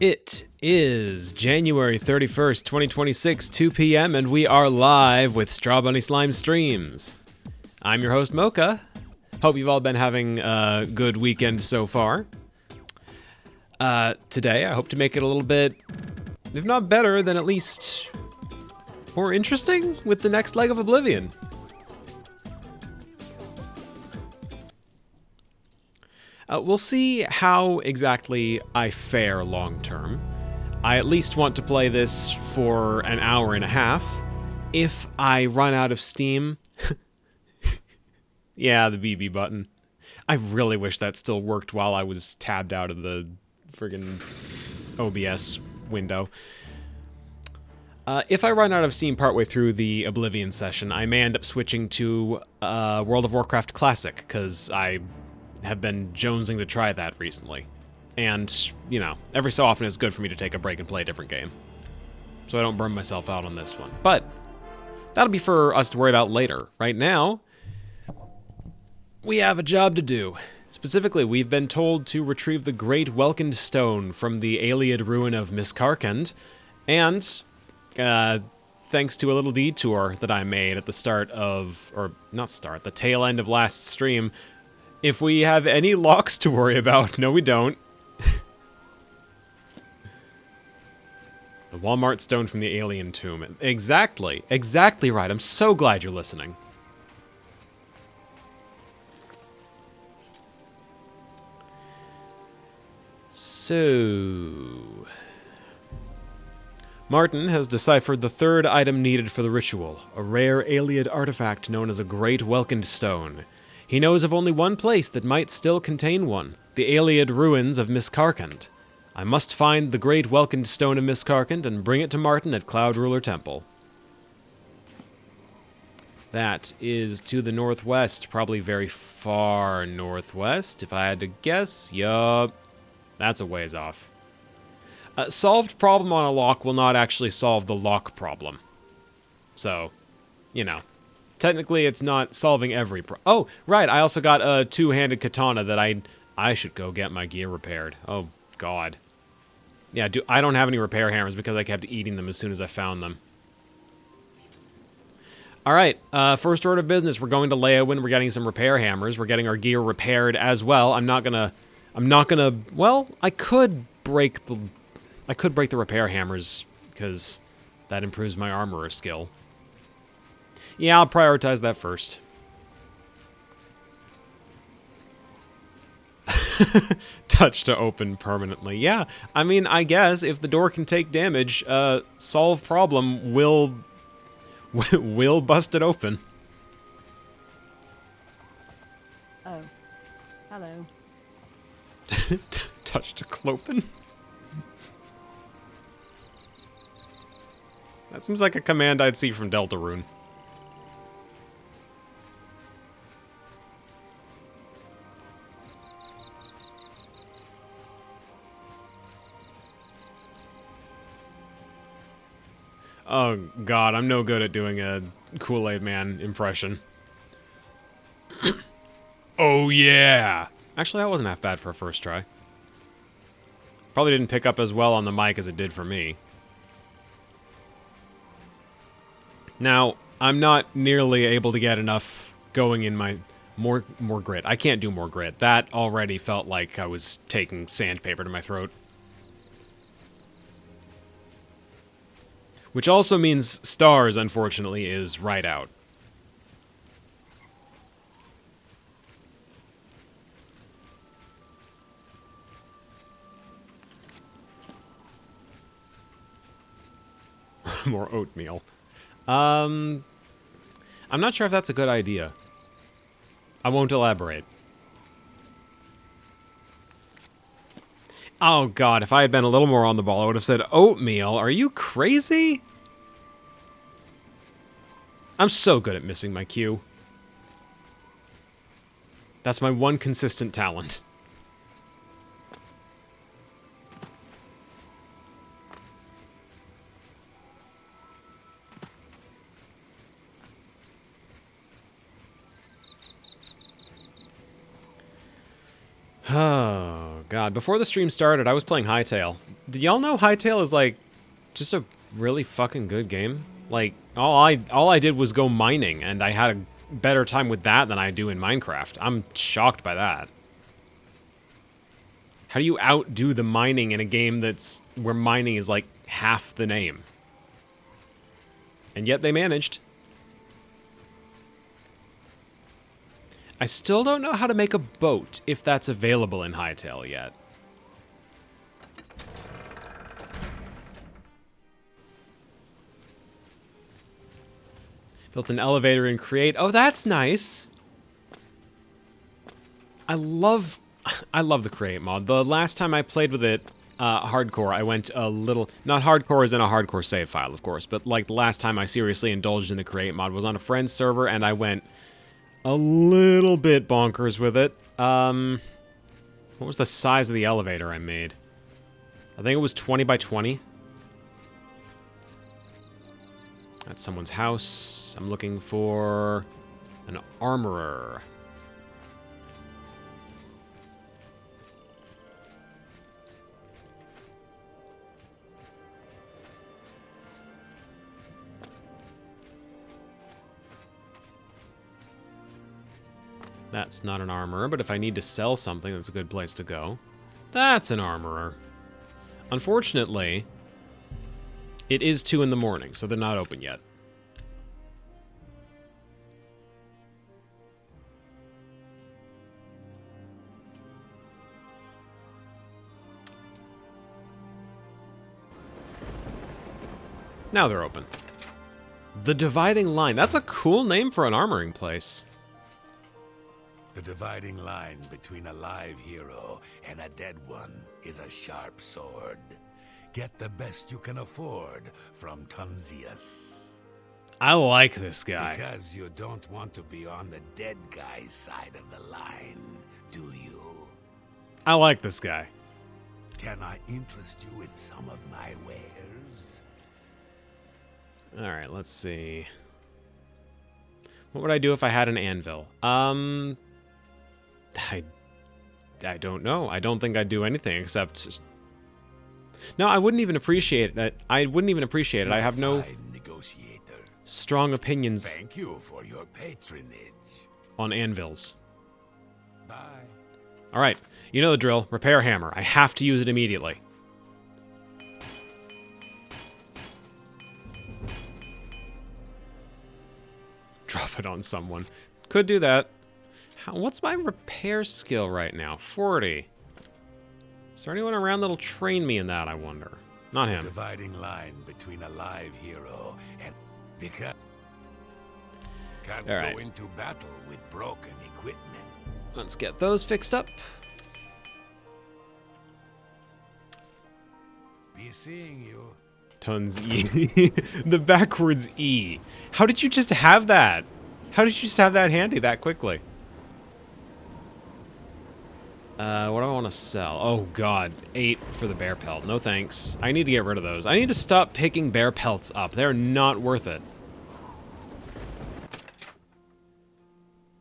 It is January 31st, 2026, 2 p.m., and we are live with Strawbunny Slime Streams. I'm your host, Mocha. Hope you've all been having a good weekend so far. Today, I hope to make it a little bit, if not better, then at least more interesting with the next leg of Oblivion. We'll see how exactly I fare long-term. I at least want to play this for an hour and a half. If I run out of steam... yeah, the BB button. I really wish that still worked while I was tabbed out of the friggin' OBS window. If I run out of steam partway through the Oblivion session, I may end up switching to World of Warcraft Classic, because I have been jonesing to try that recently. And, you know, every so often it's good for me to take a break and play a different game. So I don't burn myself out on this one. But that'll be for us to worry about later. Right now, we have a job to do. Specifically, we've been told to retrieve the Great Welkind Stone from the Ayleid ruin of Miskarkand, and, thanks to a little detour that I made at the start of, or not start, the tail end of last stream, if we have any locks to worry about, no we don't. The Walmart stone from the alien tomb. Exactly right. I'm so glad you're listening. So... Martin has deciphered the third item needed for the ritual, a rare Ayleid artifact known as a Great Welkind Stone. He knows of only one place that might still contain one, the Ayleid ruins of Miskarkand. I must find the Great Welkind Stone of Miskarkand and bring it to Martin at Cloud Ruler Temple. That is to the northwest, probably very far northwest, if I had to guess. Yup, that's a ways off. Solved problem on a lock will not actually solve the lock problem. So, you know. Technically, it's not solving every oh, right, I also got a two-handed katana that I should go get my gear repaired. Oh, God. Yeah, I don't have any repair hammers because I kept eating them as soon as I found them. Alright, first order of business, we're going to Leowin, we're getting some repair hammers, we're getting our gear repaired as well. I'm not gonna, well, I could break the repair hammers, because that improves my armorer skill. Yeah, I'll prioritize that first. Touch to open permanently. Yeah, I mean, I guess if the door can take damage, solve problem will bust it open. Oh, hello. Touch to clopen? That seems like a command I'd see from Deltarune. Oh, God, I'm no good at doing a Kool-Aid Man impression. Oh, yeah! Actually, that wasn't half bad for a first try. Probably didn't pick up as well on the mic as it did for me. Now, I'm not nearly able to get enough going in my... More grit. I can't do more grit. That already felt like I was taking sandpaper to my throat. Which also means stars, unfortunately, is right out. More oatmeal. I'm not sure if that's a good idea. I won't elaborate. Oh, God, if I had been a little more on the ball, I would have said oatmeal. Are you crazy? I'm so good at missing my cue. That's my one consistent talent. Oh, God. Before the stream started, I was playing Hytale. Do y'all know Hytale is, like, just a really fucking good game? Like, all I did was go mining, and I had a better time with that than I do in Minecraft. I'm shocked by that. How do you outdo the mining in a game that's where mining is like half the name? And yet they managed. I still don't know how to make a boat, if that's available in Hytale yet. Built an elevator in Create. Oh, that's nice. I love the Create mod. The last time I played with it, hardcore, I went a little... Not hardcore as in a hardcore save file, of course, but like the last time I seriously indulged in the Create mod was on a friend's server, and I went a little bit bonkers with it. What was the size of the elevator I made? I think it was 20 by 20. That's someone's house. I'm looking for an armorer. That's not an armorer, but if I need to sell something, that's a good place to go. That's an armorer. Unfortunately, it is 2 in the morning, so they're not open yet. Now they're open. The Dividing Line. That's a cool name for an armoring place. The dividing line between a live hero and a dead one is a sharp sword. Get the best you can afford from Tunzius. I like this guy. Because you don't want to be on the dead guy's side of the line, do you? I like this guy. Can I interest you in some of my wares? Alright, let's see. What would I do if I had an anvil? I don't know. I don't think I'd do anything except... No, I wouldn't even appreciate it. I wouldn't even appreciate it. I have no strong opinions. Thank you for your patronage. On anvils. Bye. Alright, you know the drill. Repair hammer. I have to use it immediately. Drop it on someone. Could do that. What's my repair skill right now? 40. Is there anyone around that'll train me in that, I wonder? Not him. The dividing line between a live hero and... Because... Can't go into battle with broken equipment. Let's get those fixed up. Be seeing you. Tons E. The backwards E. How did you just have that? How did you just have that handy that quickly? What do I want to sell? Oh, God. 8 for the bear pelt. No thanks. I need to get rid of those. I need to stop picking bear pelts up. They're not worth it.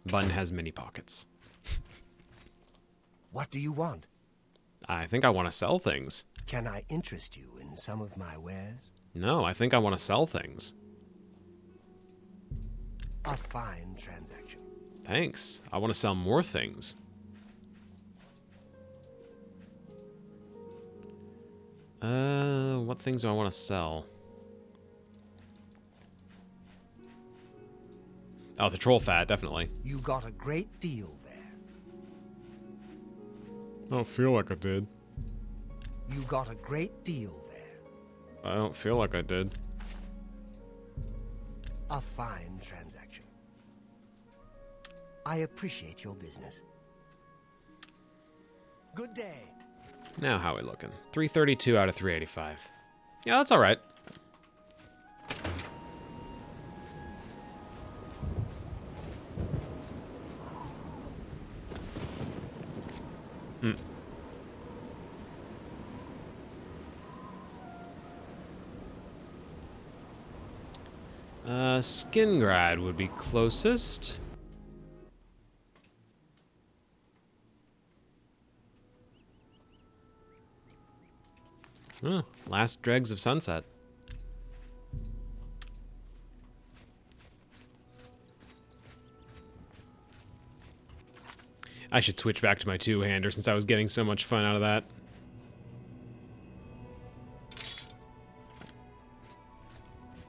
Button has mini pockets. What do you want? I think I want to sell things. Can I interest you in some of my wares? No, I think I want to sell things. A fine transaction. Thanks. I want to sell more things. What things do I want to sell? Oh, the troll fat, definitely. You got a great deal there. I don't feel like I did. You got a great deal there. I don't feel like I did. A fine transaction. I appreciate your business. Good day. Now, how are we looking? 332 out of 385. Yeah, that's all right. Skingrad would be closest. Last dregs of sunset. I should switch back to my two-hander since I was getting so much fun out of that.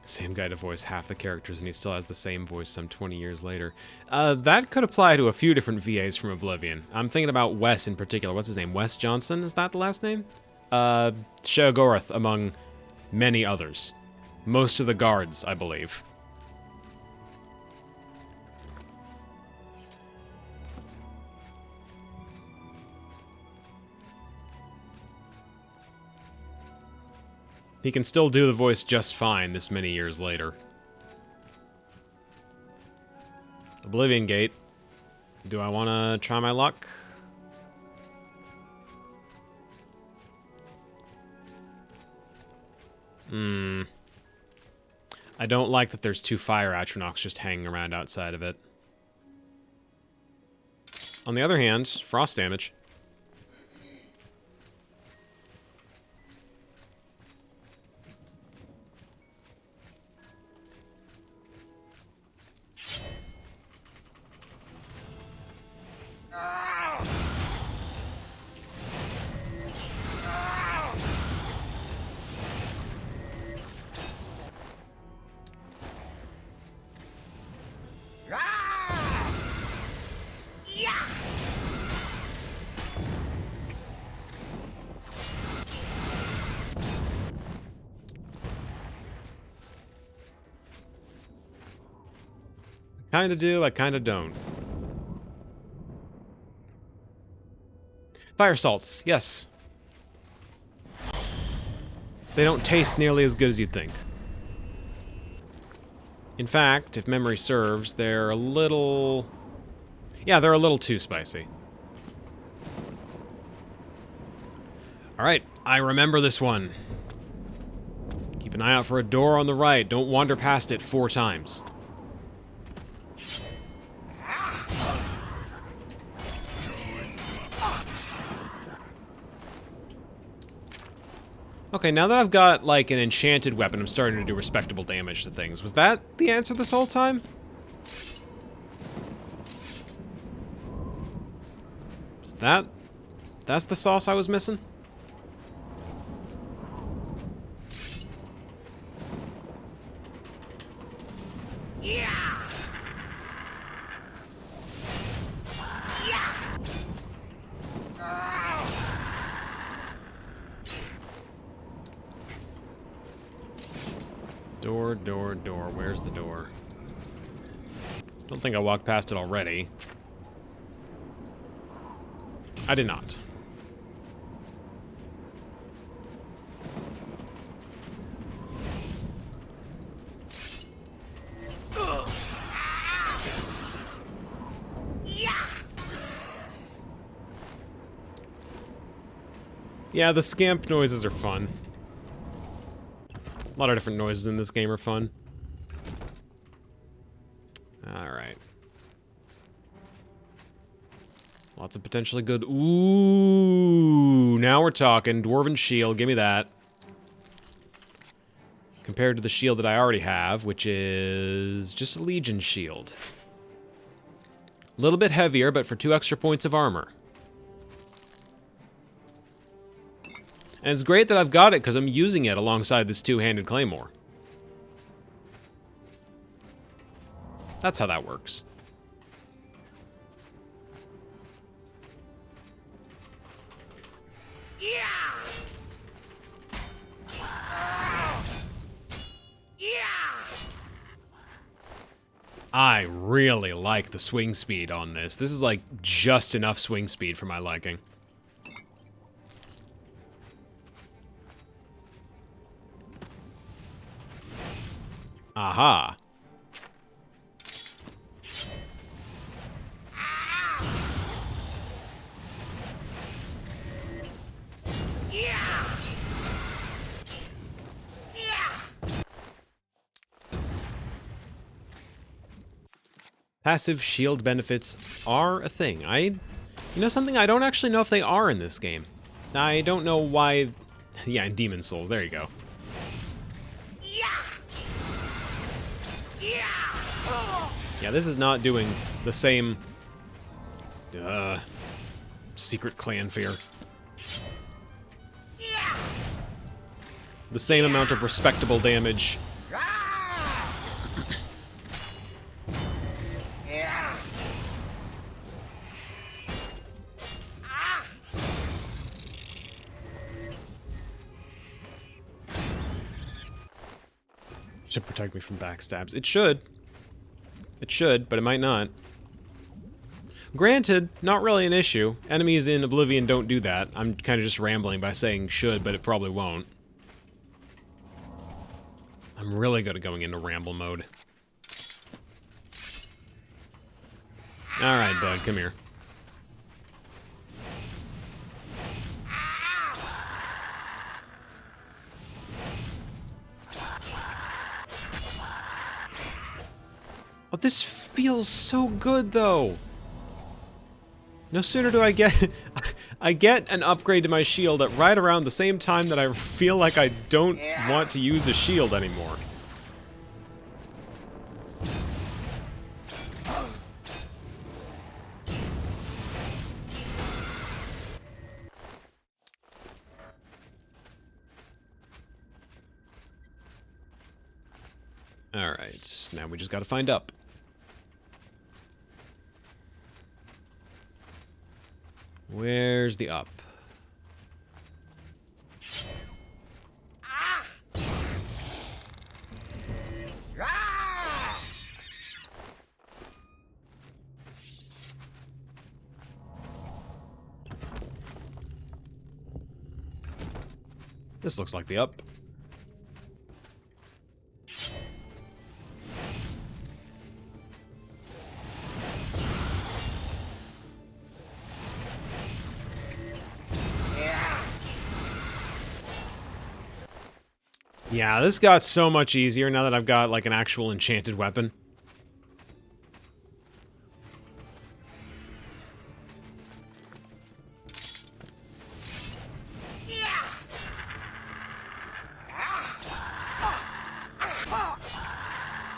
Same guy to voice half the characters, and he still has the same voice some 20 years later. That could apply to a few different VAs from Oblivion. I'm thinking about Wes in particular. What's his name? Wes Johnson? Is that the last name? Sheogorath, among many others. Most of the guards, I believe. He can still do the voice just fine this many years later. Oblivion Gate. Do I want to try my luck? I don't like that there's 2 fire Atronachs just hanging around outside of it. On the other hand, frost damage. I kinda do, I kinda don't. Fire salts, yes. They don't taste nearly as good as you'd think. In fact, if memory serves, they're a little... Yeah, they're a little too spicy. Alright, I remember this one. Keep an eye out for a door on the right. Don't wander past it 4 times. Okay, now that I've got, like, an enchanted weapon, I'm starting to do respectable damage to things. Was that the answer this whole time? Is that... That's the sauce I was missing? Door, door, door. Where's the door? Don't think I walked past it already. I did not. Yeah, the scamp noises are fun. A lot of different noises in this game are fun. Alright. Lots of potentially good... Ooh! Now we're talking. Dwarven shield, give me that. Compared to the shield that I already have, which is just a Legion shield. A little bit heavier, but for 2 extra points of armor. And it's great that I've got it, because I'm using it alongside this 2-handed claymore. That's how that works. I really like the swing speed on this. This is like just enough swing speed for my liking. Aha. Passive shield benefits are a thing. You know something? I don't actually know if they are in this game. I don't know why Yeah, and Demon Souls. There you go. Yeah, this is not doing the same secret clan fear. The same amount of respectable damage. Should protect me from backstabs. It should. It should, but it might not. Granted, not really an issue. Enemies in Oblivion don't do that. I'm kind of just rambling by saying should, but it probably won't. I'm really good at going into ramble mode. Alright, bud, come here. Oh, this feels so good, though. No sooner do I get... I get an upgrade to my shield at right around the same time that I feel like I don't want to use a shield anymore. Alright, now we just gotta find up. Where's the up? This looks like the up. Yeah, this got so much easier now that I've got, like, an actual enchanted weapon.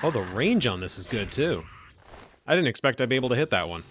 Oh, the range on this is good, too. I didn't expect I'd be able to hit that one.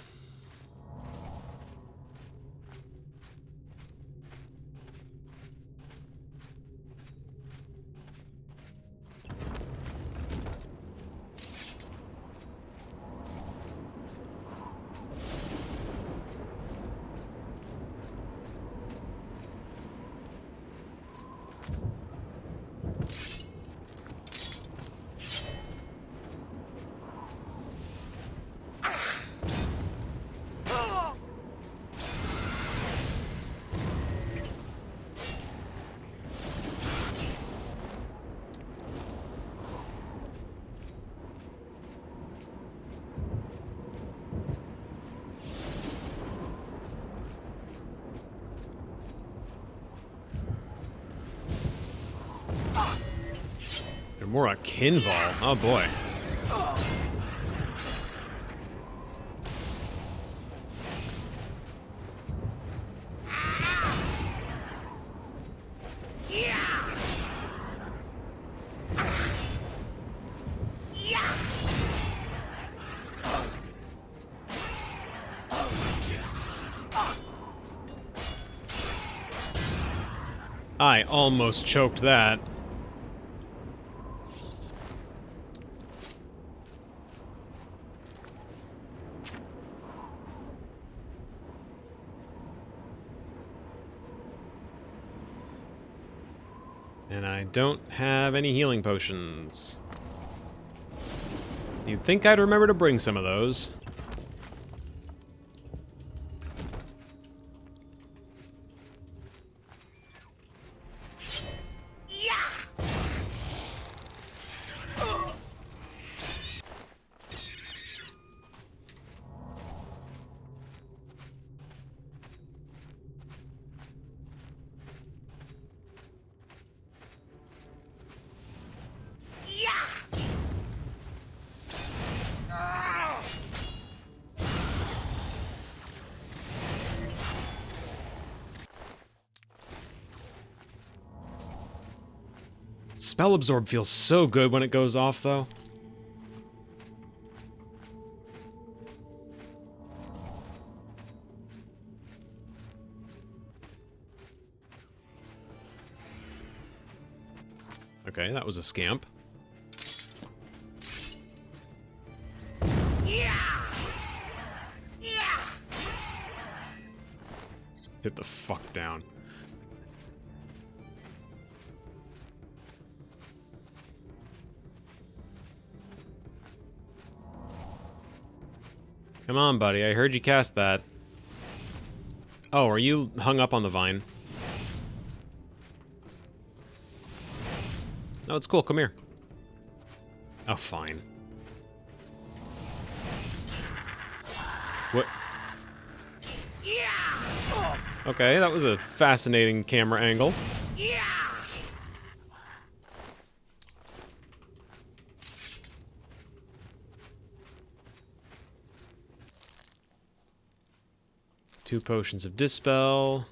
They're more a kinval. Oh boy. I almost choked that. And I don't have any healing potions. You'd think I'd remember to bring some of those. Spell Absorb feels so good when it goes off, though. Okay, that was a scamp. Hit the fuck down. Come on, buddy. I heard you cast that. Oh, are you hung up on the vine? Oh, it's cool. Come here. Oh, fine. What? Okay, that was a fascinating camera angle. Two potions of Dispel.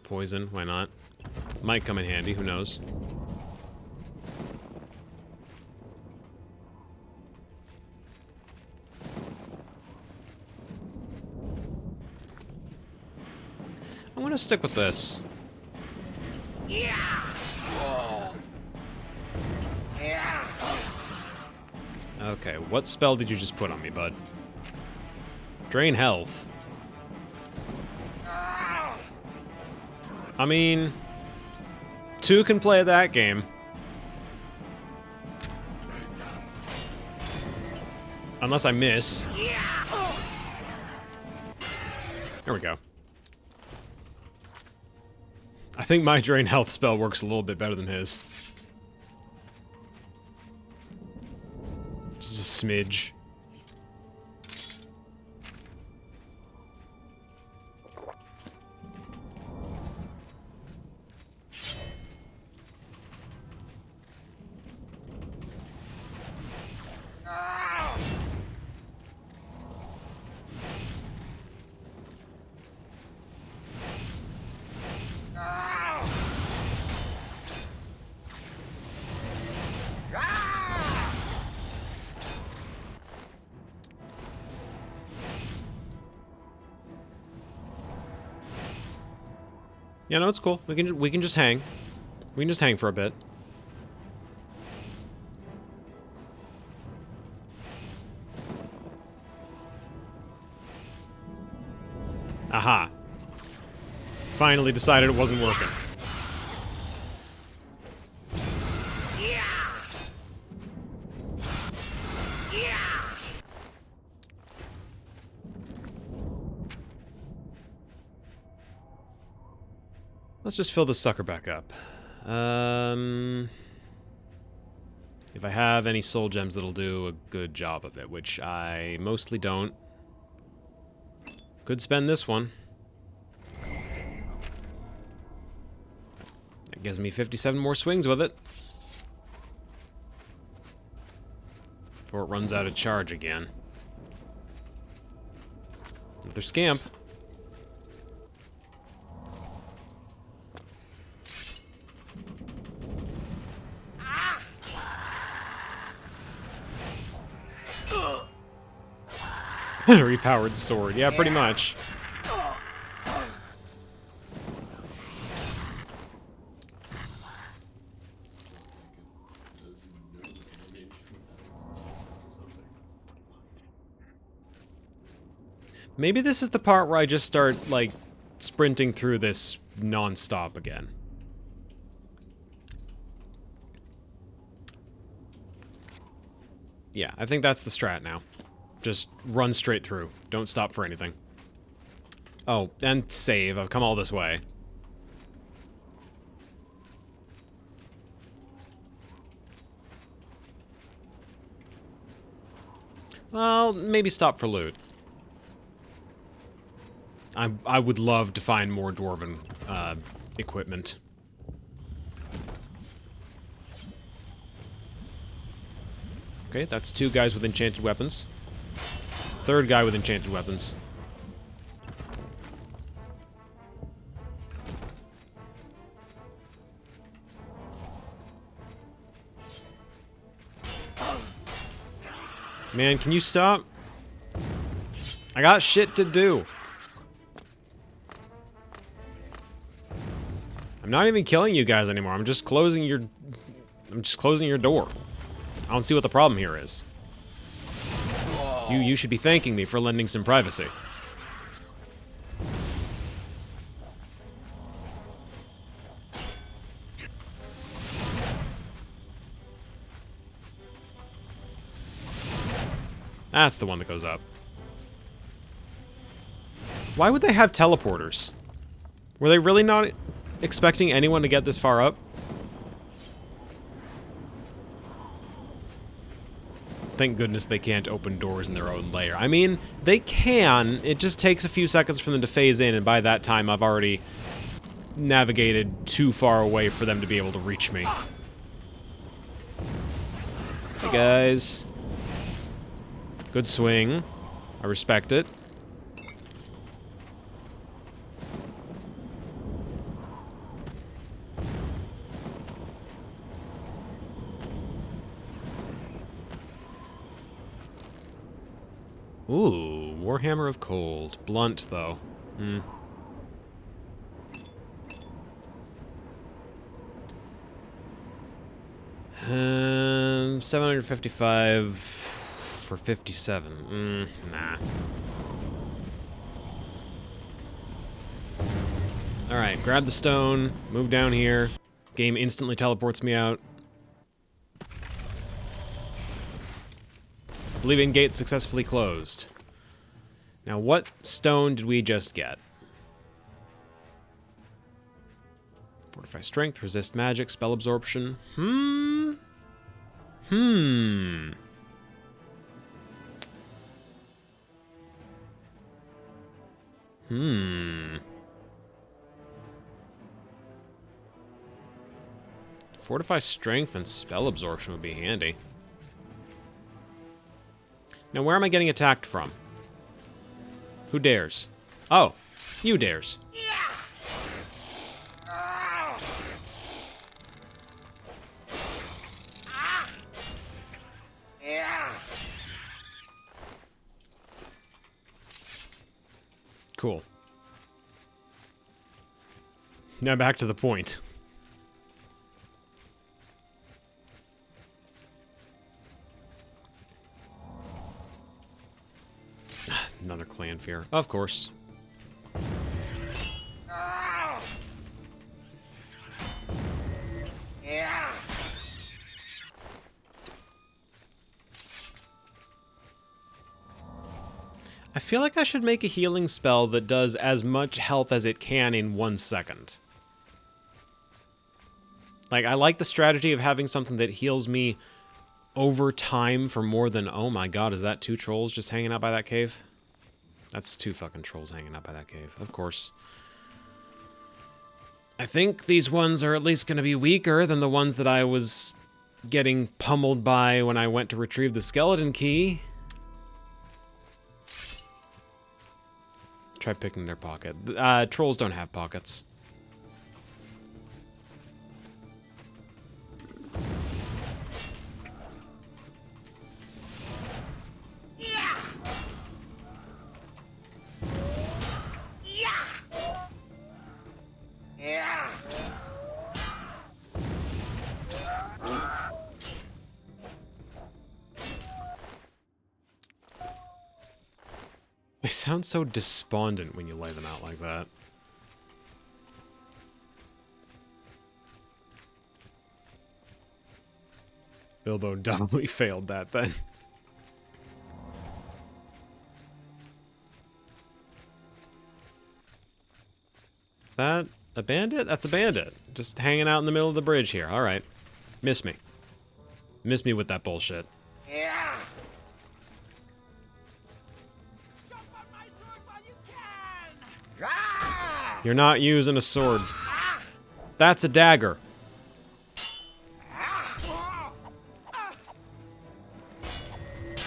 Poison, why not? Might come in handy, who knows? I'm gonna stick with this. Okay, what spell did you just put on me, bud? Drain health. I mean, two can play that game. Unless I miss. There we go. I think my drain health spell works a little bit better than his. Just a smidge. Yeah, no, it's cool. We can just hang. We can just hang for a bit. Aha. Finally decided it wasn't working. Let's just fill this sucker back up. If I have any soul gems that'll do a good job of it, which I mostly don't. Could spend this one. That gives me 57 more swings with it. Before it runs out of charge again. Another scamp. A repowered sword. Yeah, pretty much. Maybe this is the part where I just start, like, sprinting through this non-stop again. Yeah, I think that's the strat now. Just run straight through. Don't stop for anything. Oh, and save. I've come all this way. Well, maybe stop for loot. I would love to find more dwarven equipment. Okay, that's two guys with enchanted weapons. Third guy with enchanted weapons. Man, can you stop? I got shit to do. I'm not even killing you guys anymore. I'm just closing your door. I don't see what the problem here is. You should be thanking me for lending some privacy. That's the one that goes up. Why would they have teleporters? Were they really not expecting anyone to get this far up? Thank goodness they can't open doors in their own lair. I mean, they can. It just takes a few seconds for them to phase in, and by that time I've already navigated too far away for them to be able to reach me. Hey guys. Good swing. I respect it. Ooh, Warhammer of Cold. Blunt, though. 755 for 57. Nah. Alright, grab the stone, move down here. Game instantly teleports me out. Oblivion gate successfully closed. Now, what stone did we just get? Fortify strength, resist magic, spell absorption. Fortify strength and spell absorption would be handy. Now, where am I getting attacked from? Who dares? Oh, you dares. Cool. Now back to the point. Another clan fear. Of course. I feel like I should make a healing spell that does as much health as it can in 1 second. Like, I like the strategy of having something that heals me over time for more than... Oh my god, is that 2 trolls just hanging out by that cave? That's 2 fucking trolls hanging out by that cave, of course. I think these ones are at least going to be weaker than the ones that I was getting pummeled by when I went to retrieve the skeleton key. Try picking their pocket. Trolls don't have pockets. They sound so despondent when you lay them out like that. Bilbo doubly failed that then. Is that a bandit? That's a bandit. Just hanging out in the middle of the bridge here. Alright. Miss me. Miss me with that bullshit. You're not using a sword. That's a dagger.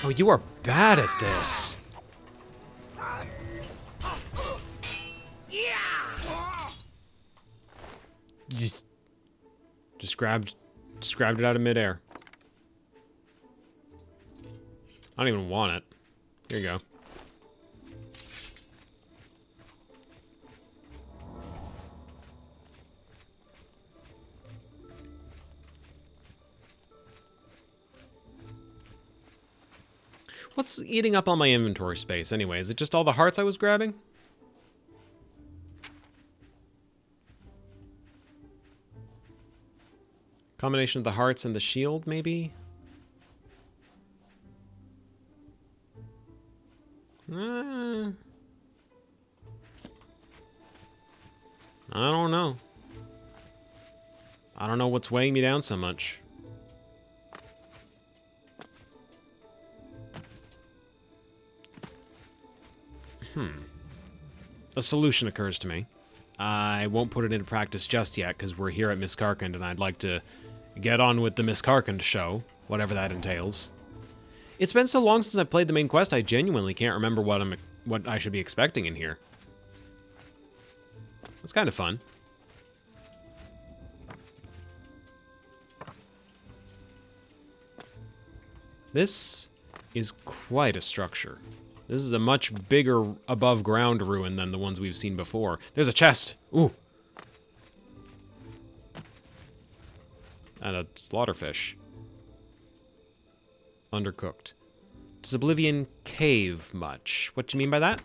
Oh, you are bad at this. Just grabbed it out of midair. I don't even want it. Here you go. What's eating up all my inventory space anyway? Is it just all the hearts I was grabbing? Combination of the hearts and the shield, maybe? I don't know. I don't know what's weighing me down so much. A solution occurs to me. I won't put it into practice just yet, because we're here at Miss Karkand, and I'd like to get on with the Miss Karkand show, whatever that entails. It's been so long since I've played the main quest, I genuinely can't remember what I should be expecting in here. It's kind of fun. This is quite a structure. This is a much bigger above-ground ruin than the ones we've seen before. There's a chest! Ooh! And a slaughterfish. Undercooked. Does Oblivion cave much? What do you mean by that?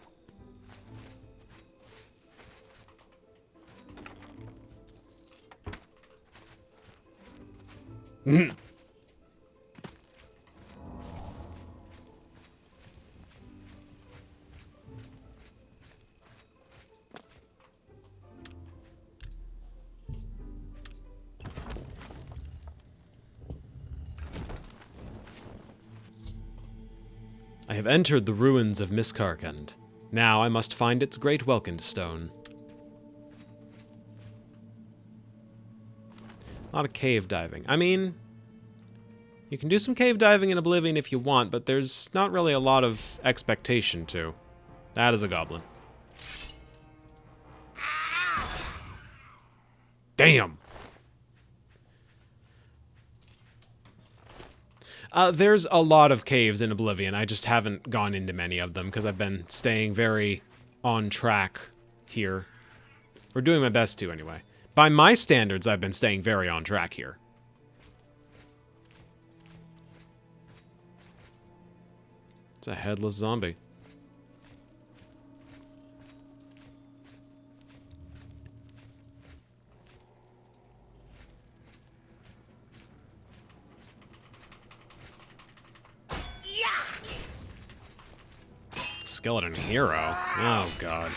I have entered the ruins of Miss Karkand. Now I must find its great Welkin stone. A lot of cave diving. I mean, you can do some cave diving in Oblivion if you want, but there's not really a lot of expectation to. That is a goblin. Damn! There's a lot of caves in Oblivion. I just haven't gone into many of them because I've been staying very on track here. Or doing my best to, anyway. By my standards, I've been staying very on track here. It's a headless zombie. Skeleton hero? Oh, God.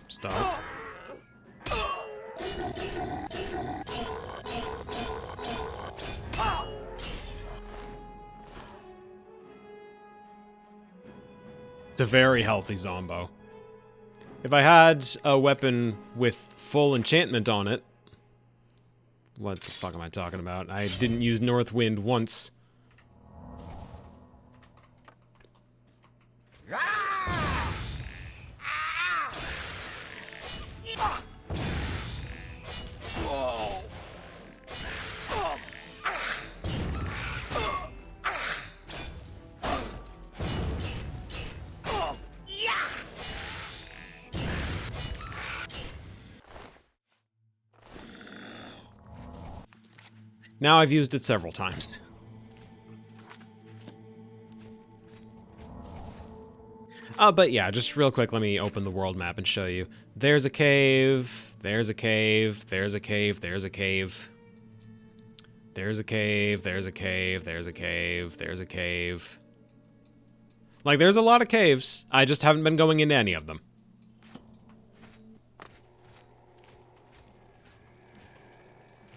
Stop. It's a very healthy Zombo. If I had a weapon with full enchantment on it... What the fuck am I talking about? I didn't use North Wind once. Now I've used it several times. But yeah, just real quick, let me open the world map and show you. There's a cave, there's a cave, there's a cave, there's a cave. There's a cave, there's a cave, there's a cave, there's a cave. Like, there's a lot of caves. I just haven't been going into any of them.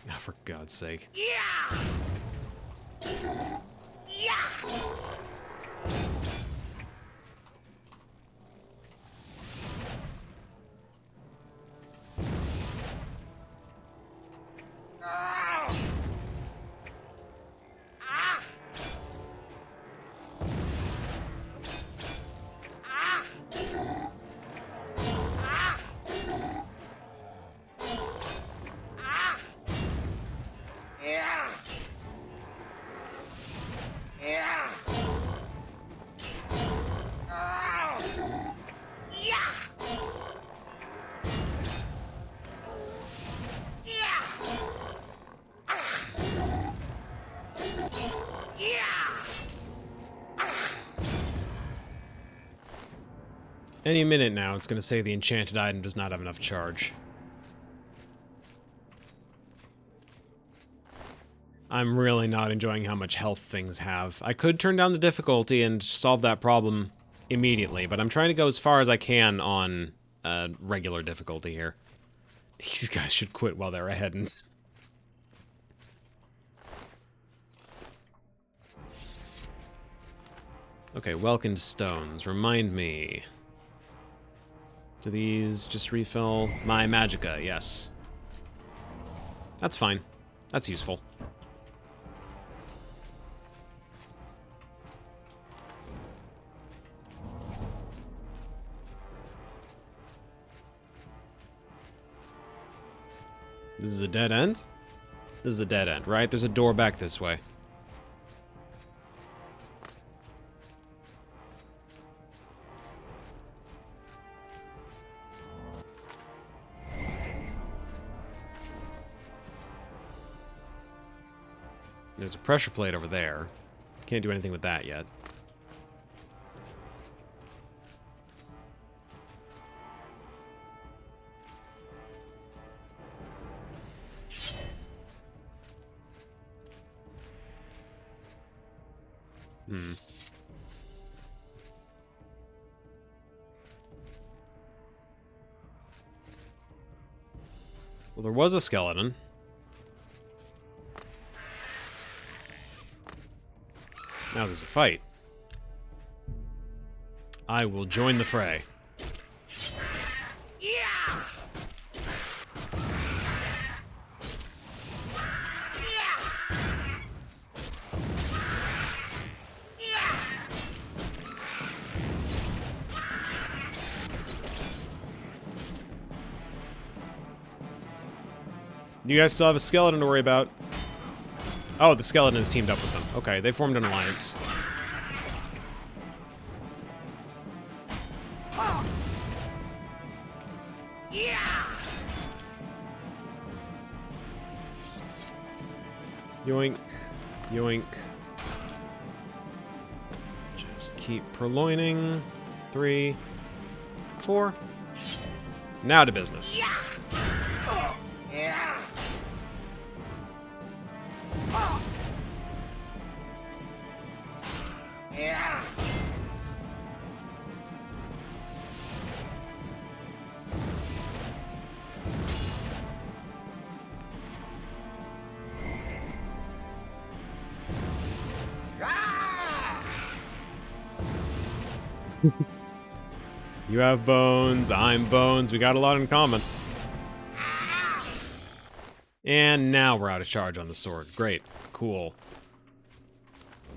Oh, for God's sake. Yeah! Yeah! Any minute now, it's going to say the enchanted item does not have enough charge. I'm really not enjoying how much health things have. I could turn down the difficulty and solve that problem immediately, but I'm trying to go as far as I can on regular difficulty here. These guys should quit while they're ahead. And okay, Welkin stones. Remind me. Do these just refill my magicka? Yes. That's fine. That's useful. This is a dead end? This is a dead end, right? There's a door back this way. There's a pressure plate over there. Can't do anything with that yet. Well, there was a skeleton. Now there's a fight. I will join the fray. You guys still have a skeleton to worry about. Oh, the skeleton is teamed up with them. Okay, they formed an alliance. Yoink. Yoink. Just keep purloining. 3, 4. Now to business. You have bones, I'm bones, we got a lot in common. And now we're out of charge on the sword. Great. Cool.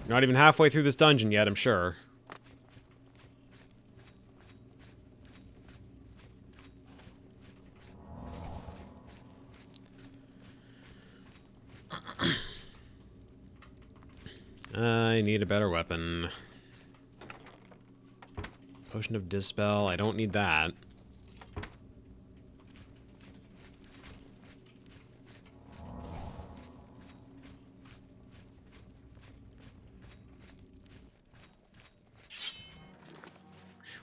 Not even halfway through this dungeon yet, I'm sure. I need a better weapon. Potion of Dispel, I don't need that.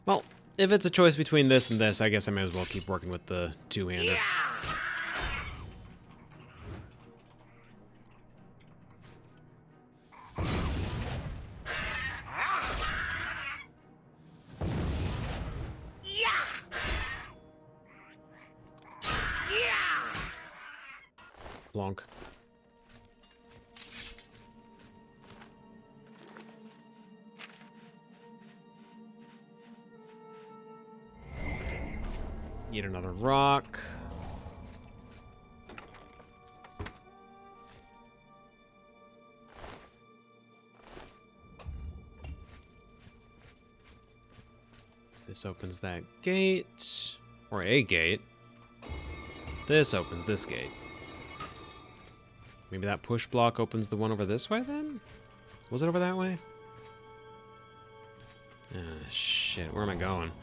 Well, if it's a choice between this and this, I guess I may as well keep working with the two-hander. Plonk. Eat another rock. This opens that gate. Or a gate. This opens this gate. Maybe that push block opens the one over this way then? Was it over that way? Ah, shit. Where am I going?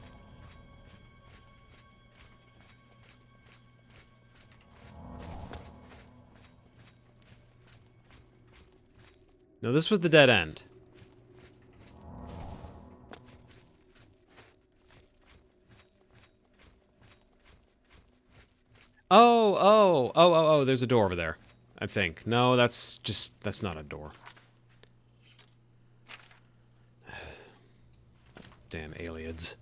No, this was the dead end. Oh, there's a door over there. I think. No, that's not a door. Damn aliens.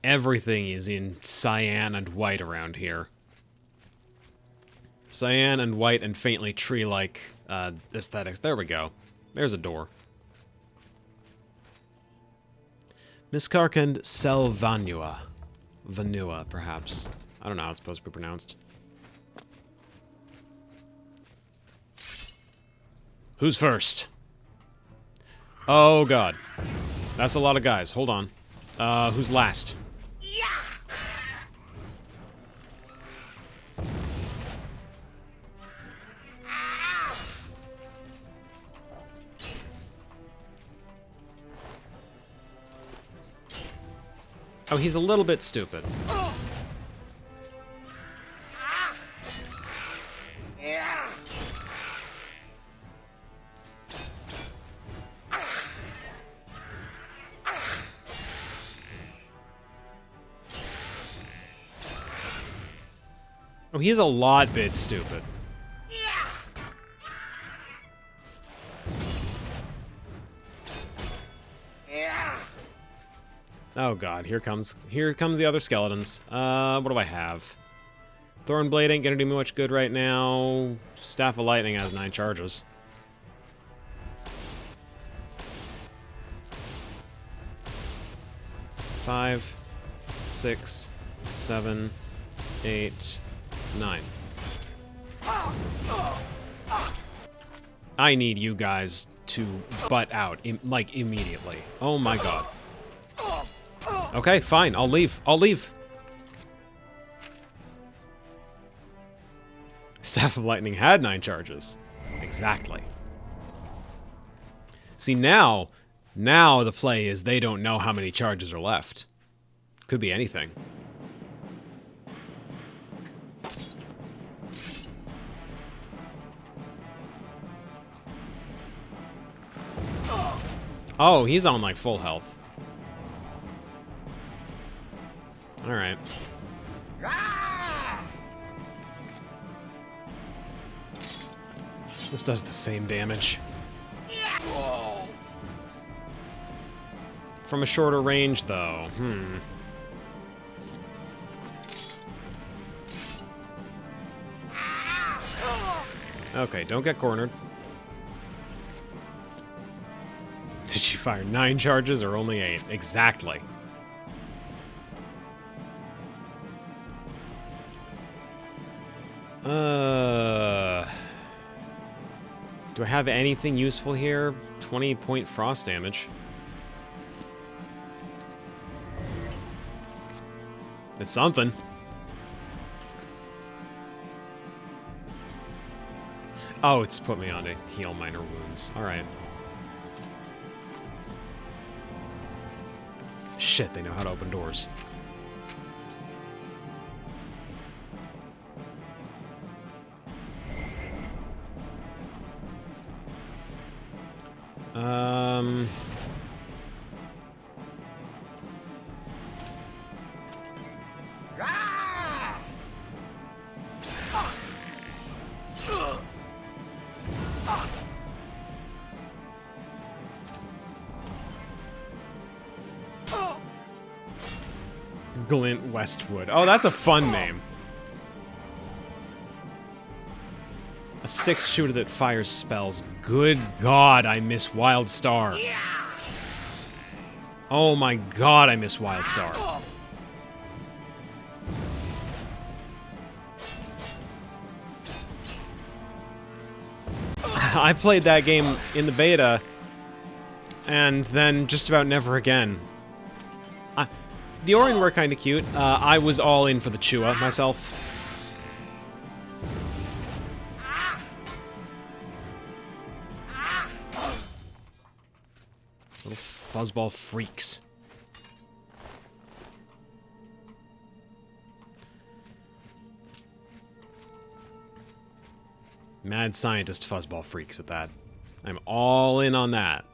Everything is in cyan and white around here. Cyan and white and faintly tree-like aesthetics. There we go. There's a door. Miskarkand Selvanua. Vanua, perhaps. I don't know how it's supposed to be pronounced. Who's first? Oh, God. That's a lot of guys. Hold on. Who's last? Oh, he's a little bit stupid. Oh, he's a lot bit stupid. Oh god, here come the other skeletons. What do I have? Thornblade ain't gonna do me much good right now. Staff of Lightning has 9 charges. Five, 6, 7, 8, 9. I need you guys to butt out, like, immediately. Oh my god. Okay, fine, I'll leave. I'll leave. Staff of Lightning had 9 charges. Exactly. See, now the play is they don't know how many charges are left. Could be anything. Oh, he's on, like, full health. Alright. This does the same damage. From a shorter range, though. Okay, don't get cornered. Did you fire 9 charges or only 8? Exactly. Do I have anything useful here? 20-point frost damage. It's something. Oh, it's put me on to heal minor wounds. Alright. Shit, they know how to open doors. Glint Westwood. Oh, that's a fun name. A 6 shooter that fires spells. Good God, I miss Wildstar. Oh my god, I miss Wildstar. I played that game in the beta, and then just about never again. The Orion were kind of cute. I was all in for the Chua myself. Little fuzzball freaks. Mad scientist fuzzball freaks at that. I'm all in on that.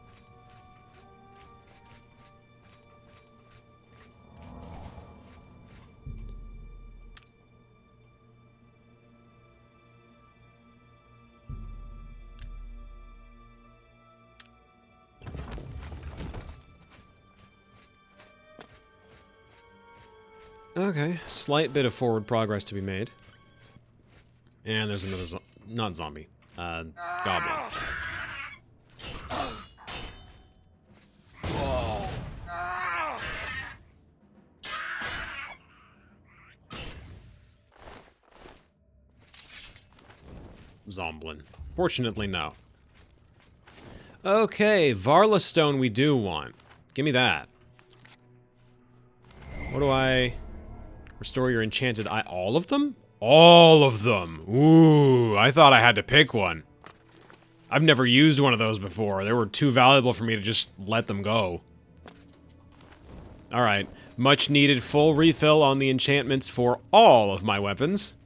Okay, slight bit of forward progress to be made. And there's another not zombie. Goblin. Zomblin. Fortunately, no. Okay, Varla Stone we do want. Give me that. What do I... Restore your enchanted eye. All of them? All of them! Ooh, I thought I had to pick one. I've never used one of those before. They were too valuable for me to just let them go. Alright. Much needed full refill on the enchantments for all of my weapons.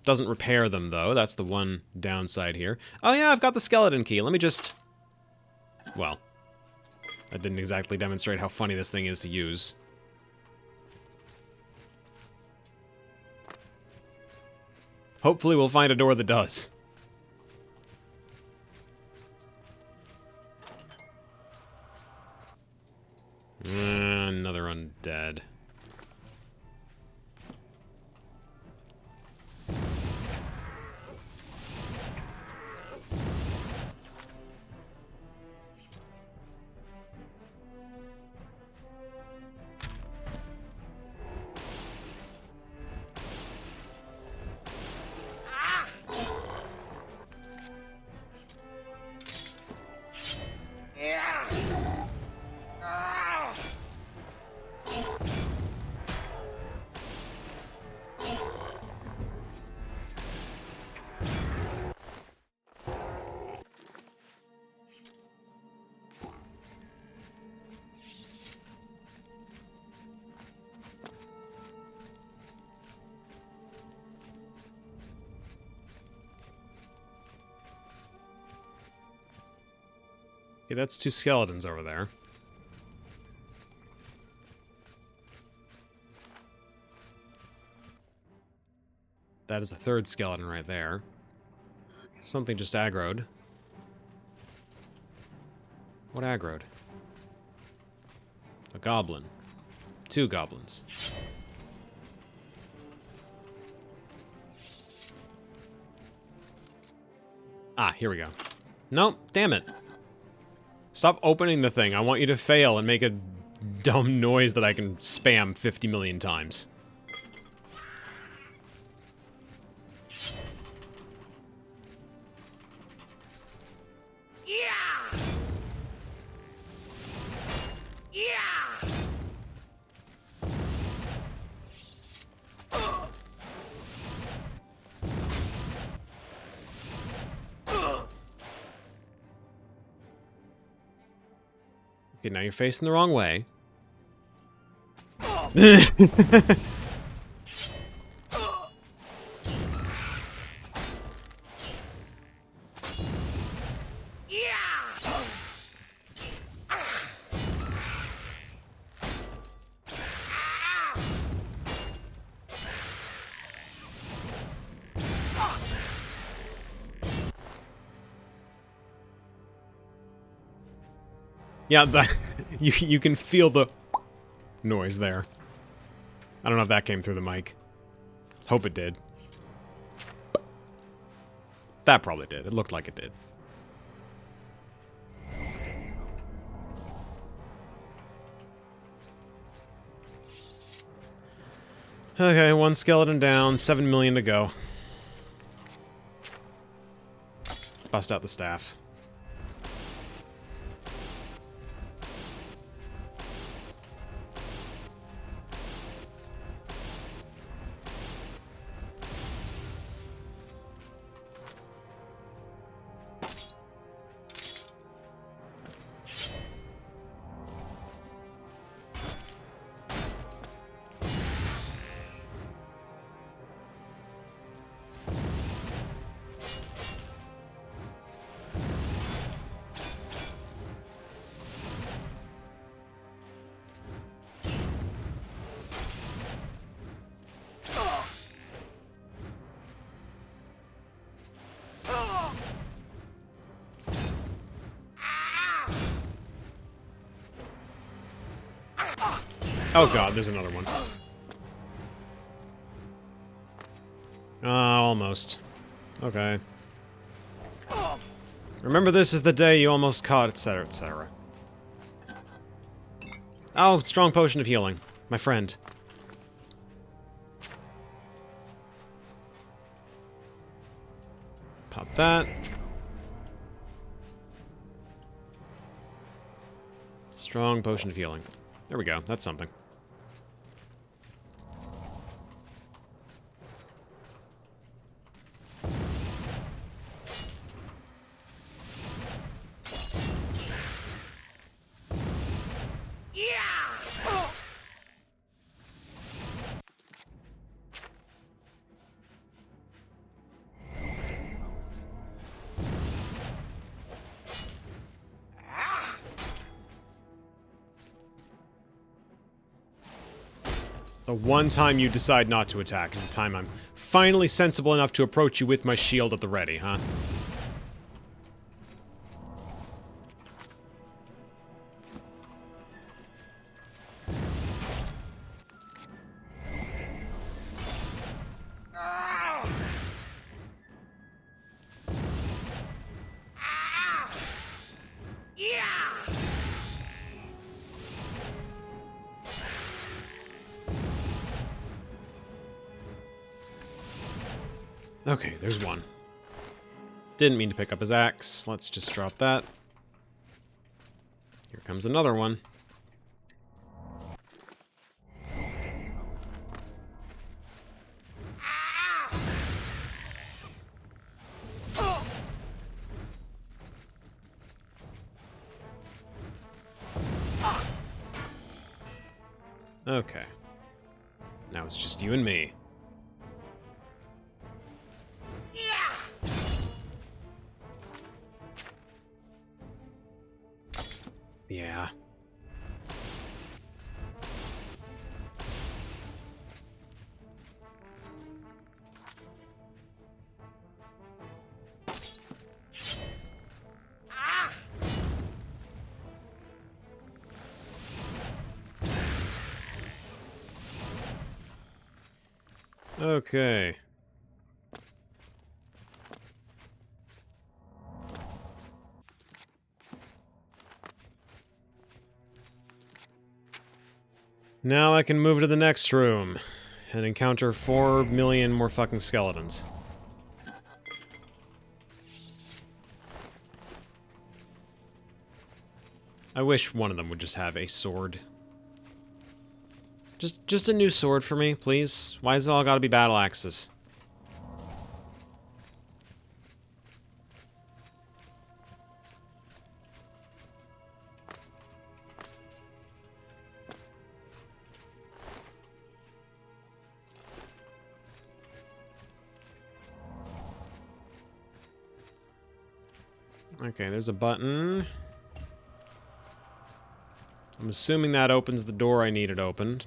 Doesn't repair them, though. That's the one downside here. Oh yeah, I've got the skeleton key. Let me just... Well, that didn't exactly demonstrate how funny this thing is to use. Hopefully we'll find a door that does. Another undead. Okay, that's two skeletons over there. That is a third skeleton right there. Something just aggroed. What aggroed? A goblin. Two goblins. Ah, here we go. Nope, damn it. Stop opening the thing. I want you to fail and make a dumb noise that I can spam 50 million times. Yeah! Yeah! Okay, now you're facing the wrong way. Yeah, you can feel the noise there. I don't know if that came through the mic. Hope it did. That probably did. It looked like it did. Okay, one skeleton down, 7 million to go. Bust out the staff. Oh god, there's another one. Almost. Okay. Remember, this is the day you almost caught, etc., etc. Oh, strong potion of healing. My friend. Pop that. Strong potion of healing. There we go. That's something. The one time you decide not to attack is the time I'm finally sensible enough to approach you with my shield at the ready, huh? Okay, there's one. Didn't mean to pick up his axe. Let's just drop that. Here comes another one. Okay. Now it's just you and me. Yeah. Okay. Now I can move to the next room and encounter 4 million more fucking skeletons. I wish one of them would just have a sword. Just a new sword for me, please. Why has it all gotta be battle axes? Okay, there's a button. I'm assuming that opens the door I needed opened.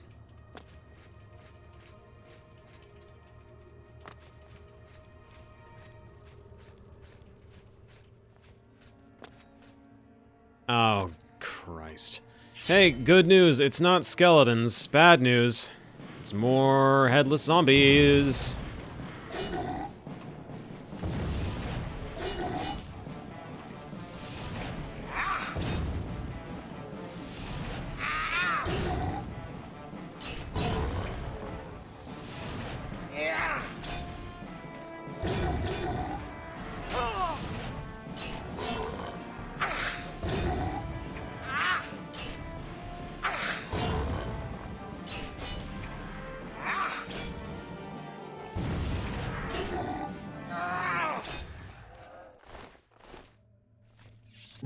Oh, Christ. Hey, good news, it's not skeletons. Bad news, it's more headless zombies.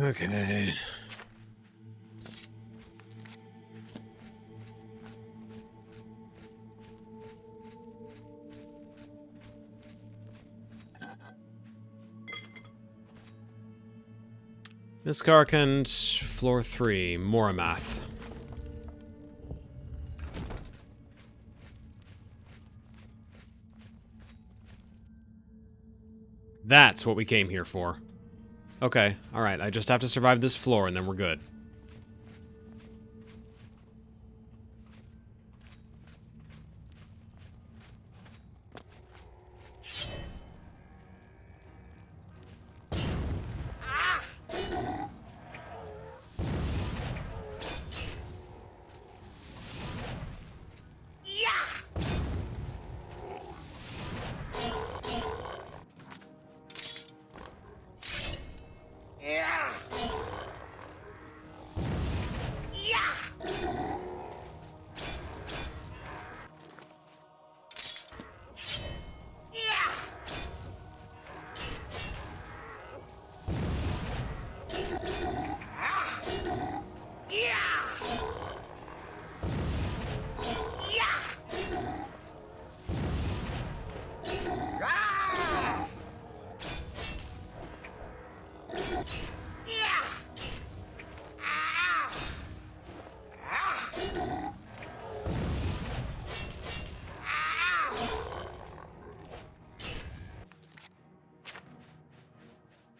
Okay. Miss Karkand, floor 3, Moramath. That's what we came here for. Okay, alright, I just have to survive this floor and then we're good.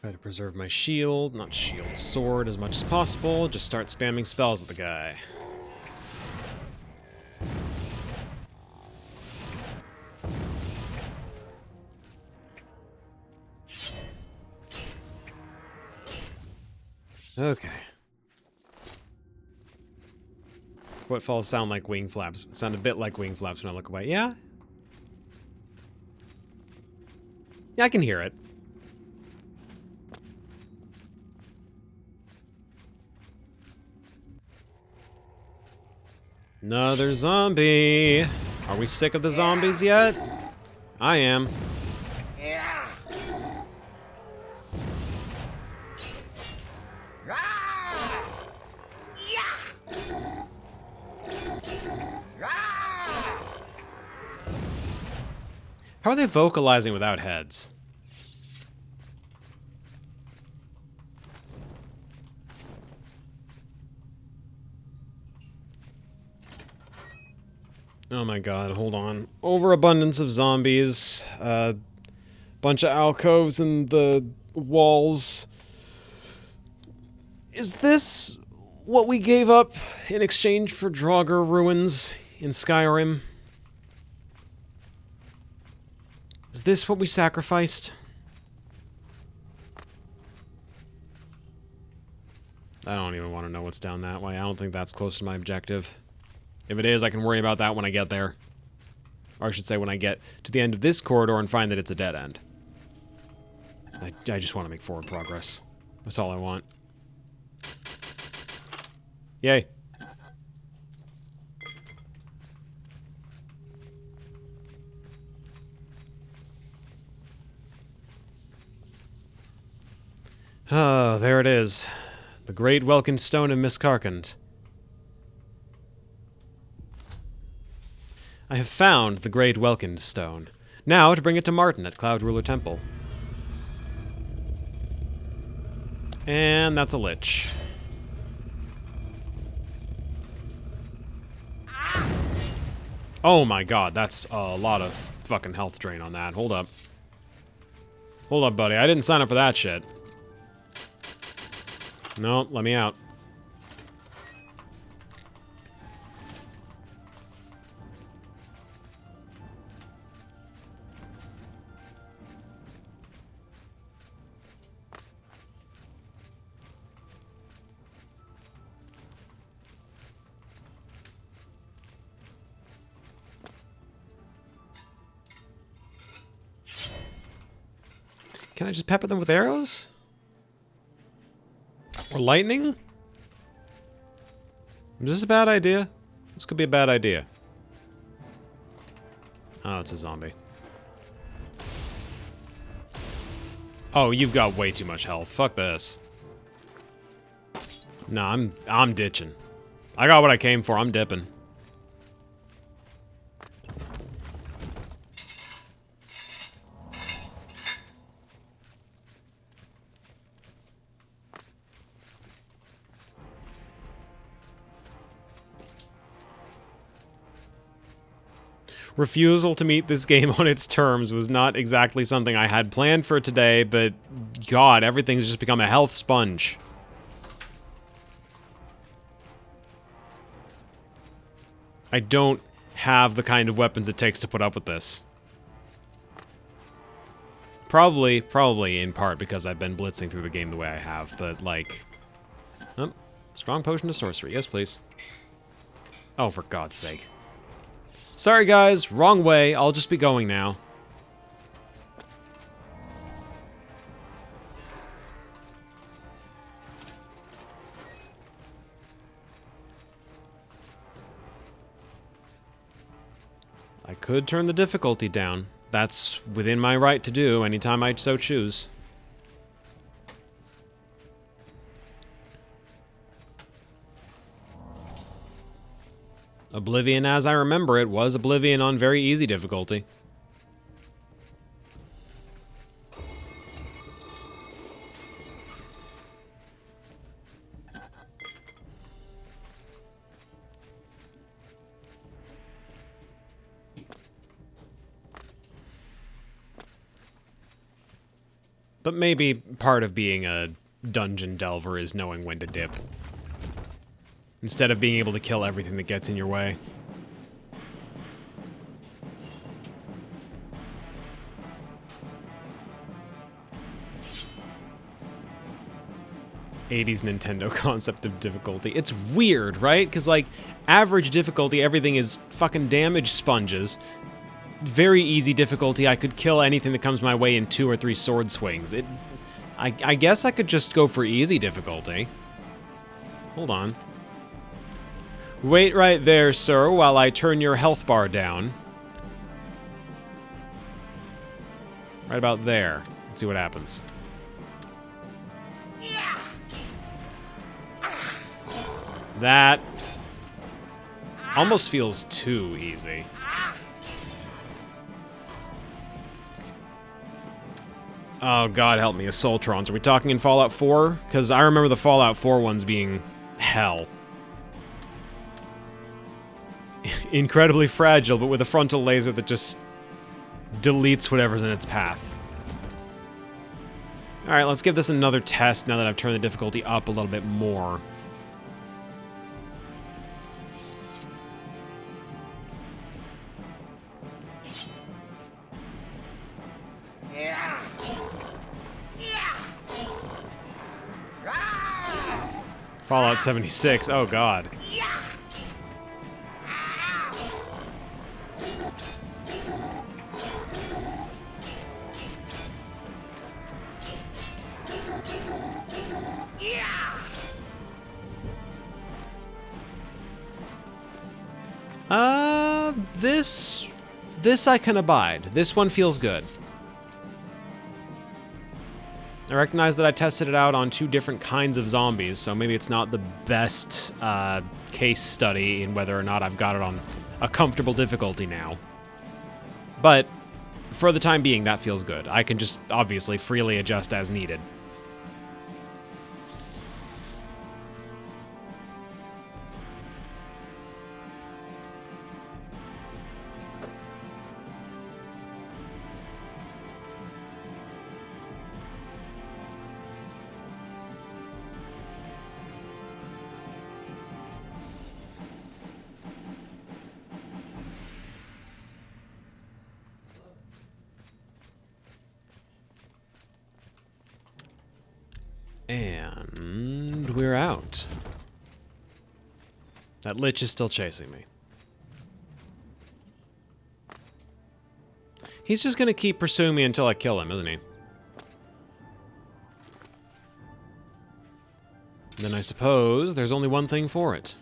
Try to preserve my shield, not shield, sword as much as possible. Just start spamming spells at the guy. Okay. Footfalls sound like wing flaps. Sound a bit like wing flaps when I look away. Yeah? Yeah, I can hear it. Another zombie. Are we sick of the zombies yet? I am. How are they vocalizing without heads? Oh my god, hold on. Overabundance of zombies. Bunch of alcoves in the walls. Is this what we gave up in exchange for Draugr ruins in Skyrim? Is this what we sacrificed? I don't even want to know what's down that way. I don't think that's close to my objective. If it is, I can worry about that when I get there. Or I should say when I get to the end of this corridor and find that it's a dead end. I just want to make forward progress. That's all I want. Yay. Oh, there it is. The Great Welkin Stone of Miskarkand. I have found the Great Welkin Stone. Now to bring it to Martin at Cloud Ruler Temple. And that's a lich. Oh my god, that's a lot of fucking health drain on that. Hold up. Hold up, buddy. I didn't sign up for that shit. No, let me out. Can I just pepper them with arrows? Or lightning? Is this a bad idea? This could be a bad idea. Oh, it's a zombie. Oh, you've got way too much health. Fuck this. Nah, I'm ditching. I got what I came for. I'm dipping. Refusal to meet this game on its terms was not exactly something I had planned for today, but god, everything's just become a health sponge. I don't have the kind of weapons it takes to put up with this. Probably in part because I've been blitzing through the game the way I have, but like... Oh, strong potion of sorcery. Yes, please. Oh, for God's sake. Sorry guys, wrong way. I'll just be going now. I could turn the difficulty down. That's within my right to do anytime I so choose. Oblivion, as I remember it, was Oblivion on very easy difficulty. But maybe part of being a dungeon delver is knowing when to dip. Instead of being able to kill everything that gets in your way. '80s Nintendo concept of difficulty. It's weird, right? Because, like, average difficulty, everything is fucking damage sponges. Very easy difficulty, I could kill anything that comes my way in 2 or 3 sword swings. I guess I could just go for easy difficulty. Hold on. Wait right there, sir, while I turn your health bar down. Right about there. Let's see what happens. That almost feels too easy. Oh, God help me, Assaultrons. Are we talking in Fallout 4? Because I remember the Fallout 4 ones being hell. Incredibly fragile, but with a frontal laser that just deletes whatever's in its path. Alright, let's give this another test now that I've turned the difficulty up a little bit more. Fallout 76, oh god. This I can abide. This one feels good. I recognize that I tested it out on 2 different kinds of zombies, so maybe it's not the best case study in whether or not I've got it on a comfortable difficulty now. But for the time being, that feels good. I can just obviously freely adjust as needed. And we're out. That Lich is still chasing me. He's just gonna keep pursuing me until I kill him, isn't he? Then I suppose there's only one thing for it.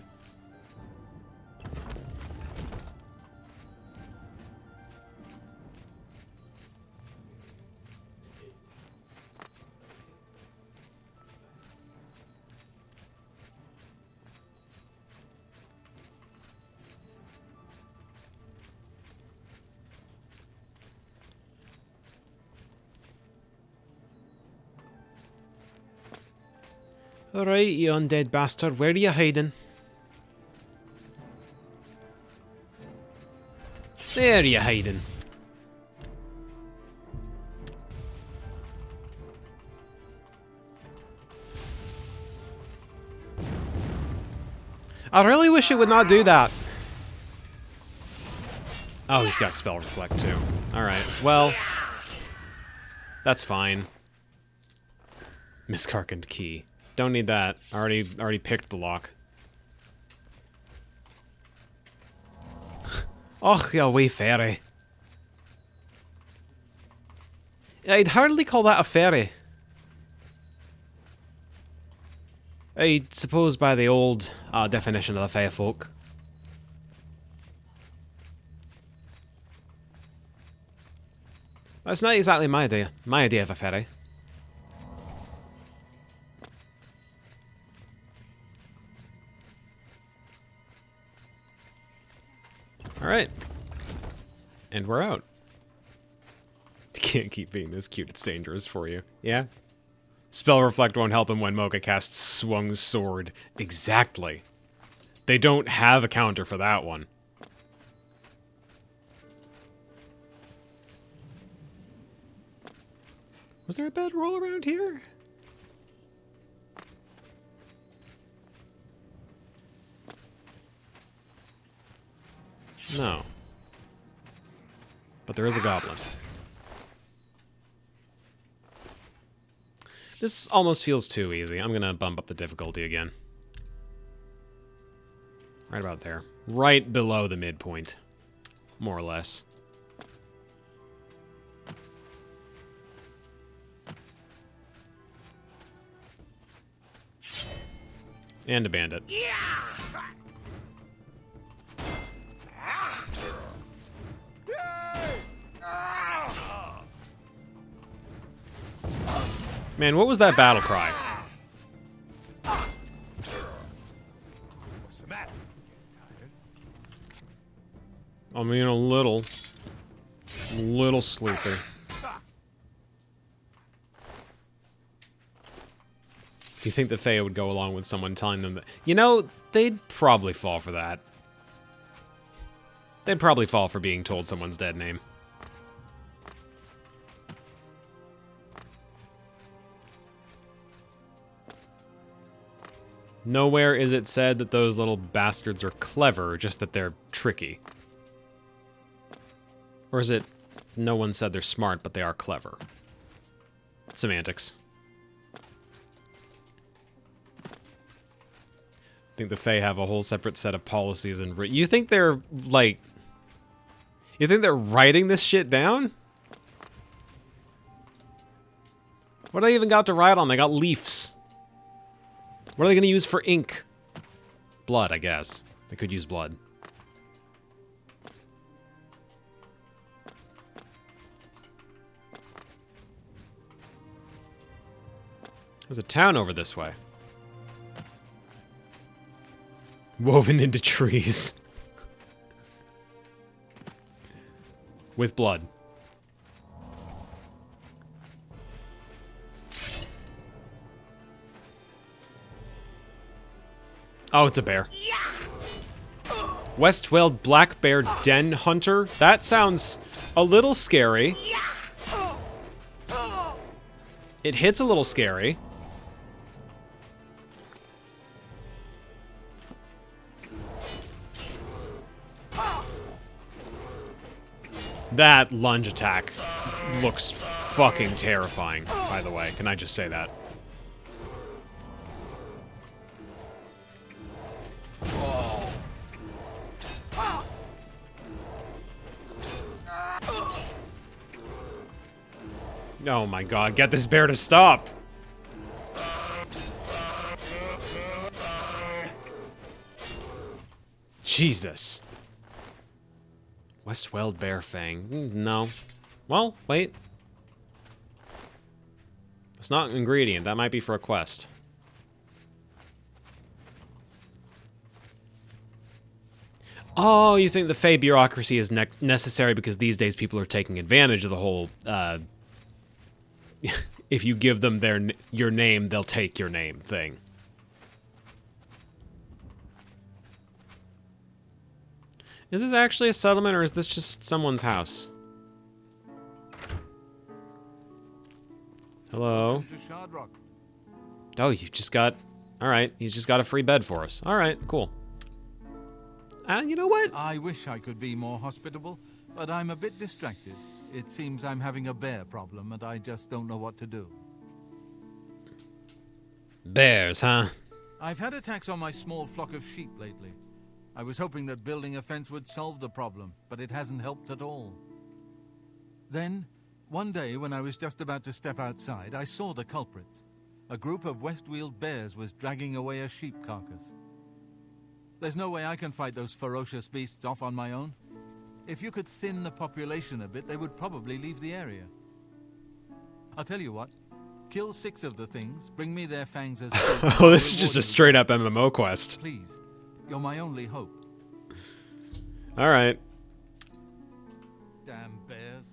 Alright, you undead bastard, where are you hiding? There you hiding. I really wish it would not do that. Oh, he's got Spell Reflect too. Alright, well, that's fine. Miscarkened key. Don't need that. Already picked the lock. Och, you wee fairy. I'd hardly call that a fairy. I suppose by the old definition of the fair folk. That's not exactly my idea. My idea of a fairy. Alright. And we're out. Can't keep being this cute, it's dangerous for you. Yeah? Spell Reflect won't help him when Mocha casts Swung Sword. Exactly. They don't have a counter for that one. Was there a bedroll around here? No. But there is a goblin. This almost feels too easy. I'm gonna bump up the difficulty again. Right about there. Right below the midpoint. More or less. And a bandit. Man, what was that battle cry? What's the matter? Tired? I mean, a little sleepy. Do you think the Fae would go along with someone telling them that? You know, they'd probably fall for that. They'd probably fall for being told someone's dead name. Nowhere is it said that those little bastards are clever, just that they're tricky. Or is it, no one said they're smart, but they are clever? Semantics. I think the Fae have a whole separate set of policies and... You think they're, like... You think they're writing this shit down? What do they even got to write on? They got leaves. What are they going to use for ink? Blood, I guess. They could use blood. There's a town over this way. Woven into trees. With blood. Oh, it's a bear. Westweld Black Bear Den Hunter? That sounds a little scary. It hits a little scary. That lunge attack looks fucking terrifying, by the way. Can I just say that? Oh my god, get this bear to stop! Jesus. Westweld Bear Fang. No. Well, wait. It's not an ingredient. That might be for a quest. Oh, you think the Fae bureaucracy is necessary because these days people are taking advantage of the whole, if you give them your name, they'll take your name thing. Is this actually a settlement, or is this just someone's house? Hello? Oh, you just got... Alright, he's just got a free bed for us. Alright, cool. You know what? I wish I could be more hospitable, but I'm a bit distracted. It seems I'm having a bear problem, and I just don't know what to do. Bears, huh? I've had attacks on my small flock of sheep lately. I was hoping that building a fence would solve the problem, but it hasn't helped at all. Then, one day when I was just about to step outside, I saw the culprits. A group of Westweald bears was dragging away a sheep carcass. There's no way I can fight those ferocious beasts off on my own. If you could thin the population a bit, they would probably leave the area. I'll tell you what. Kill 6 of the things, bring me their fangs as... Oh, this is just a straight-up MMO quest. Please. You're my only hope. Alright. Damn bears.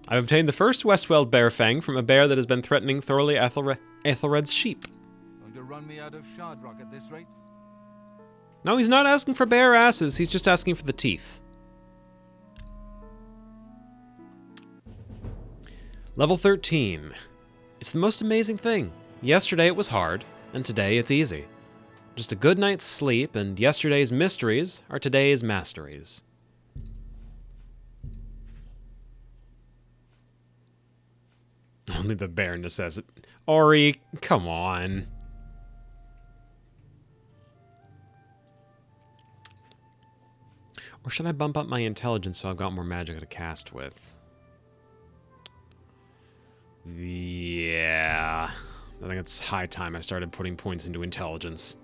I've obtained the first Westweld Bear Fang from a bear that has been threatening Thorley Ethelred's sheep. Going to run me out of Shardrock at this rate? No, he's not asking for bear asses, he's just asking for the teeth. Level 13. It's the most amazing thing. Yesterday it was hard, and today it's easy. Just a good night's sleep, and yesterday's mysteries are today's masteries. Only the bear says it. Ori, come on. Or should I bump up my intelligence so I've got more magic to cast with? Yeah. I think it's high time I started putting points into intelligence.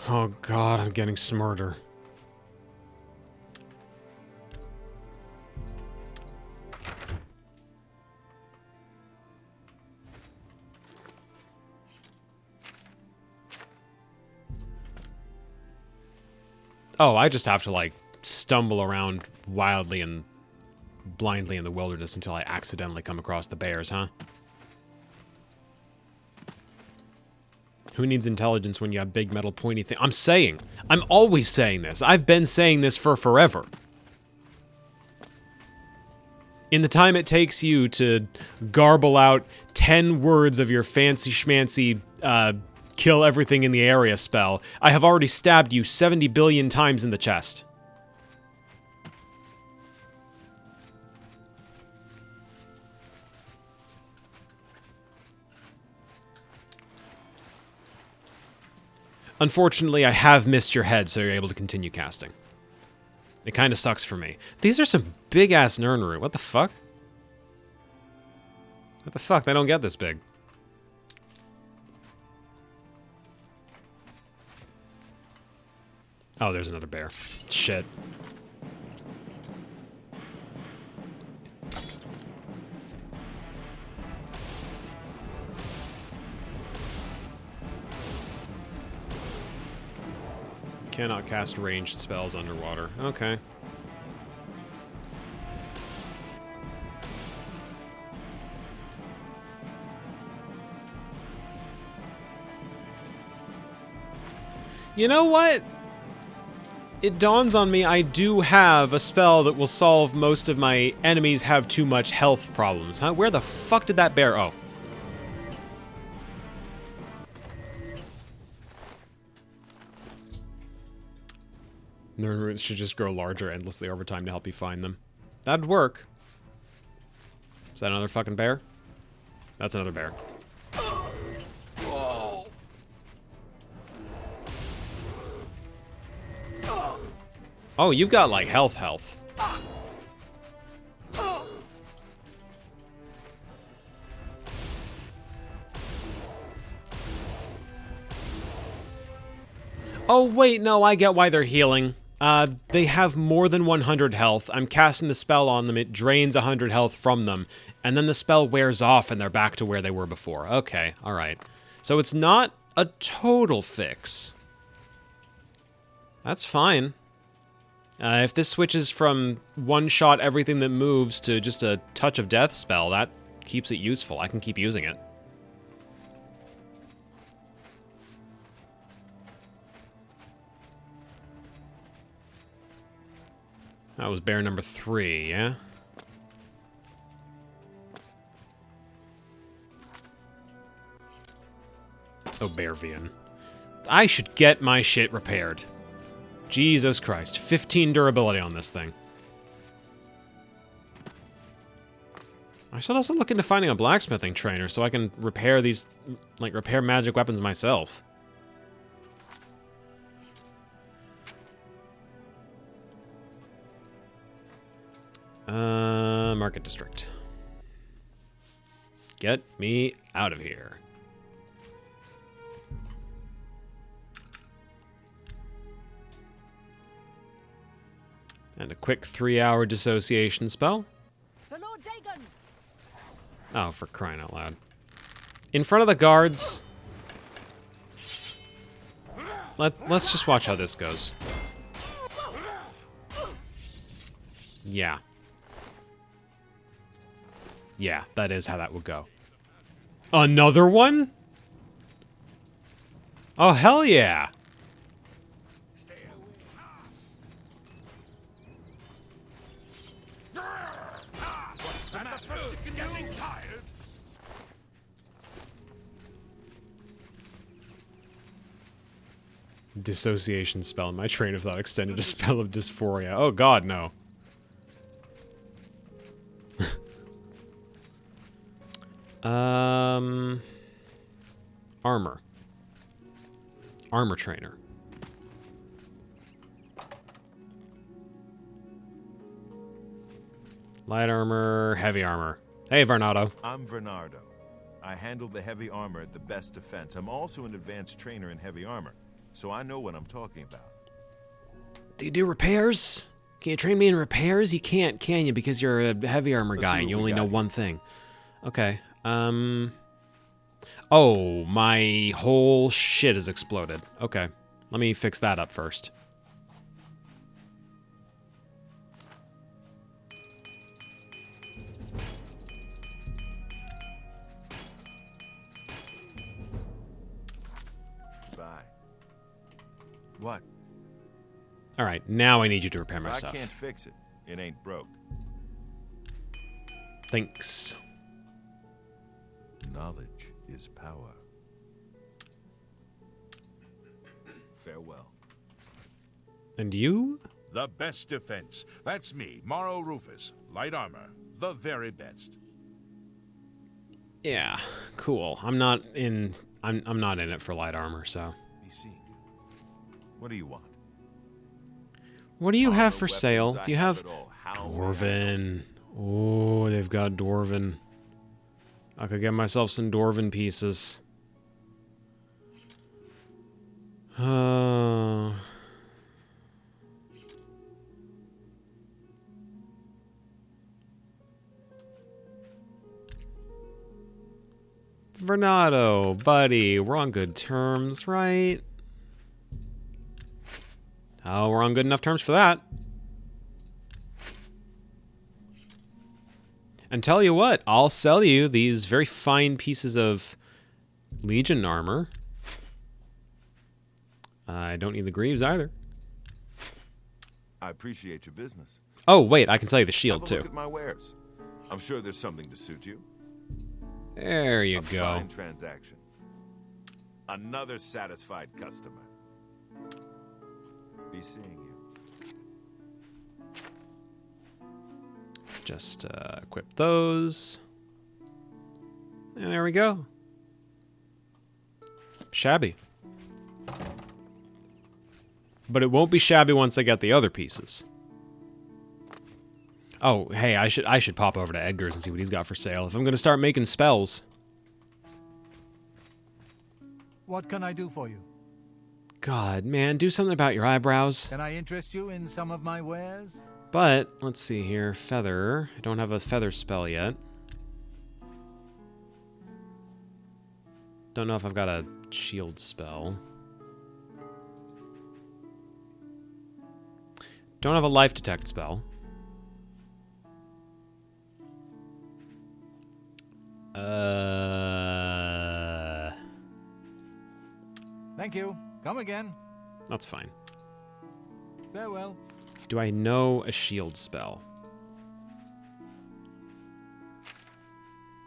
Oh god, I'm getting smarter. Oh, I just have to, like, stumble around wildly and blindly in the wilderness until I accidentally come across the bears, huh? Who needs intelligence when you have big metal pointy thing? I'm always saying this. I've been saying this for forever. In the time it takes you to garble out 10 words of your fancy schmancy, kill everything in the area spell, I have already stabbed you 70 billion times in the chest. Unfortunately, I have missed your head, so you're able to continue casting. It kind of sucks for me. These are some big-ass Nernru. What the fuck? What the fuck? They don't get this big. Oh, there's another bear. Shit. Cannot cast ranged spells underwater. Okay. You know what? It dawns on me I do have a spell that will solve most of my enemies have too much health problems, huh? Where the fuck did that bear... Oh. Nernroots should just grow larger endlessly over time to help you find them. That'd work. Is that another fucking bear? That's another bear. Oh, you've got, like, health. Oh, wait, no, I get why they're healing. They have more than 100 health. I'm casting the spell on them. It drains 100 health from them. And then the spell wears off and they're back to where they were before. Okay, alright. So it's not a total fix. That's fine. If this switches from one-shot everything that moves to just a touch of death spell, that keeps it useful. I can keep using it. That was bear number 3, yeah? Oh, Bearvian. I should get my shit repaired. Jesus Christ. 15 durability on this thing. I should also look into finding a blacksmithing trainer so I can repair these, like, repair magic weapons myself. Market District. Get me out of here. And a quick 3-hour dissociation spell. For Lord Dagon. Oh, for crying out loud. In front of the guards. Let's just watch how this goes. Yeah. Yeah, that is how that would go. Another one? Oh, hell yeah. Dissociation spell. My train of thought extended a spell of dysphoria. Oh god, no. Armor. Armor trainer. Light armor, heavy armor. Hey, Varnado. I'm Bernardo. I handle the heavy armor at the best defense. I'm also an advanced trainer in heavy armor, so I know what I'm talking about. Do you do repairs? Can you train me in repairs? You can't, can you? Because you're a heavy armor Let's guy see and what you we only got know here. one thing. Okay. Oh, my whole shit has exploded. Okay. Let me fix that up first. Bye. What? All right, now I need you to repair my If I stuff. can't fix it. It ain't broke. Thanks. Knowledge is power. Farewell. And you? The best defense. That's me, Morrow Rufus. Light armor. The very best. Yeah, cool. I'm not in it for light armor, so. Be seeing you. What do you want? What do you All have the for weapons, sale? I Do you have it all. How Dwarven? Oh, they've got Dwarven. I could get myself some Dwarven pieces. Vernado, buddy, we're on good terms, right? Oh, we're on good enough terms for that. And tell you what, I'll sell you these very fine pieces of Legion armor. I don't need the greaves either. I appreciate your business. Oh, wait, I can sell you the Have shield a too. look at my wares. I'm sure there's something to suit you. There you A go. fine transaction. Another satisfied customer. Be seeing you. Just equip those. And there we go. Shabby. But it won't be shabby once I get the other pieces. Oh, hey, I should pop over to Edgar's and see what he's got for sale. If I'm gonna start making spells. What can I do for you? God, man, do something about your eyebrows. Can I interest you in some of my wares? But, let's see here. Feather. I don't have a feather spell yet. Don't know if I've got a shield spell. Don't have a life detect spell. Thank you. Come again. That's fine. Farewell. Do I know a shield spell?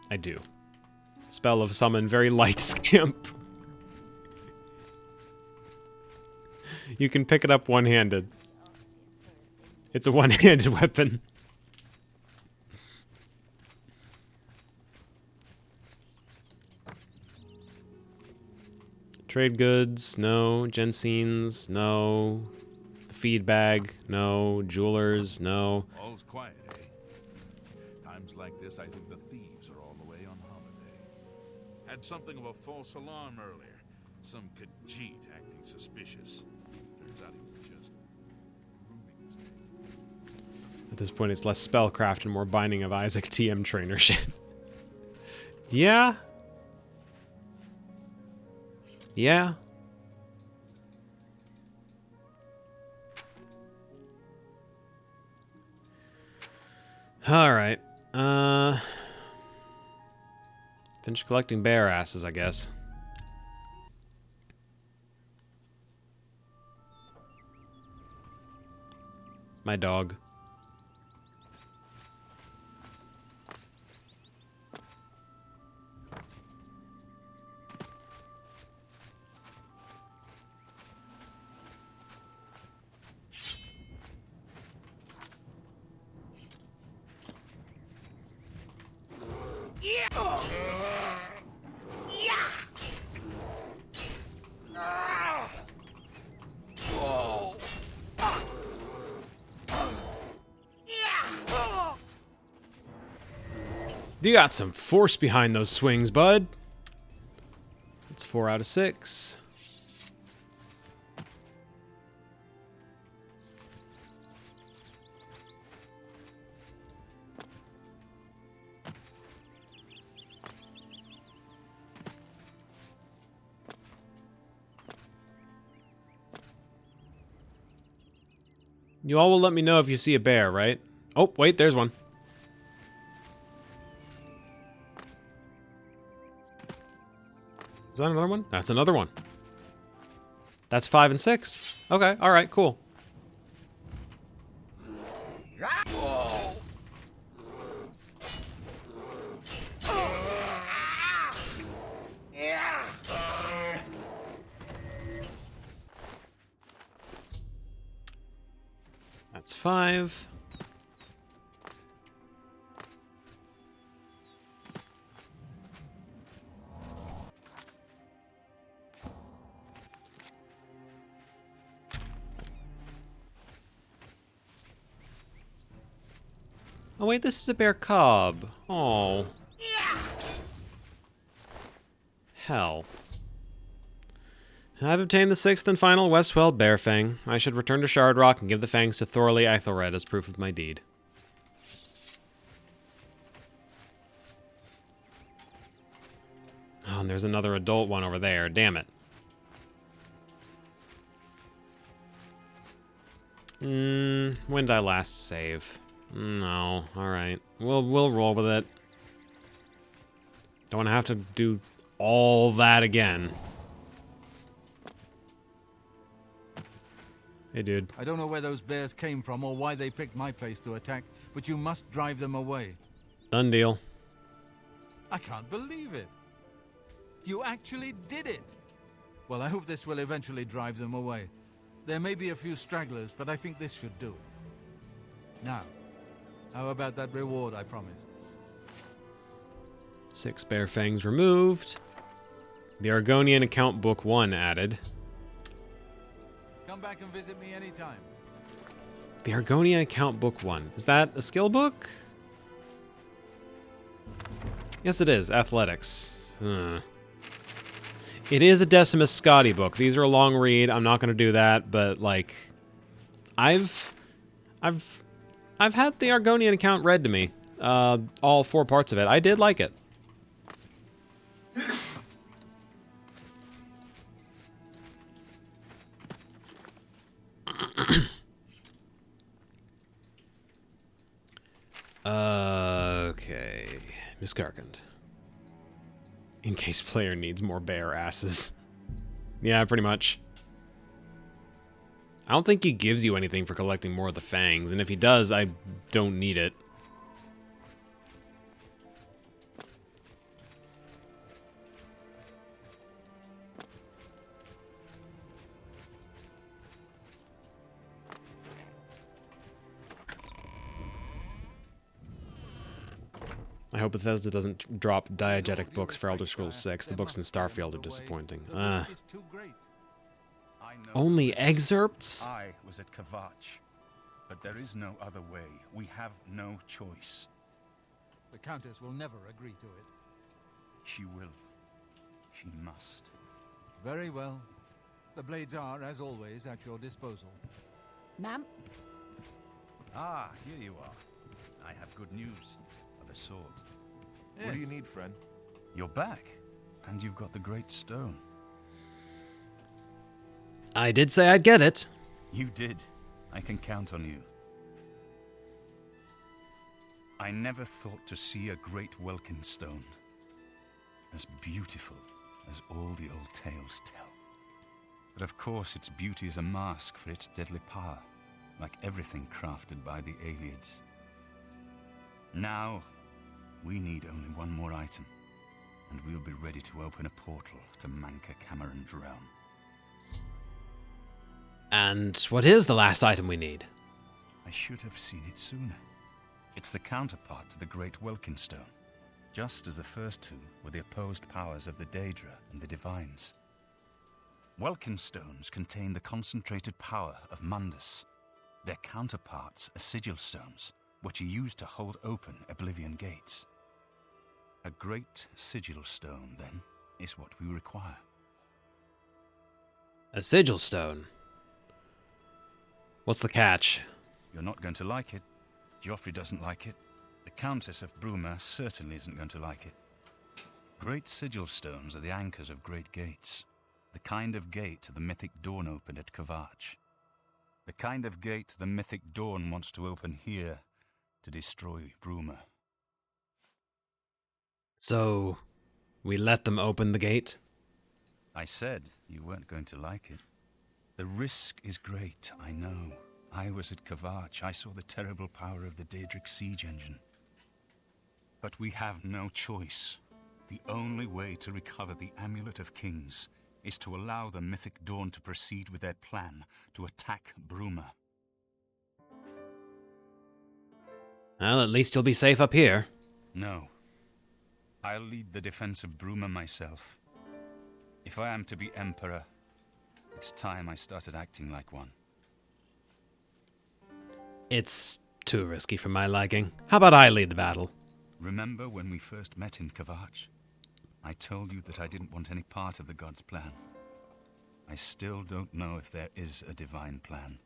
I do. Spell of summon very light scamp. You can pick it up one-handed. It's a one-handed weapon. Trade goods, no. Jenseens, no. The feed bag, no. Jewelers, no. All's quiet, eh? Times like this, I think the thieves are all the way on holiday. Had something of a false alarm earlier. Some Khajiit acting suspicious. Turns out he was just grooming his name. At this point, it's less spellcraft and more Binding of Isaac TM trainer shit. Yeah. Yeah. Alright. Finish collecting bear asses, I guess. My dog. You got some force behind those swings, bud. That's 4 out of 6. You all will let me know if you see a bear, right? Oh, wait, there's one. Is that another one? That's another one. That's 5 and 6. Okay, alright, cool. That's 5. Oh wait, this is a bear cub. Oh. Hell. I've obtained the 6th and final Westwell Bear Fang. I should return to Shardrock and give the fangs to Thorley Aethelred as proof of my deed. Oh, and there's another adult one over there. Damn it. When did I last save? No. Alright. We'll roll with it. Don't want to have to do all that again. Hey, dude. I don't know where those bears came from or why they picked my place to attack, but you must drive them away. Done deal. I can't believe it. You actually did it. Well, I hope this will eventually drive them away. There may be a few stragglers, but I think this should do it. Now, how about that reward I promised? 6 bear fangs removed. The Argonian account book 1 added. Come back and visit me anytime. The Argonian account book 1. Is that a skill book? Yes, it is. Athletics. It is a Decimus Scotti book. These are a long read. I'm not going to do that, but like, I've had the Argonian account read to me. All 4 parts of it. I did like it. Okay. Miss Garkand. In case player needs more bear asses. Yeah, pretty much. I don't think he gives you anything for collecting more of the fangs, and if he does, I don't need it. I hope Bethesda doesn't drop diegetic books for Elder Scrolls 6. The books in Starfield are disappointing. Only excerpts? I was at Kvatch, but there is no other way. We have no choice. The Countess will never agree to it. She will. She must. Very well. The blades are, as always, at your disposal. Ma'am? Ah, here you are. I have good news. Of a sort. What Yes. do you need, friend? You're back, and you've got the Great Stone. I did say I'd get it. You did. I can count on you. I never thought to see a great Welkin stone. As beautiful as all the old tales tell. But of course its beauty is a mask for its deadly power, like everything crafted by the Aelids. Now, we need only one more item, and we'll be ready to open a portal to Manka Cameron's realm. And what is the last item we need? I should have seen it sooner. It's the counterpart to the Great Welkin Stone, just as the first two were the opposed powers of the Daedra and the Divines. Welkin stones contain the concentrated power of Mundus. Their counterparts are sigil stones, which are used to hold open Oblivion gates. A great sigil stone, then, is what we require. A sigil stone? What's the catch? You're not going to like it. Joffrey doesn't like it. The Countess of Bruma certainly isn't going to like it. Great sigil stones are the anchors of great gates. The kind of gate the mythic Dawn opened at Kvatch. The kind of gate the mythic Dawn wants to open here to destroy Bruma. So, we let them open the gate? I said you weren't going to like it. The risk is great, I know. I was at Kvatch. I saw the terrible power of the Daedric siege engine. But we have no choice. The only way to recover the Amulet of Kings is to allow the Mythic Dawn to proceed with their plan to attack Bruma. Well, at least you'll be safe up here. No. I'll lead the defense of Bruma myself. If I am to be Emperor, it's time I started acting like one. It's too risky for my liking. How about I lead the battle? Remember when we first met in Kvatch? I told you that I didn't want any part of the gods' plan. I still don't know if there is a divine plan,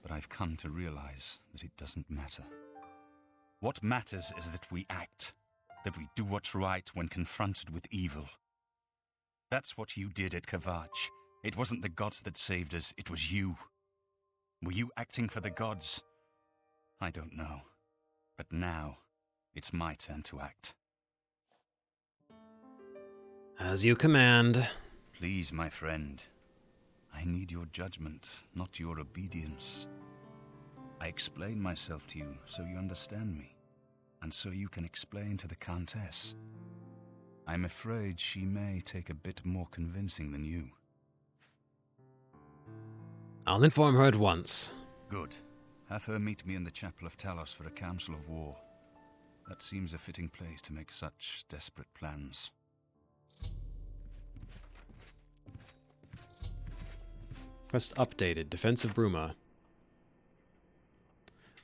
but I've come to realize that it doesn't matter. What matters is that we act, that we do what's right when confronted with evil. That's what you did at Kvatch. It wasn't the gods that saved us, it was you. Were you acting for the gods? I don't know. But now, it's my turn to act. As you command. Please, my friend. I need your judgment, not your obedience. I explain myself to you so you understand me, and so you can explain to the Countess. I'm afraid she may take a bit more convincing than you. I'll inform her at once. Good. Have her meet me in the Chapel of Talos for a council of war. That seems a fitting place to make such desperate plans. Quest updated. Defense of Bruma.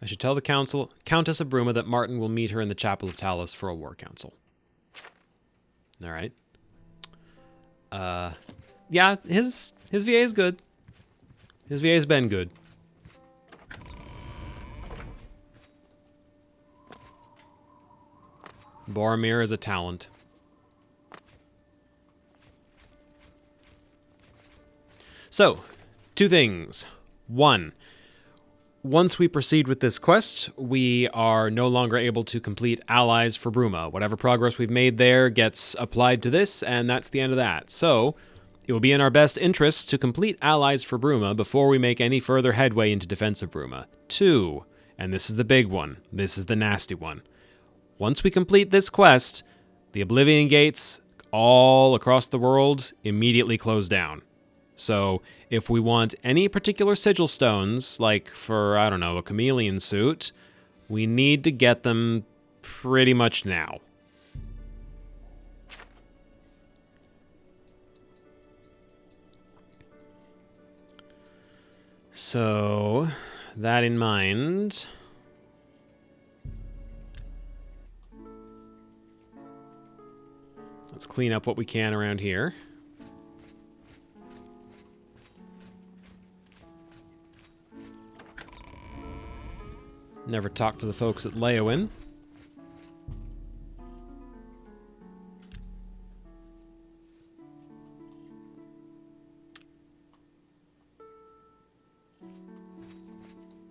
I should tell the Countess of Bruma that Martin will meet her in the Chapel of Talos for a war council. Alright. Yeah, his VA is good. His VA's been good. Boromir is a talent. So, two things. One, once we proceed with this quest, we are no longer able to complete allies for Bruma. Whatever progress we've made there gets applied to this, and that's the end of that. So, it will be in our best interest to complete allies for Bruma before we make any further headway into defense of Bruma. Two, and this is the big one, this is the nasty one. Once we complete this quest, the Oblivion gates all across the world immediately close down. So, if we want any particular sigil stones, like for, I don't know, a chameleon suit, we need to get them pretty much now. So, that in mind, let's clean up what we can around here. Never talked to the folks at Leowin.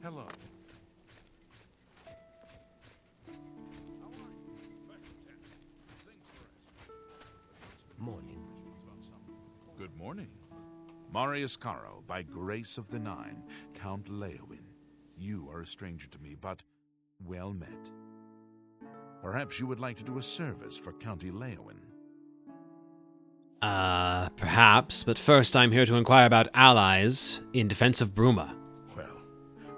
Hello. Morning. Good morning. Marius Caro, by grace of the Nine, Count Leowin. You are a stranger to me, but well met. Perhaps you would like to do a service for County Leowin. Perhaps, but first I'm here to inquire about allies in defense of Bruma. Well,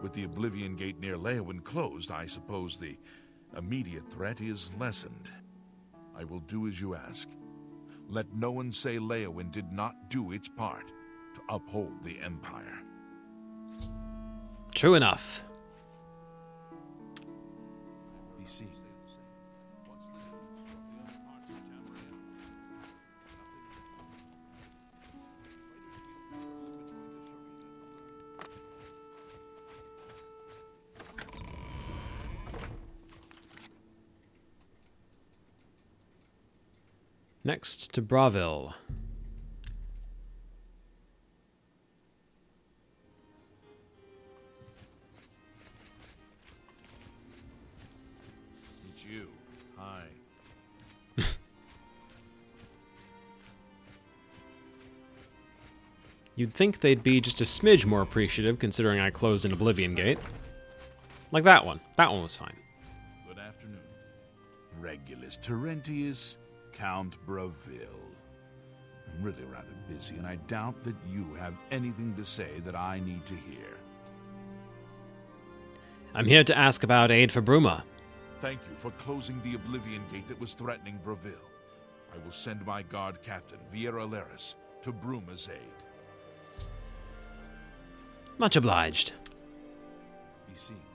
with the Oblivion Gate near Leowin closed, I suppose the immediate threat is lessened. I will do as you ask. Let no one say Leowin did not do its part to uphold the Empire. True enough. Be seated. Next to Braville. It's you. Hi. You'd think they'd be just a smidge more appreciative, considering I closed an Oblivion gate. Like that one. That one was fine. Good afternoon. Regulus Terentius, Count Braville. I'm really rather busy, and I doubt that you have anything to say that I need to hear. I'm here to ask about aid for Bruma. Thank you for closing the Oblivion gate that was threatening Braville. I will send my guard captain, Viera Laris, to Bruma's aid. Much obliged. Be seeing you.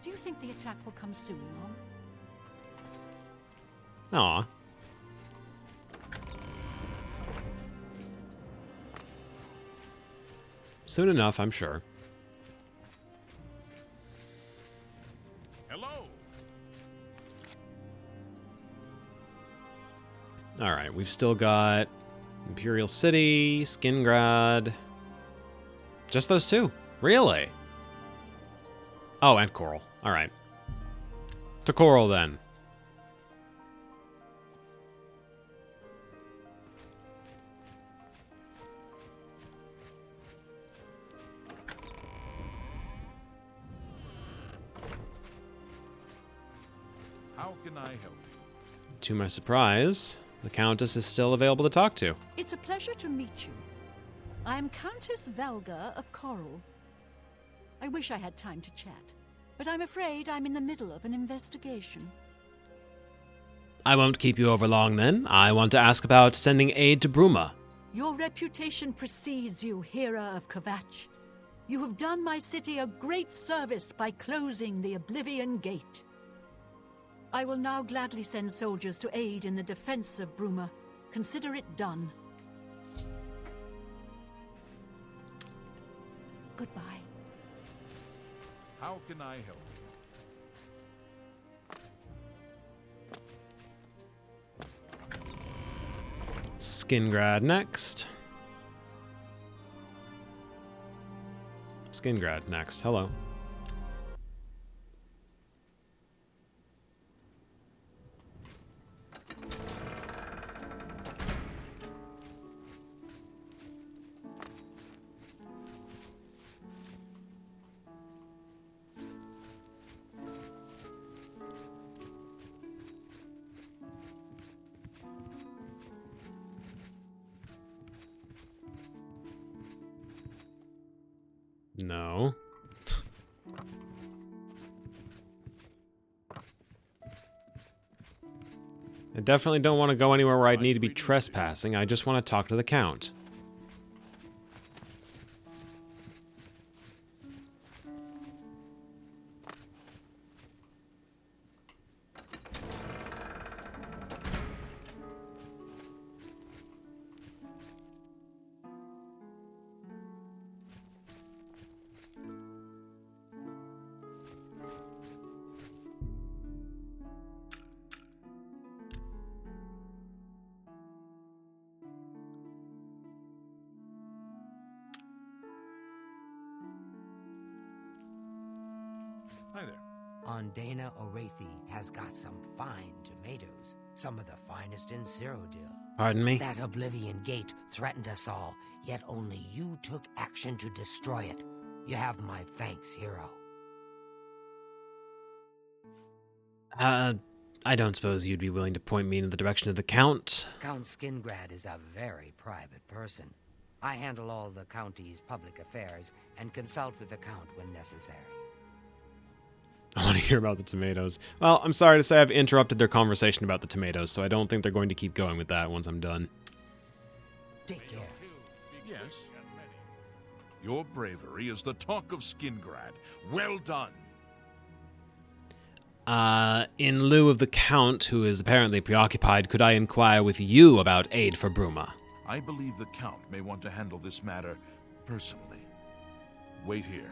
Do you think the attack will come soon, Mom? Aw. Soon enough, I'm sure. Hello. Alright, we've still got Imperial City, Skingrad. Just those two? Really? Oh, and Coral. Alright. To Coral, then. How can I help you? To my surprise, the Countess is still available to talk to. It's a pleasure to meet you. I am Countess Velga of Coral. I wish I had time to chat, but I'm afraid I'm in the middle of an investigation. I won't keep you over long, then. I want to ask about sending aid to Bruma. Your reputation precedes you, Hera of Kvatch. You have done my city a great service by closing the Oblivion Gate. I will now gladly send soldiers to aid in the defense of Bruma. Consider it done. Goodbye. How can I help you? Skingrad next. Skingrad next. Hello. No. I definitely don't want to go anywhere where I'd need to be trespassing. I just want to talk to the Count. Hi there. Ondana Orethi has got some fine tomatoes, some of the finest in Cyrodiil. Pardon me? That Oblivion Gate threatened us all, yet only you took action to destroy it. You have my thanks, hero. I don't suppose you'd be willing to point me in the direction of the Count? Count Skingrad is a very private person. I handle all the county's public affairs and consult with the Count when necessary. I want to hear about the tomatoes. Well, I'm sorry to say I've interrupted their conversation about the tomatoes, so I don't think they're going to keep going with that once I'm done. Take care. Yes. Your bravery is the talk of Skingrad. Well done. In lieu of the Count, who is apparently preoccupied, could I inquire with you about aid for Bruma? I believe the Count may want to handle this matter personally. Wait here.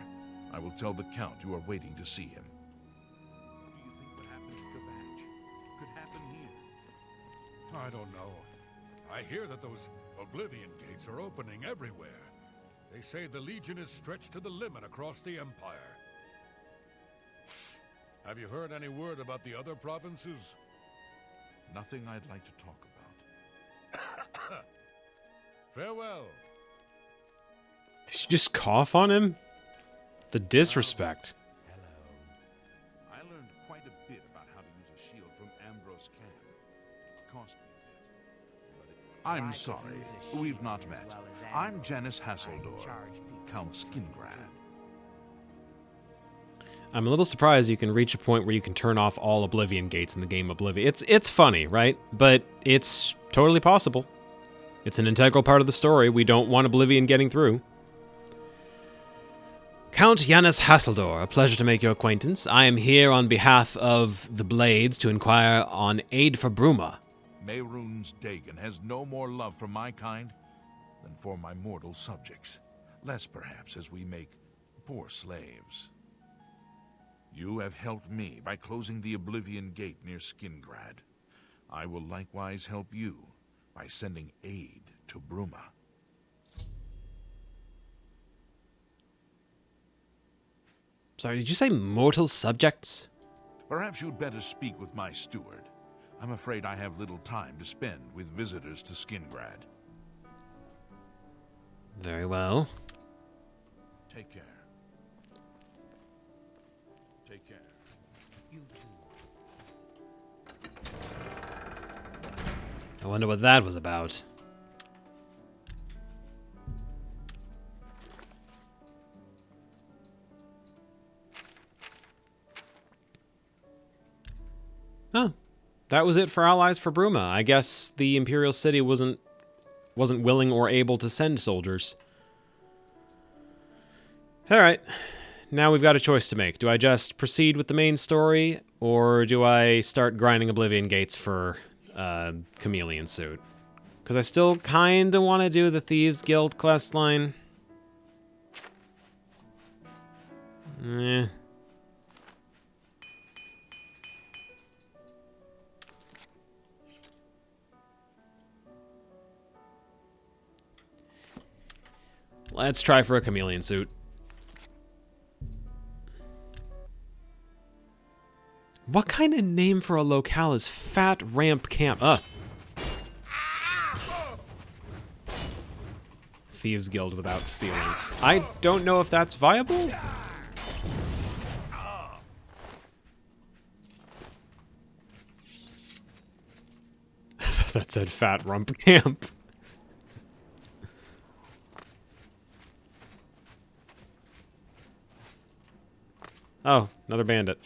I will tell the Count you are waiting to see him. What do you think would happen to Kvatch could happen here? I don't know. I hear that those Oblivion gates are opening everywhere. They say the Legion is stretched to the limit across the Empire. Have you heard any word about the other provinces? Nothing I'd like to talk about. Farewell. Did you just cough on him? The disrespect. I learned quite a bit about how to use a shield from Ambrose Can. Cost me a bit. But I'm sorry, we've not met. I'm Janice Hasseldor, Count Skingrad. I'm a little surprised you can reach a point where you can turn off all Oblivion gates in the game Oblivion. It's funny, right? But it's totally possible. It's an integral part of the story. We don't want Oblivion getting through. Count Janus Hasseldor, a pleasure to make your acquaintance. I am here on behalf of the Blades to inquire on aid for Bruma. Mehrunes Dagon has no more love for my kind than for my mortal subjects. Less, perhaps, as we make poor slaves. You have helped me by closing the Oblivion Gate near Skingrad. I will likewise help you by sending aid to Bruma. Sorry, did you say mortal subjects? Perhaps you'd better speak with my steward. I'm afraid I have little time to spend with visitors to Skingrad. Very well. Take care. Take care. You too. I wonder what that was about. Oh, that was it for allies for Bruma. I guess the Imperial City wasn't willing or able to send soldiers. All right, now we've got a choice to make. Do I just proceed with the main story, or do I start grinding Oblivion Gates for Chameleon Suit? Because I still kind of want to do the Thieves Guild questline. Eh. Let's try for a Chameleon Suit. What kind of name for a locale is Fat Ramp Camp? Thieves Guild without stealing. I don't know if that's viable. That said Fat Rump Camp. Oh, another bandit.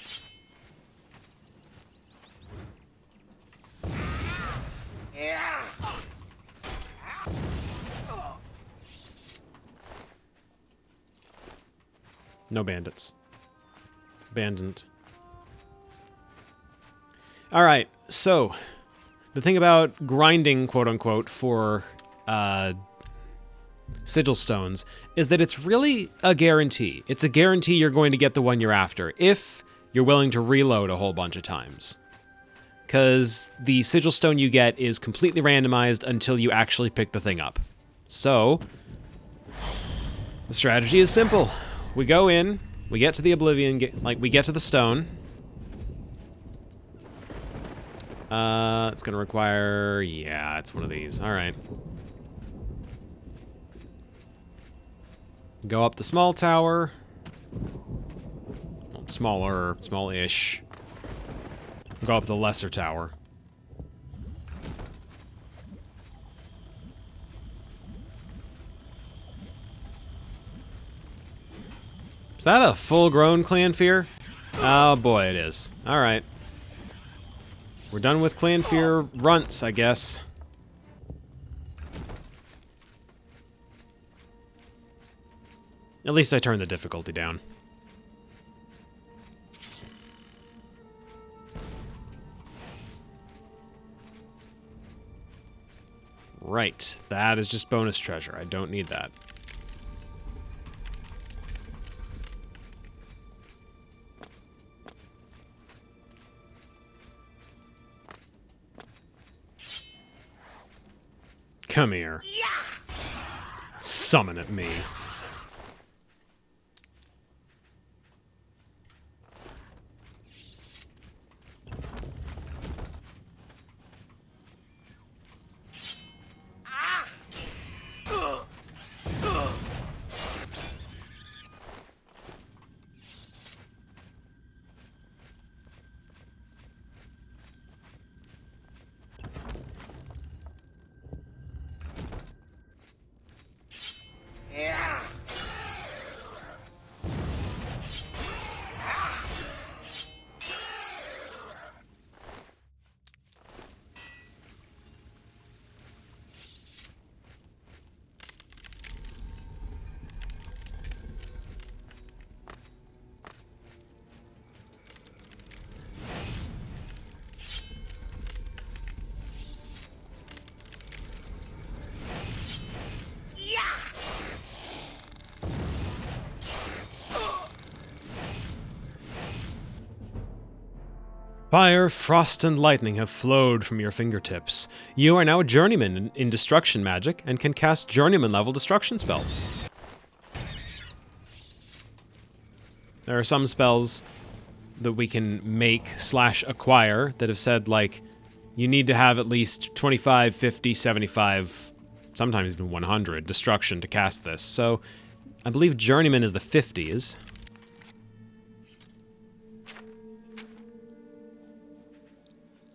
No bandits. Abandoned. Alright, so the thing about grinding, quote-unquote, for sigil stones is that it's really a guarantee. It's a guarantee you're going to get the one you're after, if you're willing to reload a whole bunch of times. Because the sigil stone you get is completely randomized until you actually pick the thing up. So, the strategy is simple. We go in, we get to the Oblivion, we get to the stone. It's gonna require, yeah, it's one of these. All right. Go up the small tower. Well, smaller, small-ish. Go up the lesser tower. Is that a full-grown Clanfear? Oh boy, it is. Alright. We're done with Clanfear runts, I guess. At least I turned the difficulty down. Right, that is just bonus treasure. I don't need that. Come here. Summon at me. Fire, frost, and lightning have flowed from your fingertips. You are now a journeyman in destruction magic and can cast journeyman-level destruction spells. There are some spells that we can make/acquire that have said, like, you need to have at least 25, 50, 75, sometimes even 100 destruction to cast this. So, I believe journeyman is the 50s.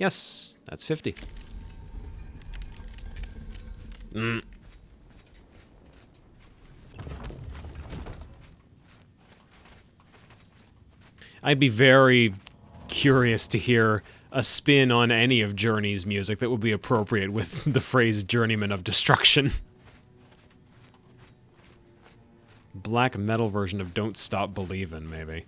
Yes, that's 50. I'd be very curious to hear a spin on any of Journey's music that would be appropriate with the phrase Journeyman of Destruction. Black metal version of Don't Stop Believin', maybe.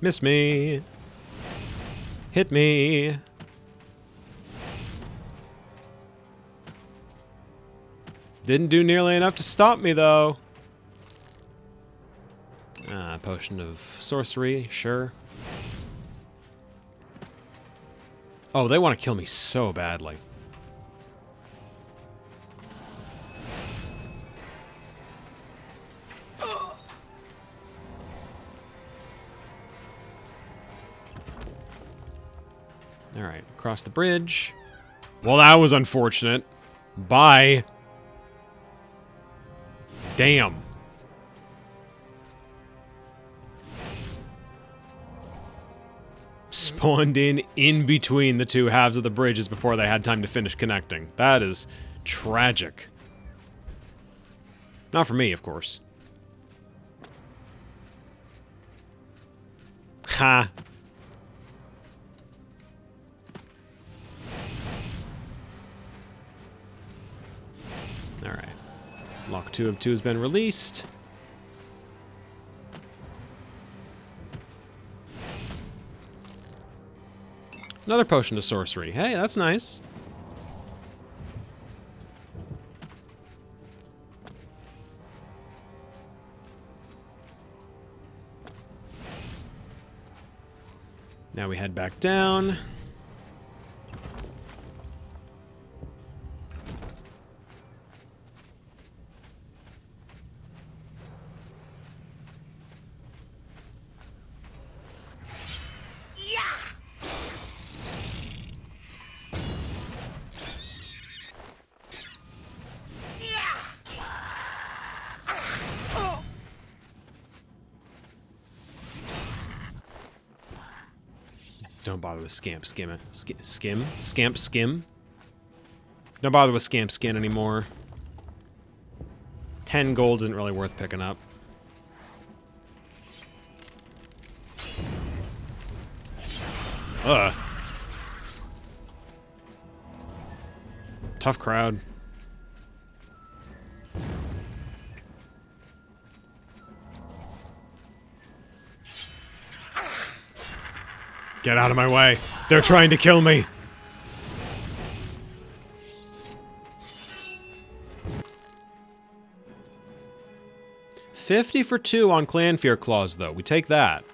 Miss me. Hit me. Didn't do nearly enough to stop me, though. Potion of sorcery, sure. Oh, they want to kill me so badly. Alright, across the bridge. Well, that was unfortunate. Bye. Damn. Spawned in between the two halves of the bridges before they had time to finish connecting. That is tragic. Not for me, of course. Ha. Alright. Lock 2 of 2 has been released. Another potion of sorcery. Hey, that's nice. Now we head back down. Don't bother with Scamp Skim. Scamp Skim? Don't bother with Scamp Skin anymore. 10 gold isn't really worth picking up. Ugh. Tough crowd. Get out of my way. They're trying to kill me. 50 for 2 on Clan Fear Claws, though. We take that.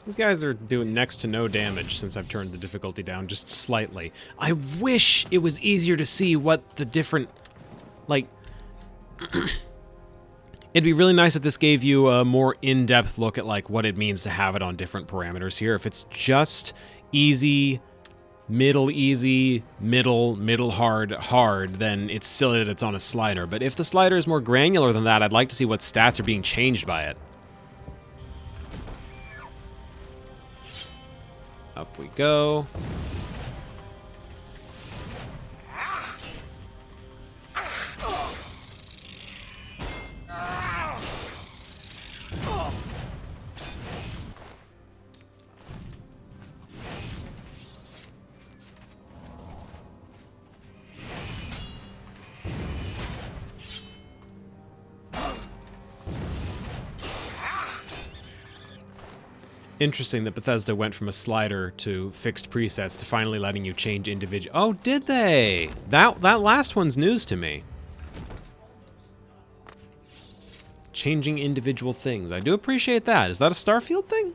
These guys are doing next to no damage since I've turned the difficulty down just slightly. I wish it was easier to see what the different, like, it'd be really nice if this gave you a more in-depth look at, like, what it means to have it on different parameters here. If it's just easy, middle, hard, then it's silly that it's on a slider. But if the slider is more granular than that, I'd like to see what stats are being changed by it. Up we go. Interesting that Bethesda went from a slider to fixed presets to finally letting you change individual. Oh, did they? That last one's news to me. Changing individual things. I do appreciate that. Is that a Starfield thing?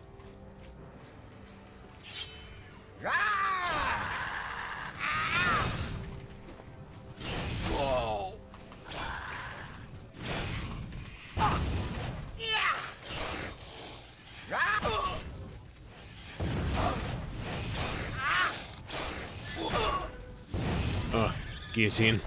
Ugh, guillotine.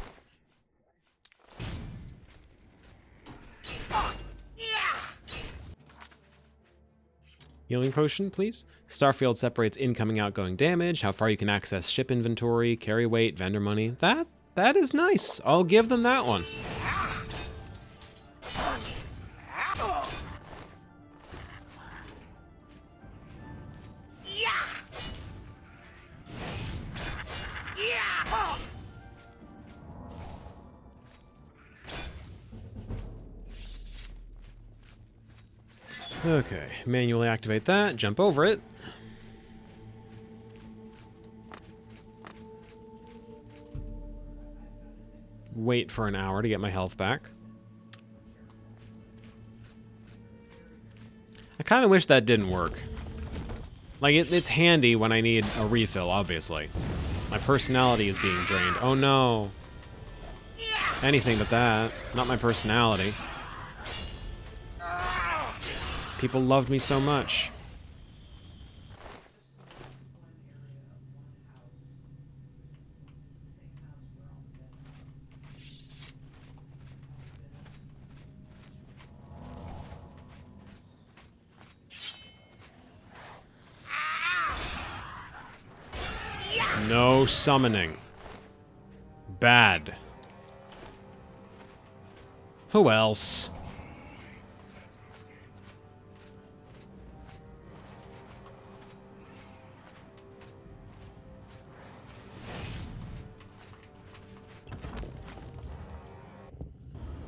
Healing potion, please. Starfield separates incoming, outgoing damage, how far you can access ship inventory, carry weight, vendor money. That is nice. I'll give them that one. Okay, manually activate that, jump over it. Wait for an hour to get my health back. I kind of wish that didn't work. Like, it's handy when I need a refill, obviously. My personality is being drained. Oh no. Anything but that. Not my personality. People loved me so much. No summoning. Bad. Who else?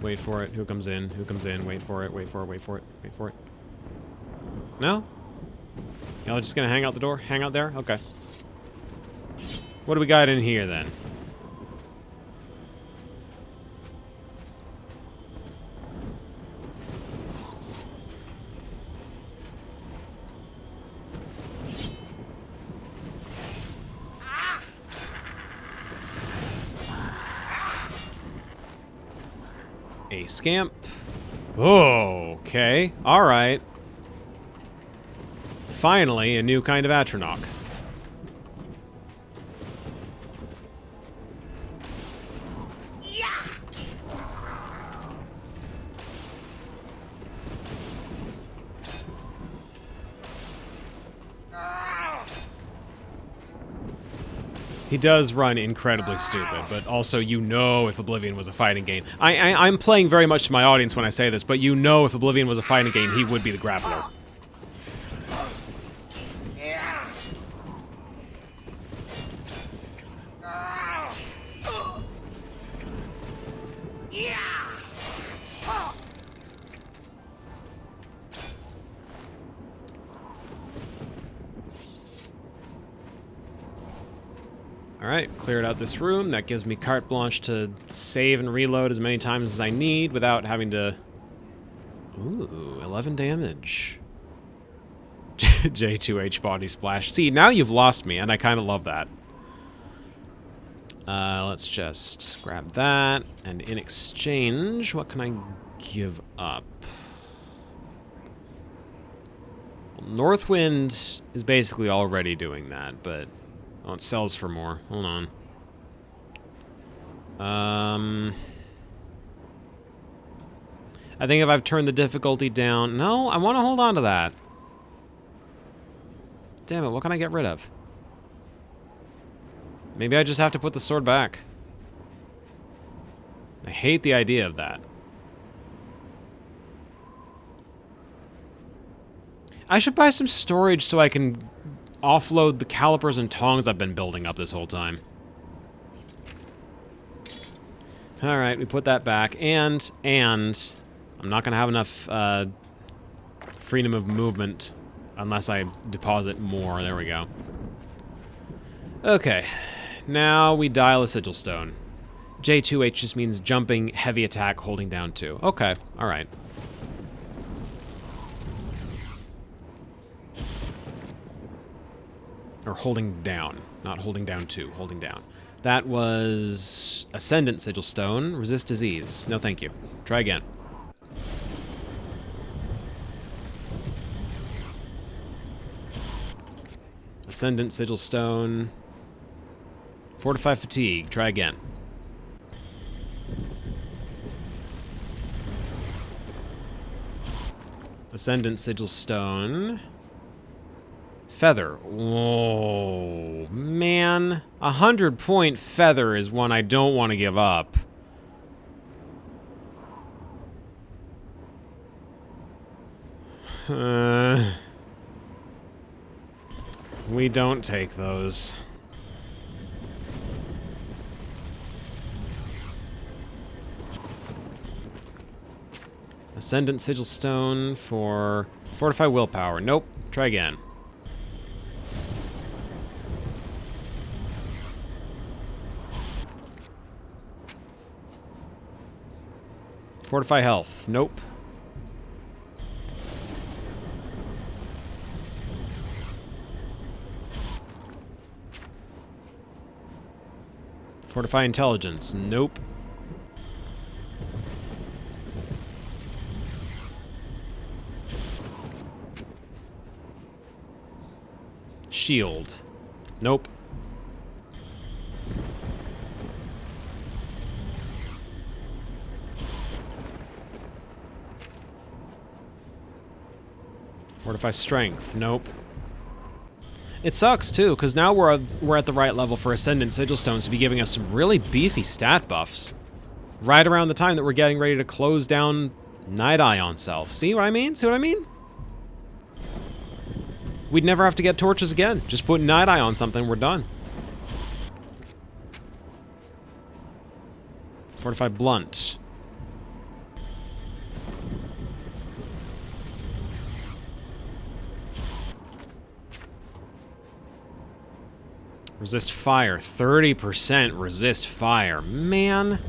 Wait for it. Who comes in? Who comes in? Wait for it. Wait for it. Wait for it. Wait for it. No? Y'all just gonna hang out the door? Hang out there? Okay. What do we got in here then? A scamp. Oh, okay. Alright. Finally, a new kind of Atronach. He does run incredibly stupid, but also you know if Oblivion was a fighting game. I'm playing very much to my audience when I say this, but you know if Oblivion was a fighting game, he would be the grappler. Alright, cleared out this room. That gives me carte blanche to save and reload as many times as I need without having to... Ooh, 11 damage. J2H body splash. See, now you've lost me, and I kind of love that. Let's just grab that, and in exchange, what can I give up? Well, Northwind is basically already doing that, but... Oh, it sells for more. Hold on. I think if I've turned the difficulty down... No, I want to hold on to that. Damn it, what can I get rid of? Maybe I just have to put the sword back. I hate the idea of that. I should buy some storage so I can offload the calipers and tongs I've been building up this whole time. Alright, we put that back, and I'm not gonna have enough freedom of movement unless I deposit more. There we go. Okay, now we dial a sigil stone. J2H just means jumping, heavy attack, holding down 2. Okay, alright. Or holding down. Not holding down 2, holding down. That was Ascendant Sigil Stone. Resist disease. No, thank you. Try again. Ascendant Sigil Stone. Fortify Fatigue. Try again. Ascendant Sigil Stone. Feather. Whoa, man. 100-point feather is one I don't want to give up. We don't take those. Ascendant Sigil Stone for Fortify Willpower. Nope. Try again. Fortify Health. Nope. Fortify Intelligence. Nope. Shield. Nope. Fortify Strength. Nope. It sucks, too, because now we're at the right level for Ascendant Sigil Stones to be giving us some really beefy stat buffs. Right around the time that we're getting ready to close down Night Eye on Self. See what I mean? See what I mean? We'd never have to get torches again. Just put Night Eye on something, we're done. Fortify Blunt. Resist fire. 30% resist fire. Man.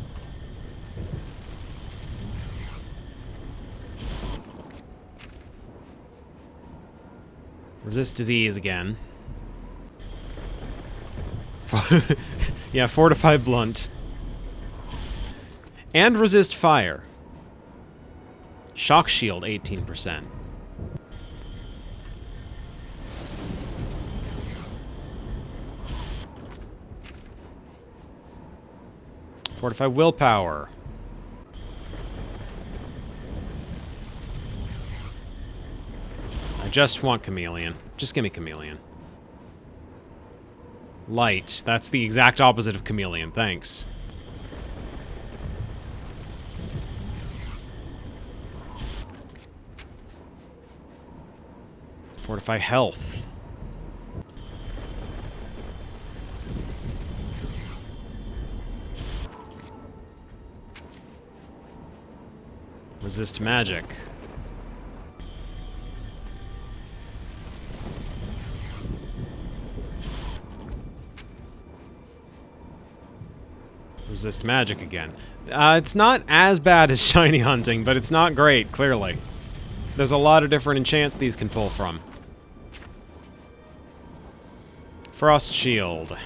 Resist disease again. Yeah, fortify blunt. And resist fire. Shock shield, 18%. Fortify willpower. I just want Chameleon. Just give me Chameleon. Light. That's the exact opposite of chameleon. Thanks. Fortify health. Resist magic. Resist magic again. It's not as bad as shiny hunting, but it's not great, clearly. There's a lot of different enchants these can pull from. Frost Shield.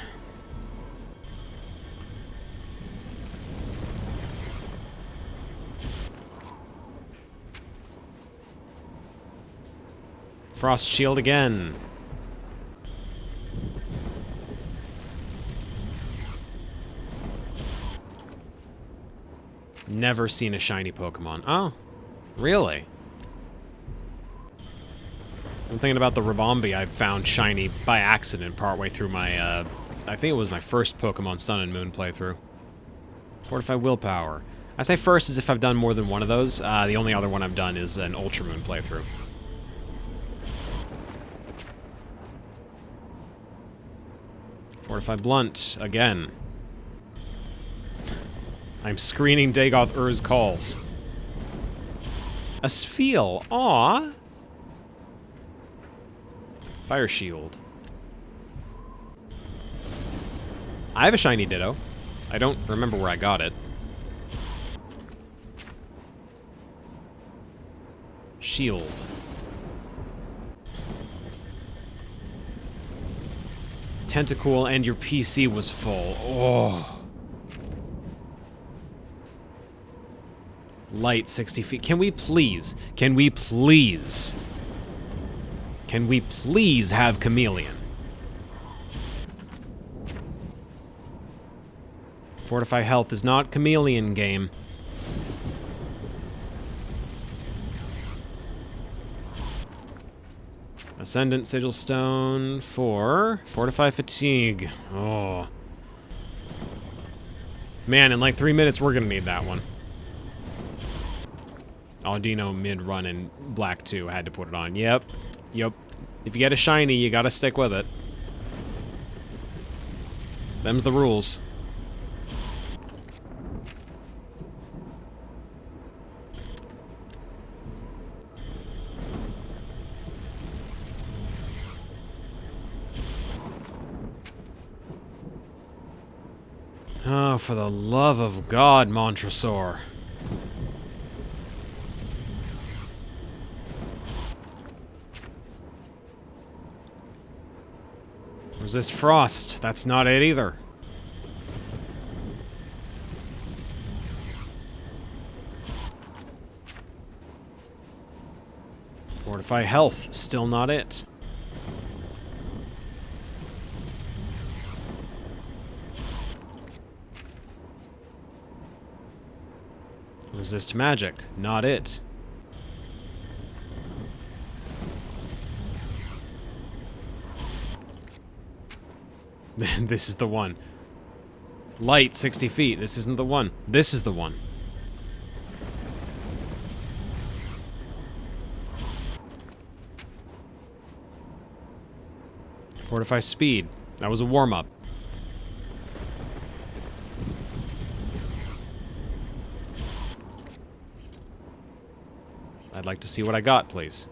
Frost Shield again. Never seen a shiny Pokemon. Oh, really? I'm thinking about the Ribombee I found shiny by accident partway through my, I think it was my first Pokemon Sun and Moon playthrough. Fortify Willpower. I say first as if I've done more than one of those. The only other one I've done is an Ultra Moon playthrough. Fortify Blunt, again. I'm screening Dagoth Ur's calls. A Spheal, aw. Fire Shield. I have a shiny Ditto. I don't remember where I got it. Shield. Tentacool and your PC was full. Oh. Light 60 feet. Can we please have Chameleon? Fortify Health is not Chameleon game. Ascendant Sigil Stone for Fortify Fatigue. Oh. Man, in like 3 minutes we're gonna need that one. Audino mid-run in Black 2. I had to put it on. Yep. If you get a shiny, you gotta stick with it. Them's the rules. Oh, for the love of God, Montresor. Resist Frost. That's not it either. Fortify Health. Still not it. Resist Magic. Not it. This is the one. Light 60 feet. This isn't the one. This is the one. Fortify Speed. That was a warm-up. I'd like to see what I got, please.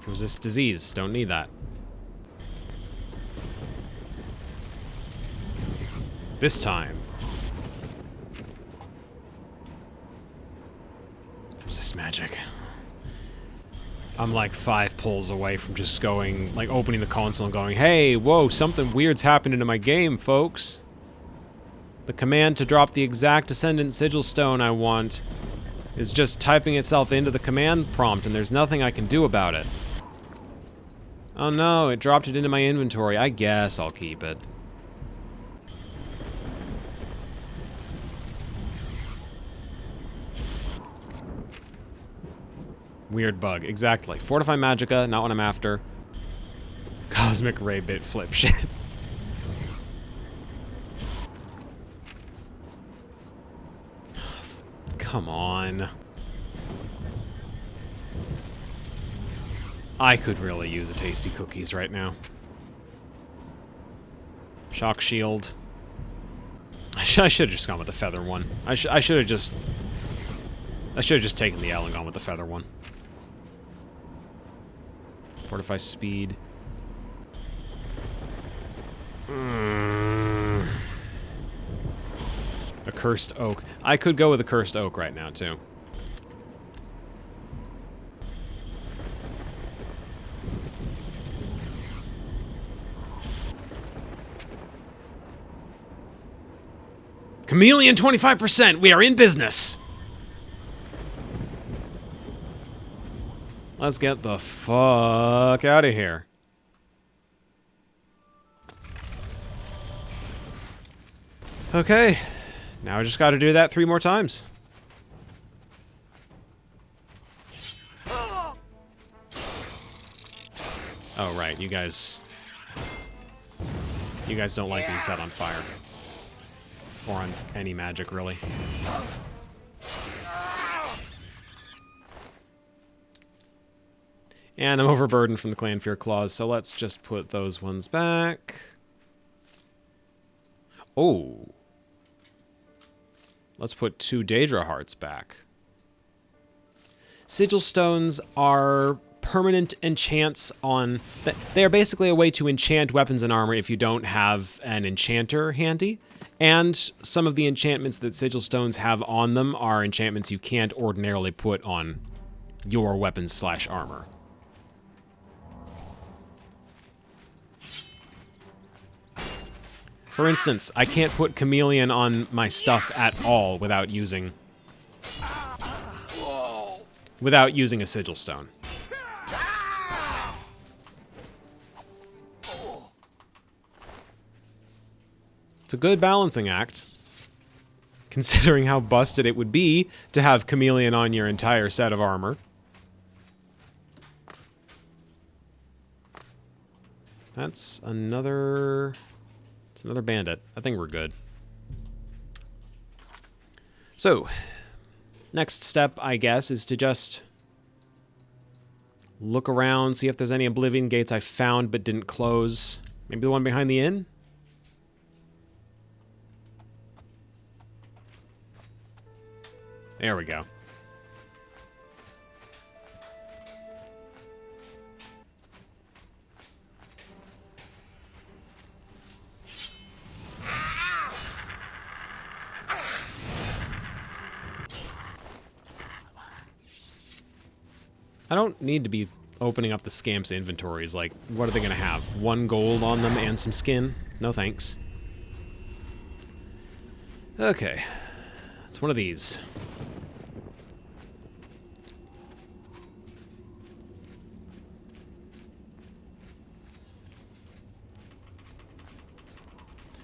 Resist Disease. Don't need that. This time. Resist Magic. I'm like 5 pulls away from just going, like opening the console and going, hey, whoa, something weird's happening to my game, folks. The command to drop the exact Ascendant Sigil Stone I want is just typing itself into the command prompt, and there's nothing I can do about it. Oh no, it dropped it into my inventory. I guess I'll keep it. Weird bug, exactly. Fortify Magicka, not what I'm after. God, cosmic ray bit flip shit. Come on. I could really use a tasty cookies right now. Shock shield. I should have just gone with the feather one. I should have just taken the L and gone with the feather one. Fortify speed. A cursed oak. I could go with a cursed oak right now too. Chameleon 25%! We are in business! Let's get the fuck out of here. Okay. Now I just gotta do that 3 more times. Oh, right. You guys don't like being set on fire. Or on any magic, really. And I'm overburdened from the Clan Fear Claws, so let's just put those ones back. Oh. Let's put 2 Daedra Hearts back. Sigil Stones are permanent enchants on... They are basically a way to enchant weapons and armor if you don't have an enchanter handy. And some of the enchantments that Sigil Stones have on them are enchantments you can't ordinarily put on your weapons/armor. For instance, I can't put Chameleon on my stuff at all without using a Sigil Stone. It's a good balancing act, considering how busted it would be to have Chameleon on your entire set of armor. That's another... It's another bandit. I think we're good. So, next step, I guess, is to just look around, see if there's any Oblivion gates I found but didn't close. Maybe the one behind the inn? There we go. I don't need to be opening up the Scamp's inventories. Like, what are they going to have? 1 gold on them and some skin? No thanks. Okay. It's one of these.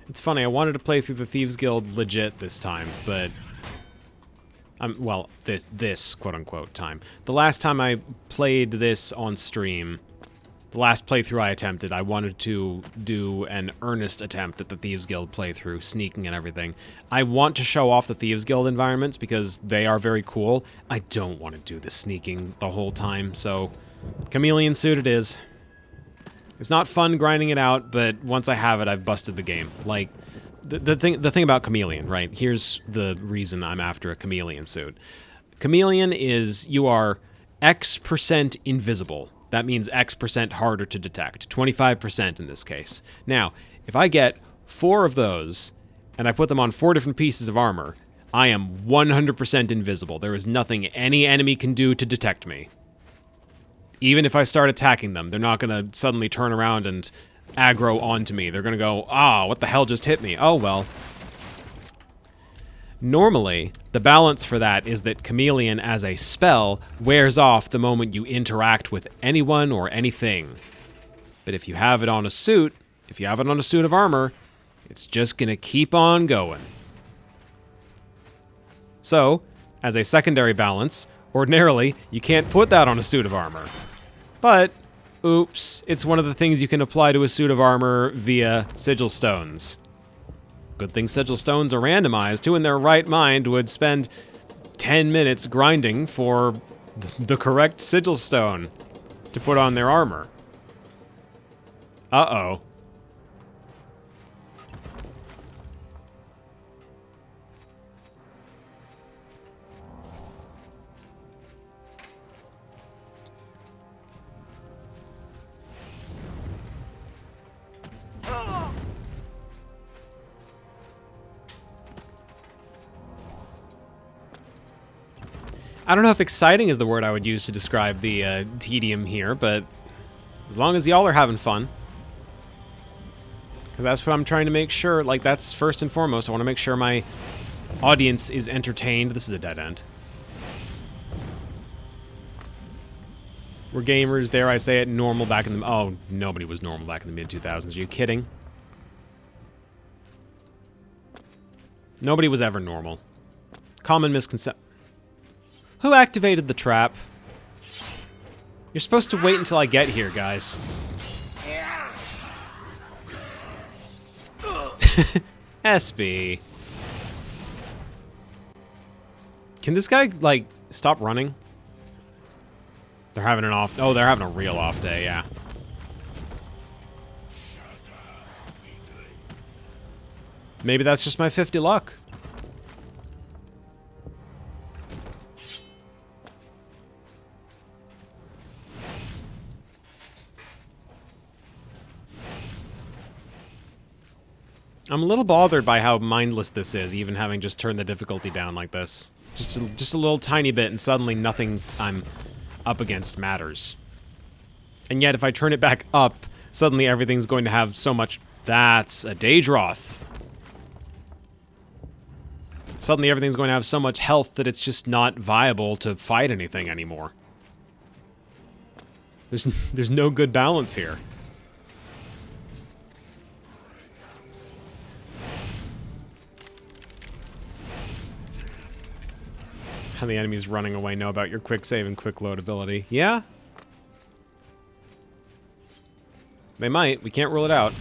It's funny, I wanted to play through the Thieves Guild legit this time, but... well, this quote-unquote time. The last time I played this on stream, the last playthrough I attempted, I wanted to do an earnest attempt at the Thieves Guild playthrough, sneaking and everything. I want to show off the Thieves Guild environments because they are very cool. I don't want to do the sneaking the whole time, so Chameleon suit it is. It's not fun grinding it out, but once I have it, I've busted the game. Like, the thing about Chameleon, right? Here's the reason I'm after a Chameleon suit. Chameleon is you are X% invisible. That means X% harder to detect. 25% in this case. Now, if I get 4 of those, and I put them on 4 different pieces of armor, I am 100% invisible. There is nothing any enemy can do to detect me. Even if I start attacking them, they're not going to suddenly turn around and aggro onto me. They're going to go, ah, what the hell just hit me? Oh, well. Normally, the balance for that is that Chameleon as a spell wears off the moment you interact with anyone or anything. But if you have it on a suit, if you have it on a suit of armor, it's just going to keep on going. So, as a secondary balance, ordinarily, you can't put that on a suit of armor. But Oops, it's one of the things you can apply to a suit of armor via sigil stones. Good thing sigil stones are randomized. Who in their right mind would spend 10 minutes grinding for the correct sigil stone to put on their armor? Uh-oh. I don't know if exciting is the word I would use to describe the tedium here, but as long as y'all are having fun. Because that's what I'm trying to make sure, like, that's first and foremost. I want to make sure my audience is entertained. This is a dead end. We're gamers, dare I say it, normal back in the... Oh, nobody was normal back in the mid-2000s. Are you kidding? Nobody was ever normal. Common misconception. Who activated the trap? You're supposed to wait until I get here, guys. SB. Can this guy, like, stop running? They're having an off... Oh, they're having a real off day, yeah. Maybe that's just my 50 luck. I'm a little bothered by how mindless this is, even having just turned the difficulty down like this. Just a little tiny bit, and suddenly nothing I'm up against matters. And yet, if I turn it back up, suddenly everything's going to have so much... That's a Daedroth. Suddenly everything's going to have so much health that it's just not viable to fight anything anymore. There's no good balance here. How the enemies running away know about your quick save and quick load ability. Yeah? They might. We can't rule it out.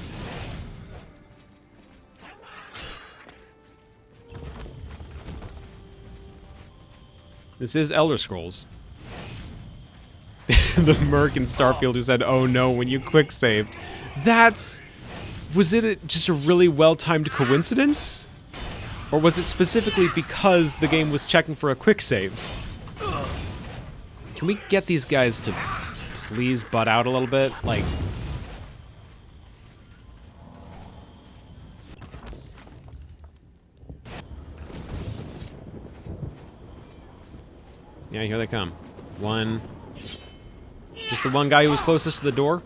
This is Elder Scrolls. The merc in Starfield who said, "Oh no," when you quick saved. That's... Was it just a really well-timed coincidence? Or was it specifically because the game was checking for a quick save? Can we get these guys to please butt out a little bit? Like... Yeah, here they come. One. Just the one guy who was closest to the door?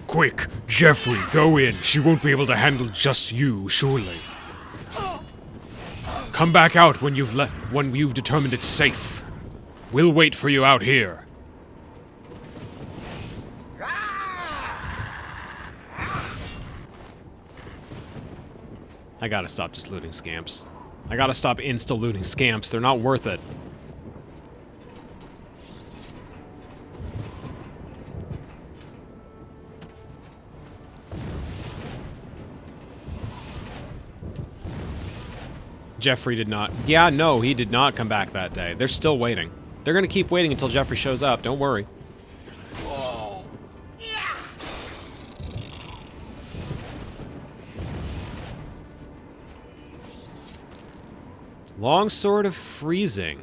Quick, Jeffrey, go in. She won't be able to handle just you, surely. Come back out when you've determined it's safe. We'll wait for you out here. I gotta stop just looting scamps. I gotta stop insta-looting scamps. They're not worth it. Jeffrey did not. Yeah, no, he did not come back that day. They're still waiting. They're gonna keep waiting until Jeffrey shows up. Don't worry. Whoa. Long Sword of Freezing.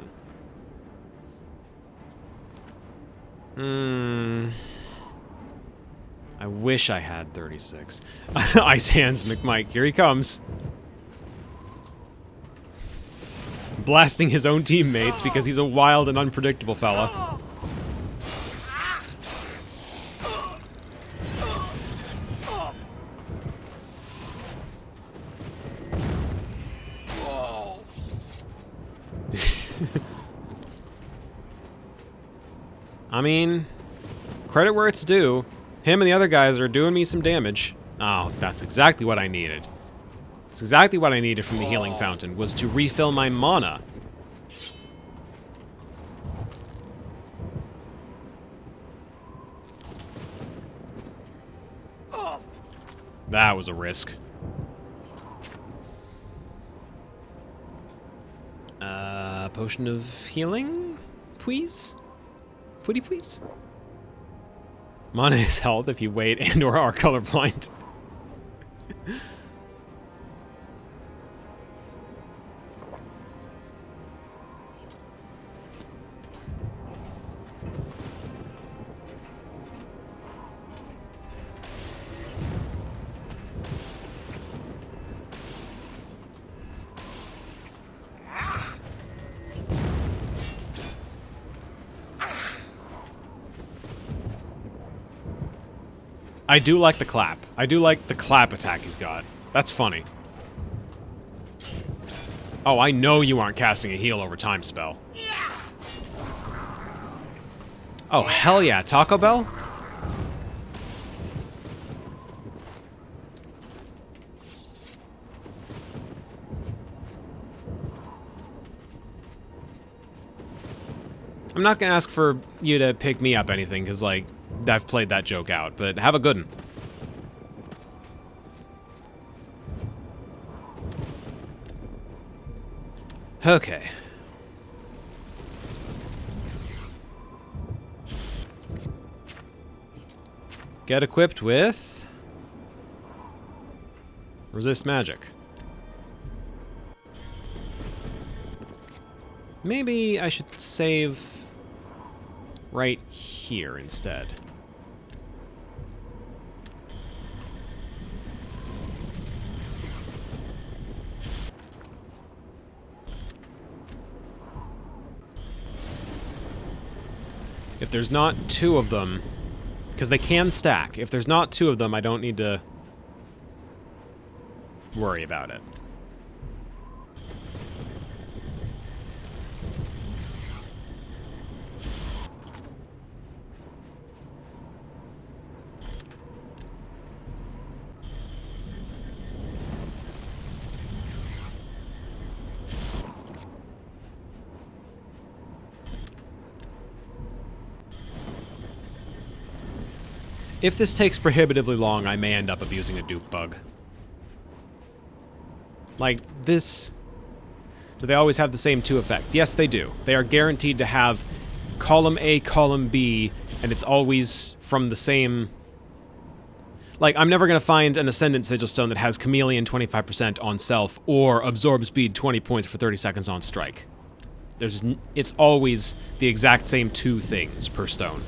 I wish I had 36. Ice Hands McMike. Here he comes. Blasting his own teammates because he's a wild and unpredictable fella. I mean, credit where it's due. Him and the other guys are doing me some damage. Oh, that's exactly what I needed. That's exactly what I needed from the healing fountain, was to refill my mana. That was a risk. Potion of healing? Please? Pretty please? Mana is health if you wait and or are colorblind. I do like the clap. I do like the clap attack he's got. That's funny. Oh, I know you aren't casting a heal over time spell. Oh, hell yeah. Taco Bell? I'm not gonna ask for you to pick me up anything, because, like, I've played that joke out, but have a good one. Okay. Get equipped with... resist magic. Maybe I should save right here instead. If there's not two of them, because they can stack. If there's not two of them, I don't need to worry about it. If this takes prohibitively long, I may end up abusing a dupe bug. Like, this... Do they always have the same two effects? Yes, they do. They are guaranteed to have column A, column B, and it's always from the same... Like, I'm never going to find an Ascendant Sigil Stone that has Chameleon 25% on self, or Absorb Speed 20 points for 30 seconds on strike. It's always the exact same two things per stone.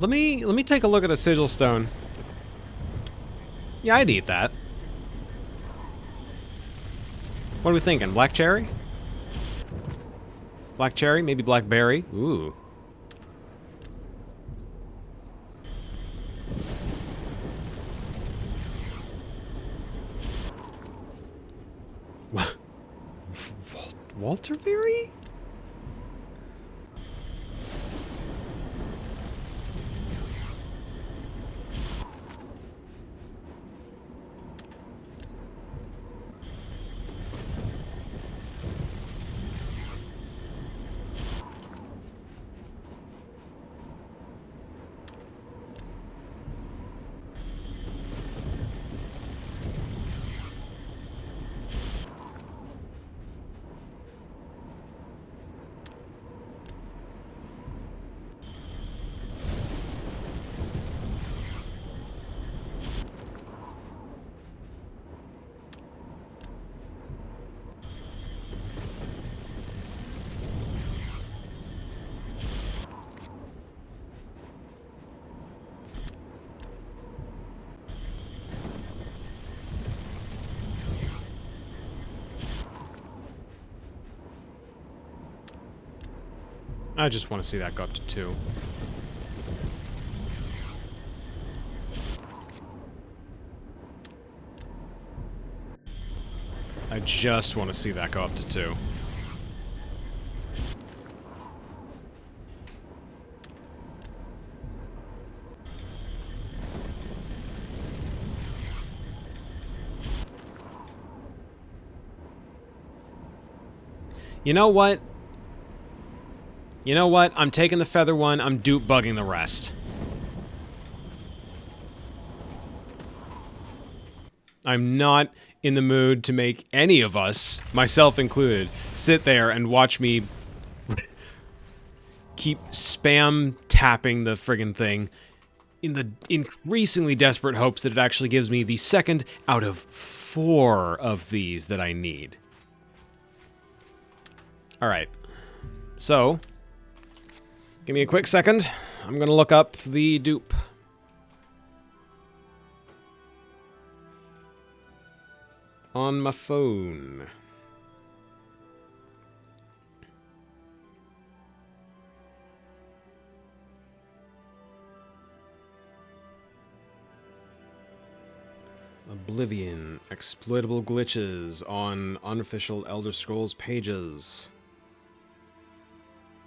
Let me take a look at a sigil stone. Yeah, I'd eat that. What are we thinking? Black cherry? Black cherry? Maybe blackberry? Ooh. Walter Berry? I just want to see that go up to 2. I just want to see that go up to 2. You know what? You know what? I'm taking the feather one. I'm dupe bugging the rest. I'm not in the mood to make any of us, myself included, sit there and watch me keep spam tapping the friggin' thing in the increasingly desperate hopes that it actually gives me the second out of 4 of these that I need. Alright. So, give me a quick second. I'm gonna look up the dupe. On my phone. Oblivion. Exploitable glitches on unofficial Elder Scrolls pages.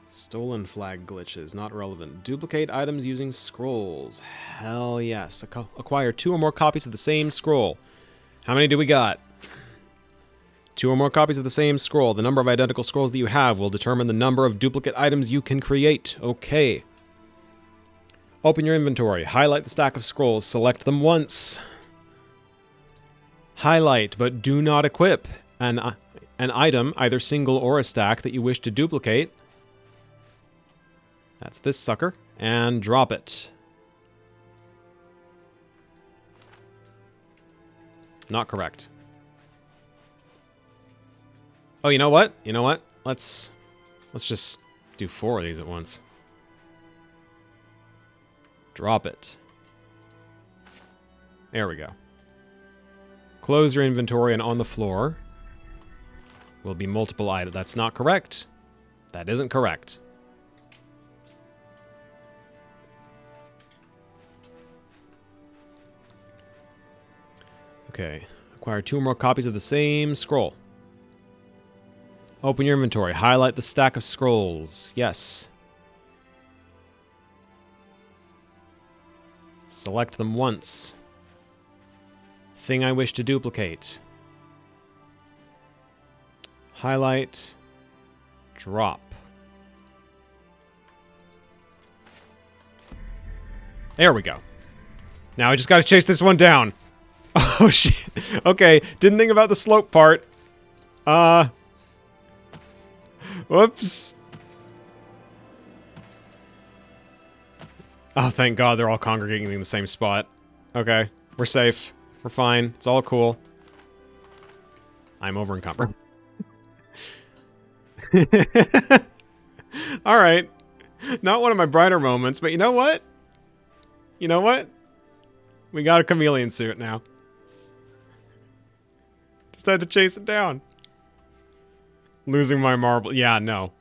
Stolen flag glitches. Not relevant. Duplicate items using scrolls. Hell yes. Acquire 2 or more copies of the same scroll. How many do we got? 2 or more copies of the same scroll. The number of identical scrolls that you have will determine the number of duplicate items you can create. Okay. Open your inventory. Highlight the stack of scrolls. Select them once. Highlight, but do not equip an item, either single or a stack, that you wish to duplicate. That's this sucker. And drop it. Not correct. Oh, you know what? You know what? Let's just do 4 of these at once. Drop it. There we go. Close your inventory, and on the floor will be multiple items. That's not correct. That isn't correct. Okay. Acquire 2 or more copies of the same scroll. Open your inventory. Highlight the stack of scrolls. Yes. Select them once. Thing I wish to duplicate. Highlight. Drop. There we go. Now I just gotta chase this one down. Oh shit. Okay, didn't think about the slope part. Whoops. Oh, thank God they're all congregating in the same spot. Okay, we're safe. We're fine. It's all cool. I'm over encumbered. Alright. Not one of my brighter moments, but you know what? You know what? We got a chameleon suit now. Just had to chase it down. Losing my marble. Yeah, no.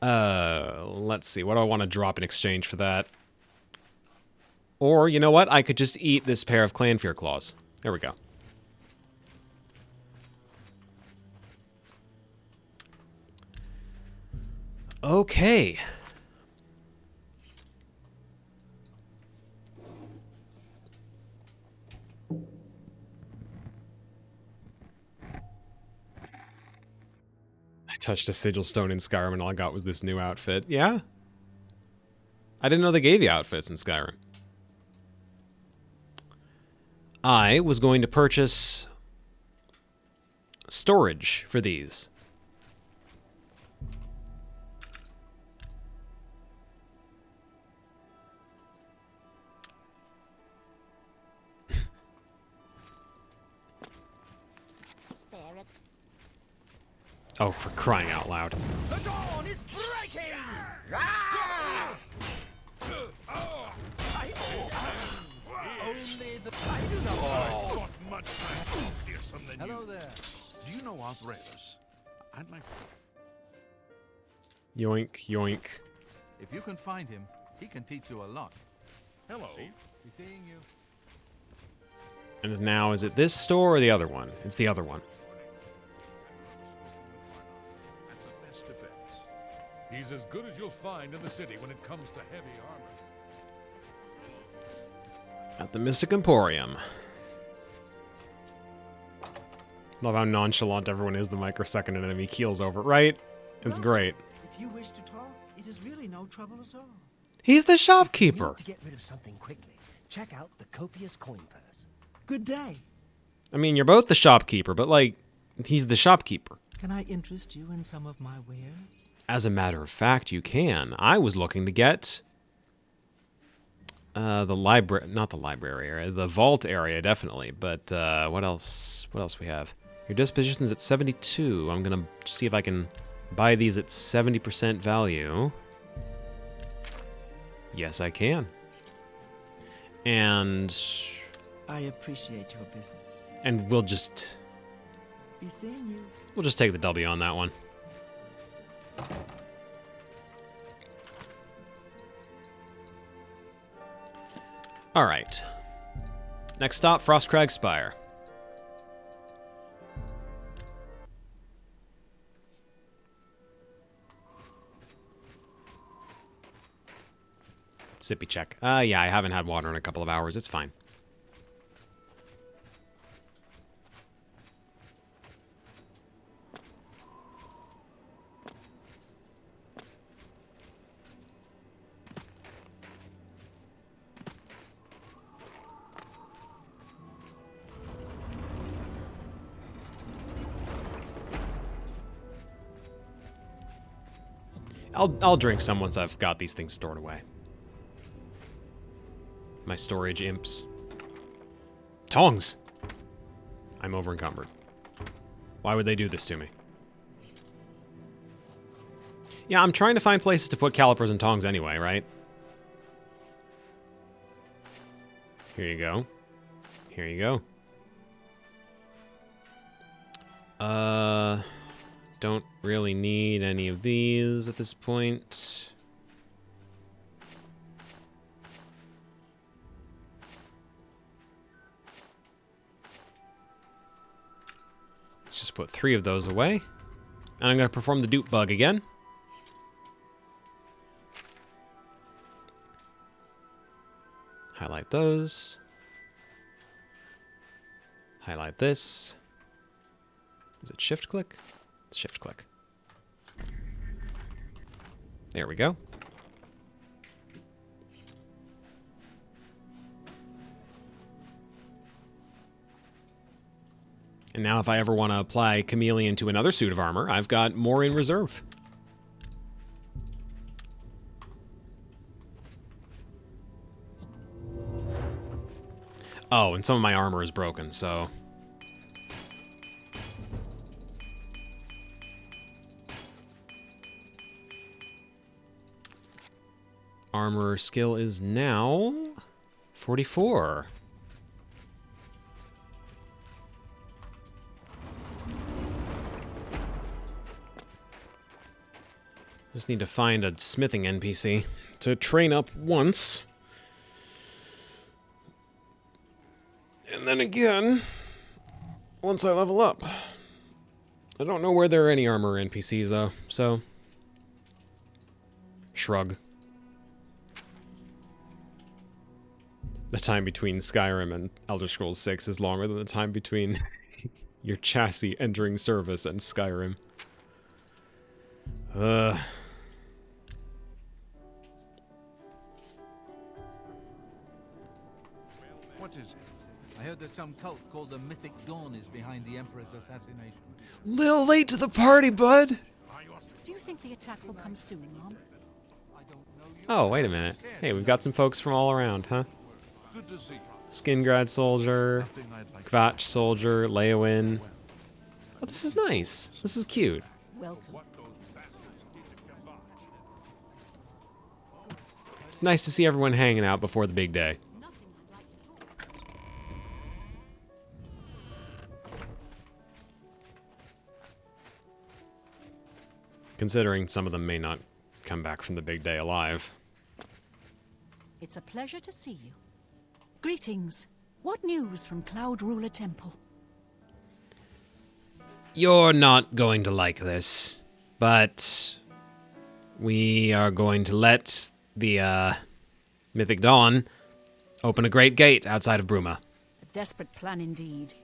Let's see. What do I want to drop in exchange for that? Or, you know what? I could just eat this pair of Clanfear claws. There we go. Okay. I touched a sigil stone in Skyrim and all I got was this new outfit. Yeah? I didn't know they gave you outfits in Skyrim. I was going to purchase storage for these. Oh, for crying out loud. The dawn is breaking! Only the... I do not much more fearsome than Hello there. Do you know Osraeus? I'd like to... Yoink, yoink. If you can find him, he can teach you a lot. Hello. He's seeing you. And now, is it this store or the other one? It's the other one. At the best defense. He's as good as you'll find in the city when it comes to heavy armor. At the Mystic Emporium. Love how nonchalant everyone is the microsecond an enemy keels over, right? It's great. If you wish to talk, it is really no trouble at all. He's the If shopkeeper. you need to get rid of something quickly, check out the copious coin purse. Good day. I mean, you're both the shopkeeper, but, like, he's the shopkeeper. Can I interest you in some of my wares? As a matter of fact, you can. I was looking to get the library, not the library area, the vault area, definitely. But what else? What else we have? Your disposition is at 72. I'm gonna see if I can buy these at 70% value. Yes, I can. And I appreciate your business. and we'll just Be seeing you. we'll just take the W on that one. All right. Next stop, Frostcrag Spire. Sippy check. Yeah, I haven't had water in a couple of hours. It's fine. I'll drink some once I've got these things stored away. My storage imps. Tongs! I'm over encumbered. Why would they do this to me? Yeah, I'm trying to find places to put calipers and tongs anyway, right? Here you go. Here you go. Don't really need any of these at this point. Let's just put 3 of those away. And I'm going to perform the dupe bug again. Highlight those. Highlight this. Is it shift click? Shift click. There we go. And now if I ever want to apply Chameleon to another suit of armor, I've got more in reserve. Oh, and some of my armor is broken, so... armor skill is now 44. Just need to find a smithing NPC to train up once. And then again, once I level up. I don't know where there are any armor NPCs, though, so... Shrug. The time between Skyrim and Elder Scrolls 6 is longer than the time between your chassis entering service and Skyrim. What is it? I heard that some cult called the Mythic Dawn is behind the Emperor's assassination. Little late to the party, bud! Do you think the attack will come soon, Mom? Oh, wait a minute. Hey, we've got some folks from all around, huh? Good to see you. Skingrad soldier, Nothing I'd like Kvatch soldier, Leowin. Oh, this is nice. This is cute. Welcome. It's nice to see everyone hanging out before the big day. Considering some of them may not come back from the big day alive. It's a pleasure to see you. Greetings. What news from Cloud Ruler Temple? You're not going to like this, but we are going to let the Mythic Dawn open a great gate outside of Bruma. A desperate plan indeed.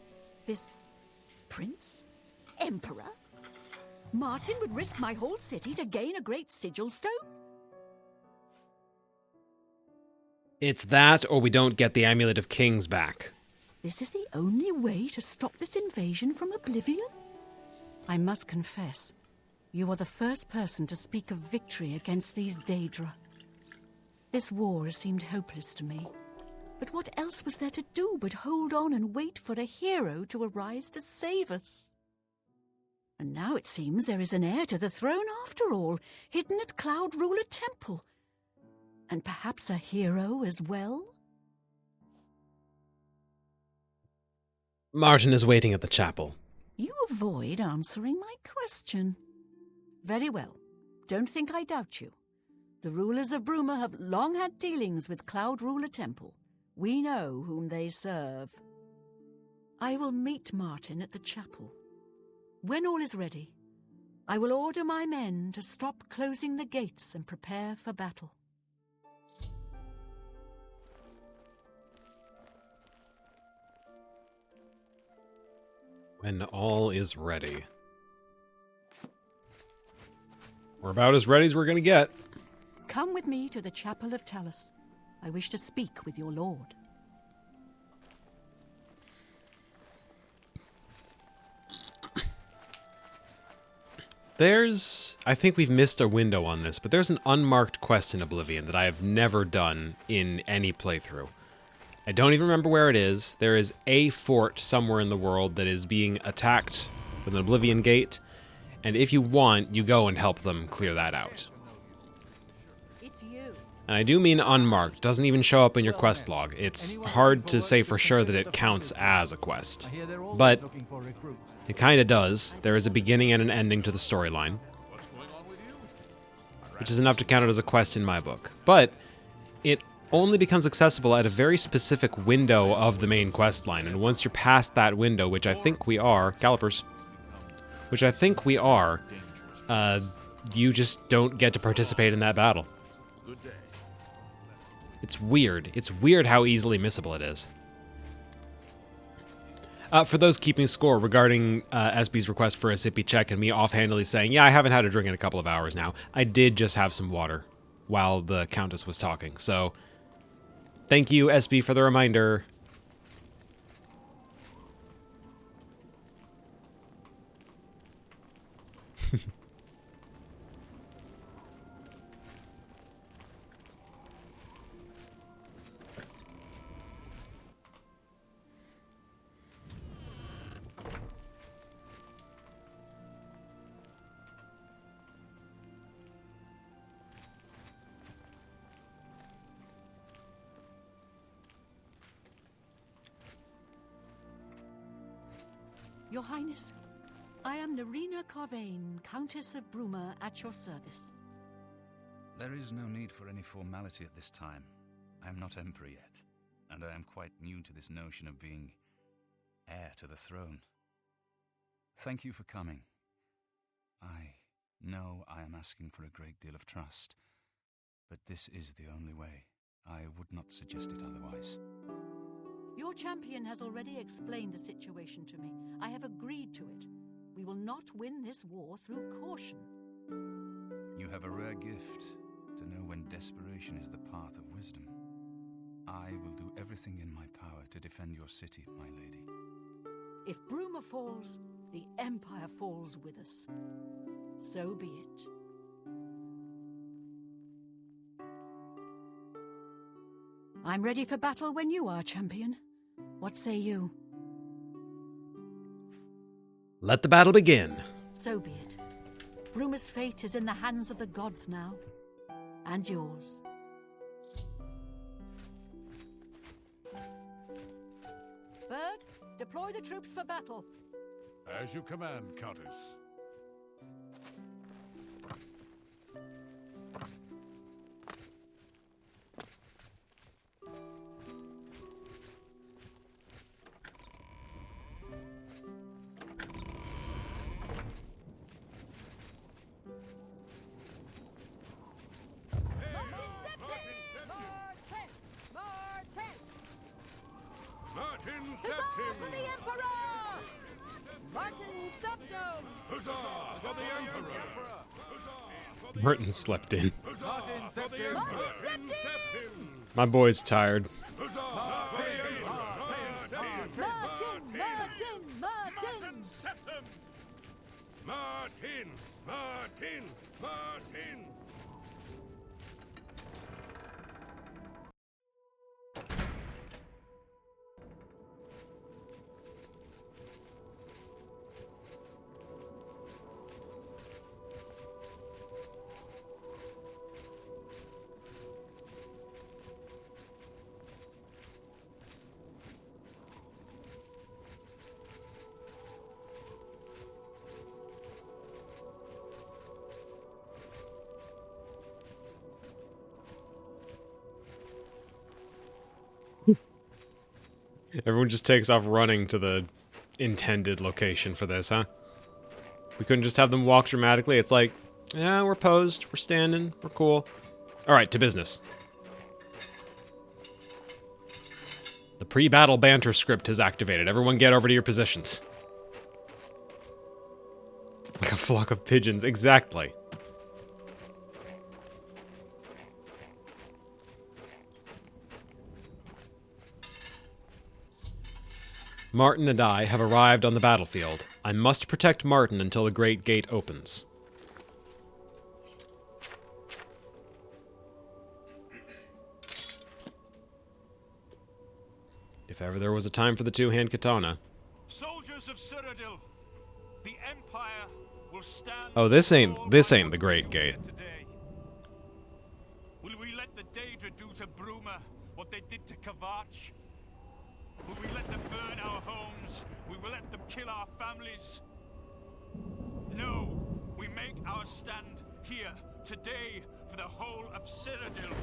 This prince? Emperor? Martin would risk my whole city to gain a great sigil stone? It's that, or we don't get the Amulet of Kings back. This is the only way to stop this invasion from Oblivion? I must confess, you are the first person to speak of victory against these Daedra. This war has seemed hopeless to me. But what else was there to do but hold on and wait for a hero to arise to save us? And now it seems there is an heir to the throne after all, hidden at Cloud Ruler Temple. And perhaps a hero as well? Martin is waiting at the chapel. You avoid answering my question. Very well. Don't think I doubt you. The rulers of Bruma have long had dealings with Cloud Ruler Temple. We know whom they serve. I will meet Martin at the chapel. When all is ready, I will order my men to stop closing the gates and prepare for battle. When all is ready. We're about as ready as we're gonna get. Come with me to the Chapel of Talus. I wish to speak with your lord. I think we've missed a window on this, but there's an unmarked quest in Oblivion that I have never done in any playthrough. I don't even remember where it is. There is a fort somewhere in the world that is being attacked with an Oblivion gate, and if you want, you go and help them clear that out. It's you. And I do mean unmarked. It doesn't even show up in your quest log. It's hard to say for sure that it counts as a quest. But it kind of does. There is a beginning and an ending to the storyline, which is enough to count it as a quest in my book. But it only becomes accessible at a very specific window of the main quest line, and once you're past that window, which I think we are, Gallopers, which I think we are, you just don't get to participate in that battle. It's weird. It's weird how easily missable it is. For those keeping score regarding SB's request for a sippy check and me offhandedly saying, yeah, I haven't had a drink in a couple of hours now, I did just have some water while the Countess was talking, so thank you, SB, for the reminder. Your Highness, I am Nerina Carvain, Countess of Bruma, at your service. There is no need for any formality at this time. I am not Emperor yet, and I am quite new to this notion of being heir to the throne. Thank you for coming. I know I am asking for a great deal of trust, but this is the only way. I would not suggest it otherwise. Your champion has already explained the situation to me. I have agreed to it. We will not win this war through caution. You have a rare gift to know when desperation is the path of wisdom. I will do everything in my power to defend your city, my lady. If Bruma falls, the Empire falls with us. So be it. I'm ready for battle when you are, champion. What say you? Let the battle begin. So be it. Bruma's fate is in the hands of the gods now. And yours. Bird, deploy the troops for battle. As you command, Countess. Huzzah for the Emperor! Martin Septum! Huzzah for the Emperor! Merton slept in. Martin Septim! Martin Septim! My boy's tired. Huzzah for the Emperor! Martin! Septum! Martin! Everyone just takes off running to the intended location for this, huh? We couldn't just have them walk dramatically. It's like, yeah, we're posed, we're standing, we're cool. Alright, to business. The pre-battle banter script has activated. Everyone get over to your positions. Like a flock of pigeons, exactly. Martin and I have arrived on the battlefield. I must protect Martin until the Great Gate opens. If ever there was a time for the two-hand katana. Soldiers of Cyrodiil, the Empire will stand. Oh, this ain't the Great Gate. Today. Will we let the Daedra do to Bruma what they did to Kvatch? Will we let them burn our homes? We will let them kill our families? No, we make our stand here, today, for the whole of Cyrodiil.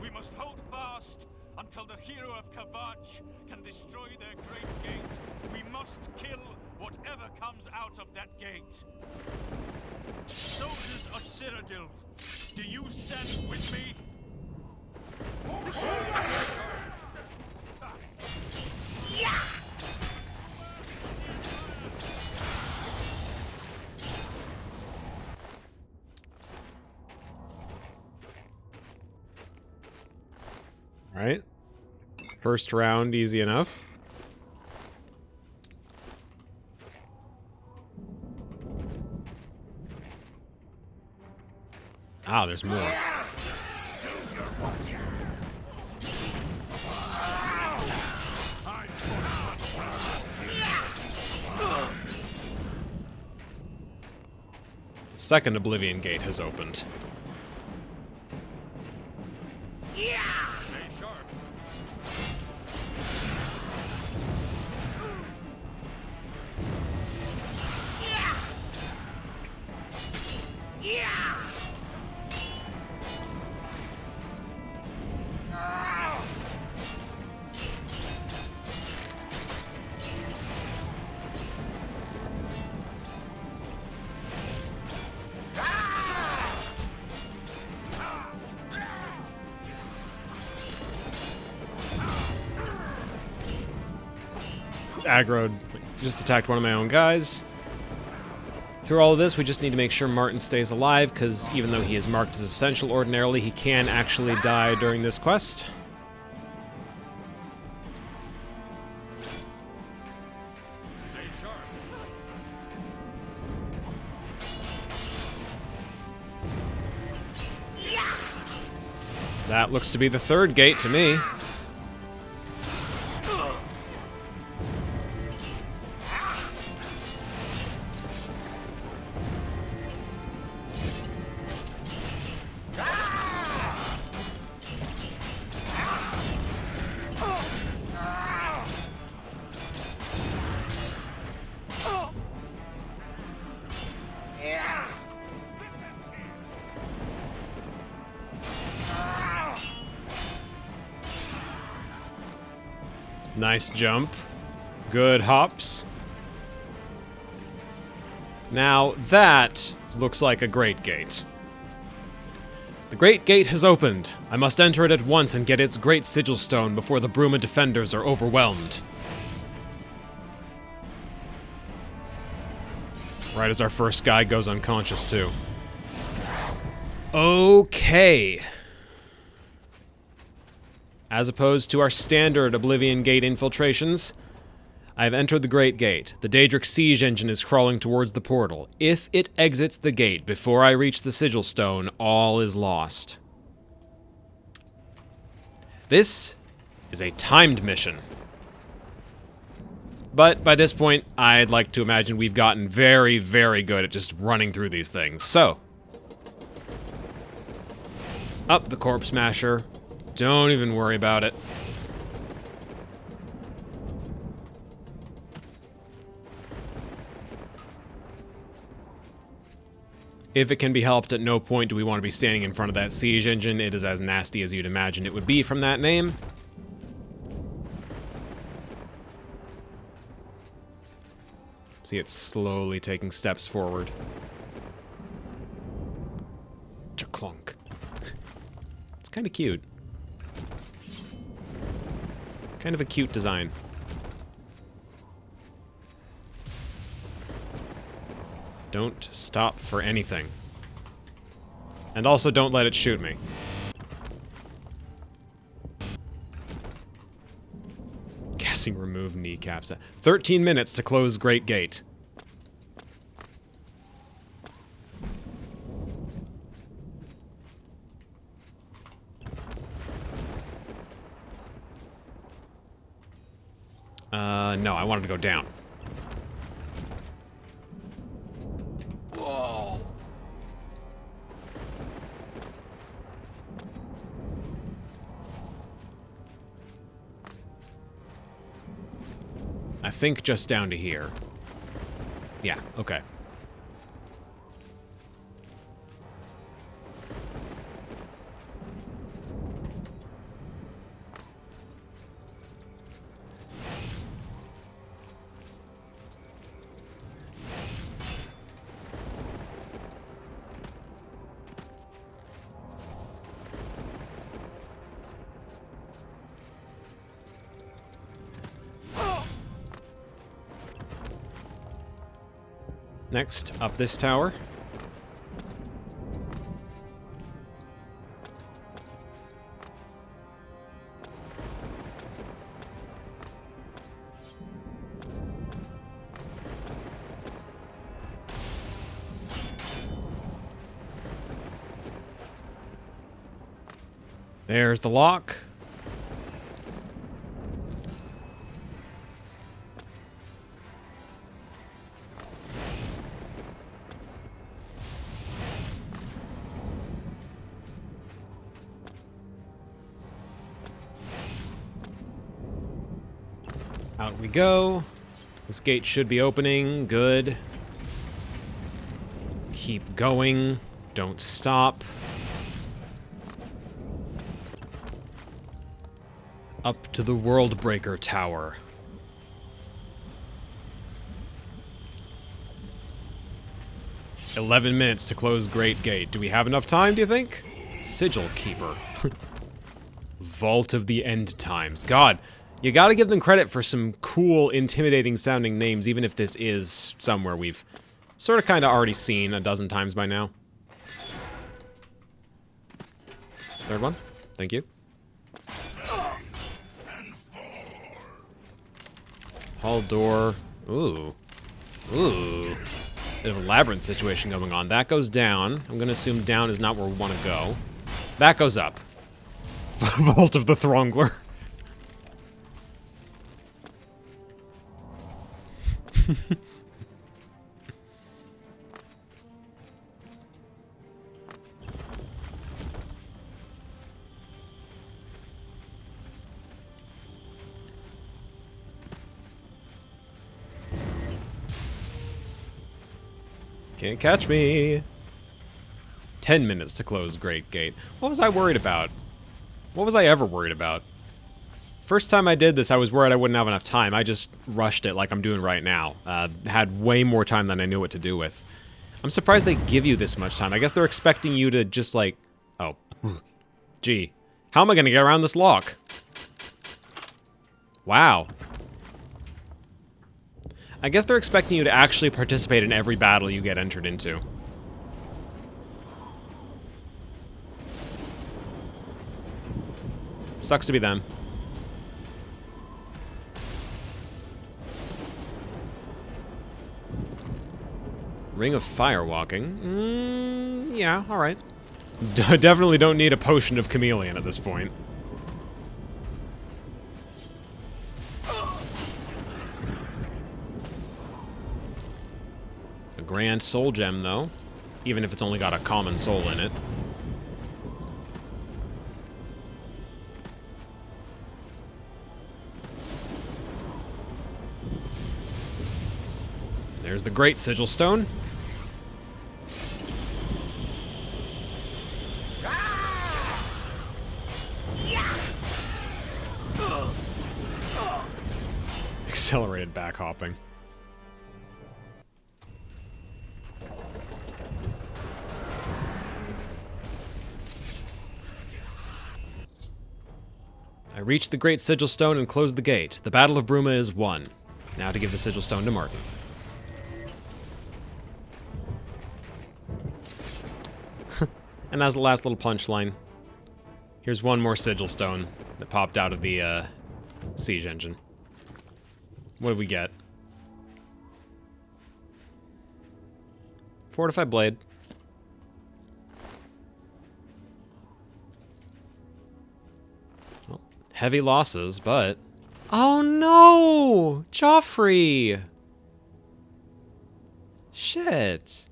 We must hold fast until the hero of Kvatch can destroy their great gate. We must kill whatever comes out of that gate. Soldiers of Cyrodiil, do you stand with me? Alright. First round, easy enough. Ah, there's more. Second Oblivion Gate has opened. aggroed, just attacked one of my own guys. Through all of this, we just need to make sure Martin stays alive, because even though he is marked as essential ordinarily, he can actually die during this quest. That looks to be the third gate to me. Nice jump. Good hops. Now that looks like a great gate. The great gate has opened. I must enter it at once and get its great sigil stone before the Bruma defenders are overwhelmed. Right as our first guy goes unconscious, too. Okay. As opposed to our standard Oblivion Gate infiltrations, I have entered the Great Gate. The Daedric siege engine is crawling towards the portal. If it exits the gate before I reach the Sigil Stone, all is lost. This is a timed mission. But by this point, I'd like to imagine we've gotten very, very good at just running through these things. So, up the Corpse Smasher. Don't even worry about it. If it can be helped, at no point do we want to be standing in front of that siege engine. It is as nasty as you'd imagine it would be from that name. See it slowly taking steps forward. Cha-clunk. It's kind of cute. Kind of a cute design. Don't stop for anything. And also don't let it shoot me. Guessing remove kneecaps. 13 minutes to close Great Gate. No, I wanted to go down. Whoa. I think just down to here. Yeah, okay. Next, up this tower. There's the lock. Out we go. This gate should be opening. Good. Keep going. Don't stop. Up to the World Breaker Tower. "11 minutes to close Great Gate. Do we have enough time, do you think? Sigil Keeper. Vault of the End Times. God, You gotta give them credit for some cool, intimidating sounding names, even if this is somewhere we've sort of kind of already seen a dozen times by now. Third one. Thank you. Hall door. Ooh. Ooh. Bit of a labyrinth situation going on. That goes down. I'm gonna assume down is not where we want to go. That goes up. Vault of the Throngler. Can't catch me. 10 minutes to close Great Gate. What was I worried about? What was I ever worried about? First time I did this, I was worried I wouldn't have enough time. I just rushed it like I'm doing right now. Had way more time than I knew what to do with. I'm surprised they give you this much time. I guess they're expecting you to just like... Oh. Gee. How am I going to get around this lock? Wow. I guess they're expecting you to actually participate in every battle you get entered into. Sucks to be them. Ring of Firewalking. Yeah, alright. Definitely don't need a potion of chameleon at this point. A grand soul gem, though. Even if it's only got a common soul in it. There's the Great Sigil Stone. Accelerated back hopping. I reached the Great Sigil Stone and closed the gate. The Battle of Bruma is won. Now to give the Sigil Stone to Martin. And as the last little punchline, here's one more Sigil Stone that popped out of the siege engine. What did we get? Fortified Blade. Well, heavy losses, but... Oh no! Joffrey! Shit.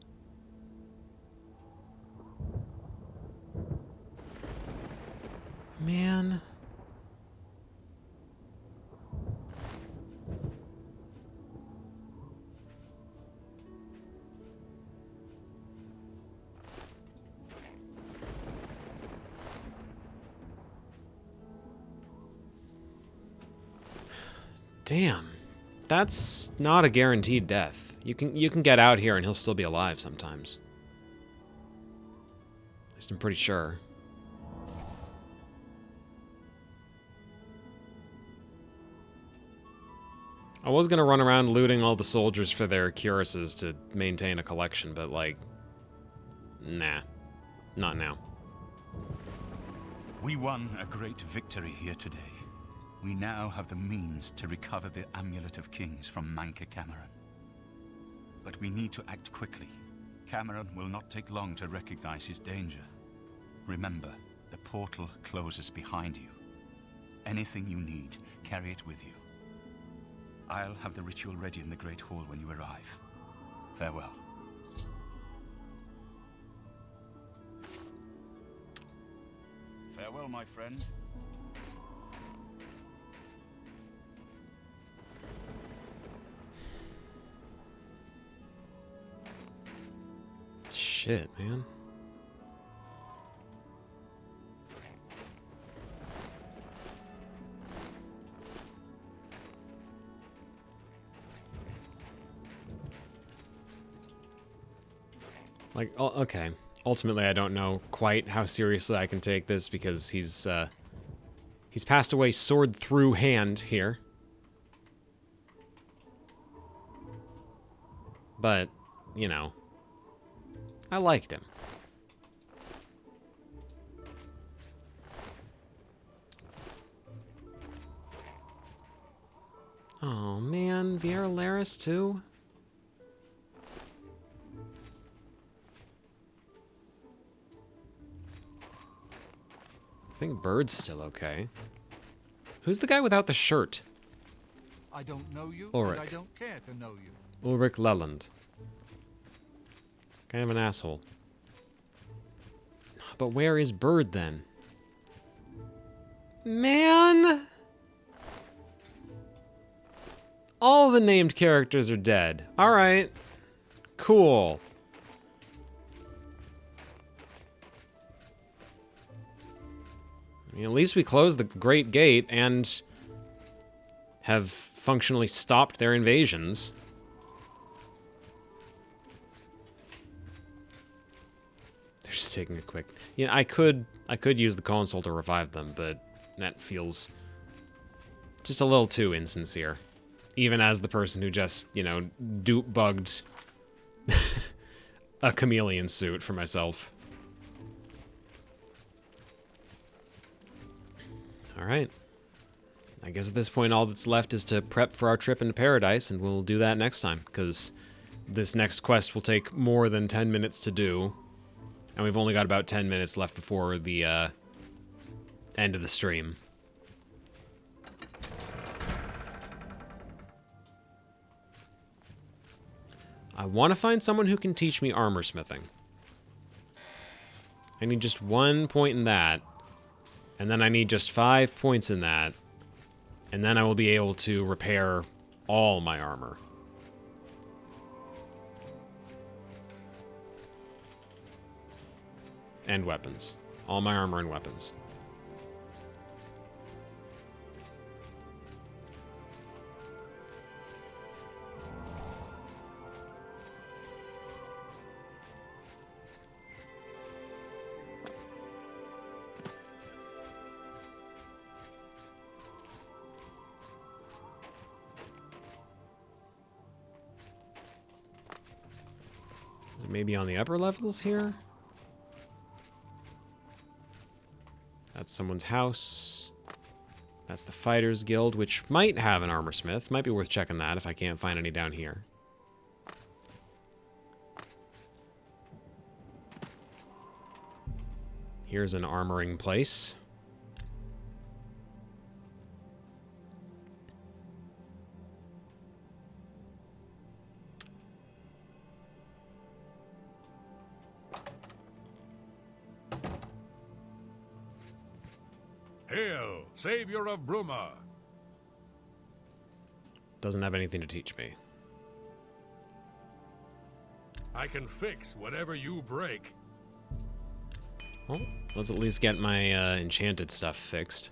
Man. Damn. That's not a guaranteed death. You can get out here and he'll still be alive sometimes. At least I'm pretty sure. I was gonna run around looting all the soldiers for their cuirasses to maintain a collection, but like... Nah. Not now. We won a great victory here today. We now have the means to recover the Amulet of Kings from Manca Cameron. But we need to act quickly. Cameron will not take long to recognize his danger. Remember, the portal closes behind you. Anything you need, carry it with you. I'll have the ritual ready in the Great Hall when you arrive. Farewell. Farewell, my friend. Shit, man. Like, okay. Ultimately, I don't know quite how seriously I can take this because he's He's passed away sword through hand here. But, you know, I liked him. Oh man, Viera Laris too? I think Bird's still okay. Who's the guy without the shirt? I don't know you, Ulrich. and I don't care to know you. Ulrich Leland. Kind of an asshole. But where is Bird then? Man! All the named characters are dead. Alright. Cool. I mean, at least we closed the Great Gate and have functionally stopped their invasions. They're just taking a quick... You know, I could use the console to revive them, but that feels just a little too insincere. Even as the person who just, you know, dupe-bugged a chameleon suit for myself. Alright. I guess at this point all that's left is to prep for our trip into Paradise, and we'll do that next time, because this next quest will take more than 10 minutes to do, and we've only got about 10 minutes left before the end of the stream. I want to find someone who can teach me armor smithing. I need just 1 point in that, and then I need just 5 points in that, and then I will be able to repair all my armor. And weapons. All my armor and weapons. Is it maybe on the upper levels here? That's someone's house. That's the Fighters Guild, which might have an armor smith. Might be worth checking that if I can't find any down here. Here's an armoring place. Hail, savior of Bruma! Doesn't have anything to teach me. I can fix whatever you break. Well, let's at least get my enchanted stuff fixed.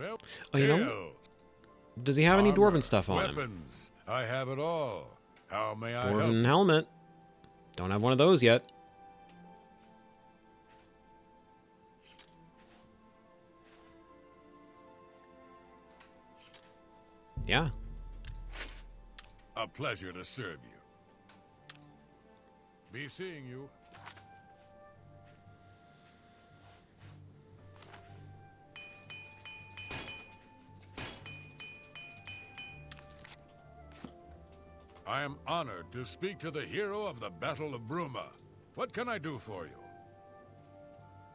Oh, you know what? Does he have any dwarven stuff on him? Weapons, I have it all. How may I Dwarven help? helmet. Don't have one of those yet. Yeah. A pleasure to serve you. Be seeing you. I am honored to speak to the hero of the Battle of Bruma. What can I do for you?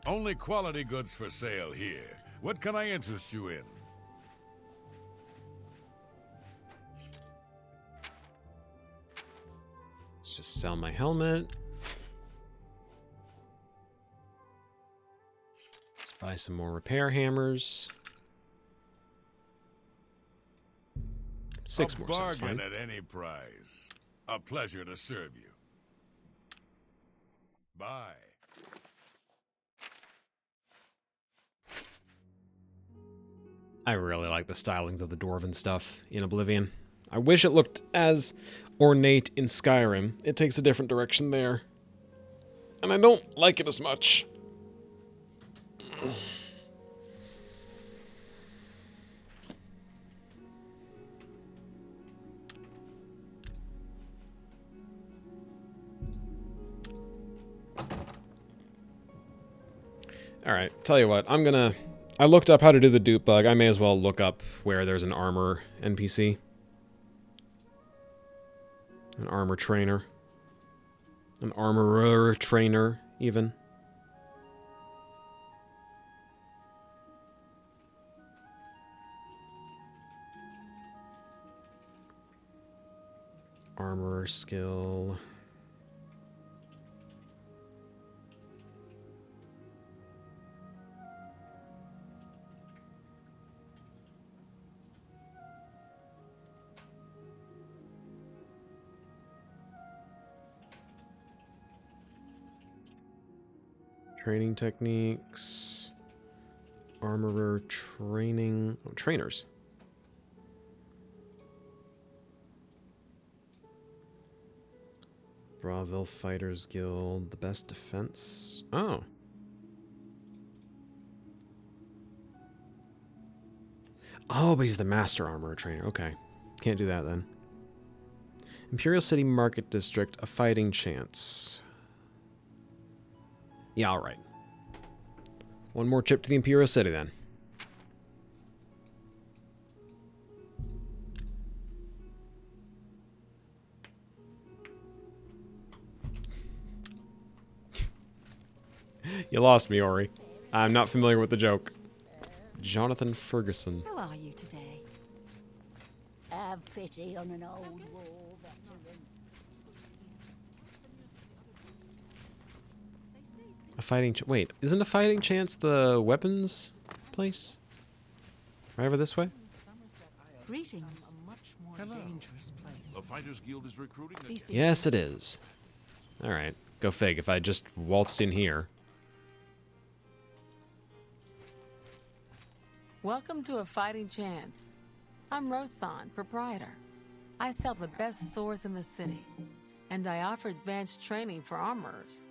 Only quality goods for sale here. What can I interest you in? Let's just sell my helmet. Let's buy some more repair hammers. 6 more sounds fine. Bargain at any price. A pleasure to serve you. Bye. I really like the stylings of the dwarven stuff in Oblivion. I wish it looked as ornate in Skyrim. It takes a different direction there. And I don't like it as much. Alright, tell you what, I looked up how to do the dupe bug. I may as well look up where there's an armor NPC. An armor trainer. An armorer trainer, even. Armorer skill. Training techniques. Armorer training. Oh, trainers. Braville Fighters Guild. The best defense. Oh. Oh, but he's the master armorer trainer. Okay. Can't do that then. Imperial City Market District. A fighting chance. Yeah, alright. One more trip to the Imperial City, then. You lost me, Ori. I'm not familiar with the joke. Jonathan Ferguson. How are you today? Have pity on an old war veteran. A fighting wait, isn't a fighting chance the weapons place? Right over this way? Greetings. Hello. The Fighters Guild is recruiting. Yes, it is. Alright, go fig. If I just waltzed in here. Welcome to A Fighting Chance. I'm Rosan, proprietor. I sell the best swords in the city, and I offer advanced training for armorers.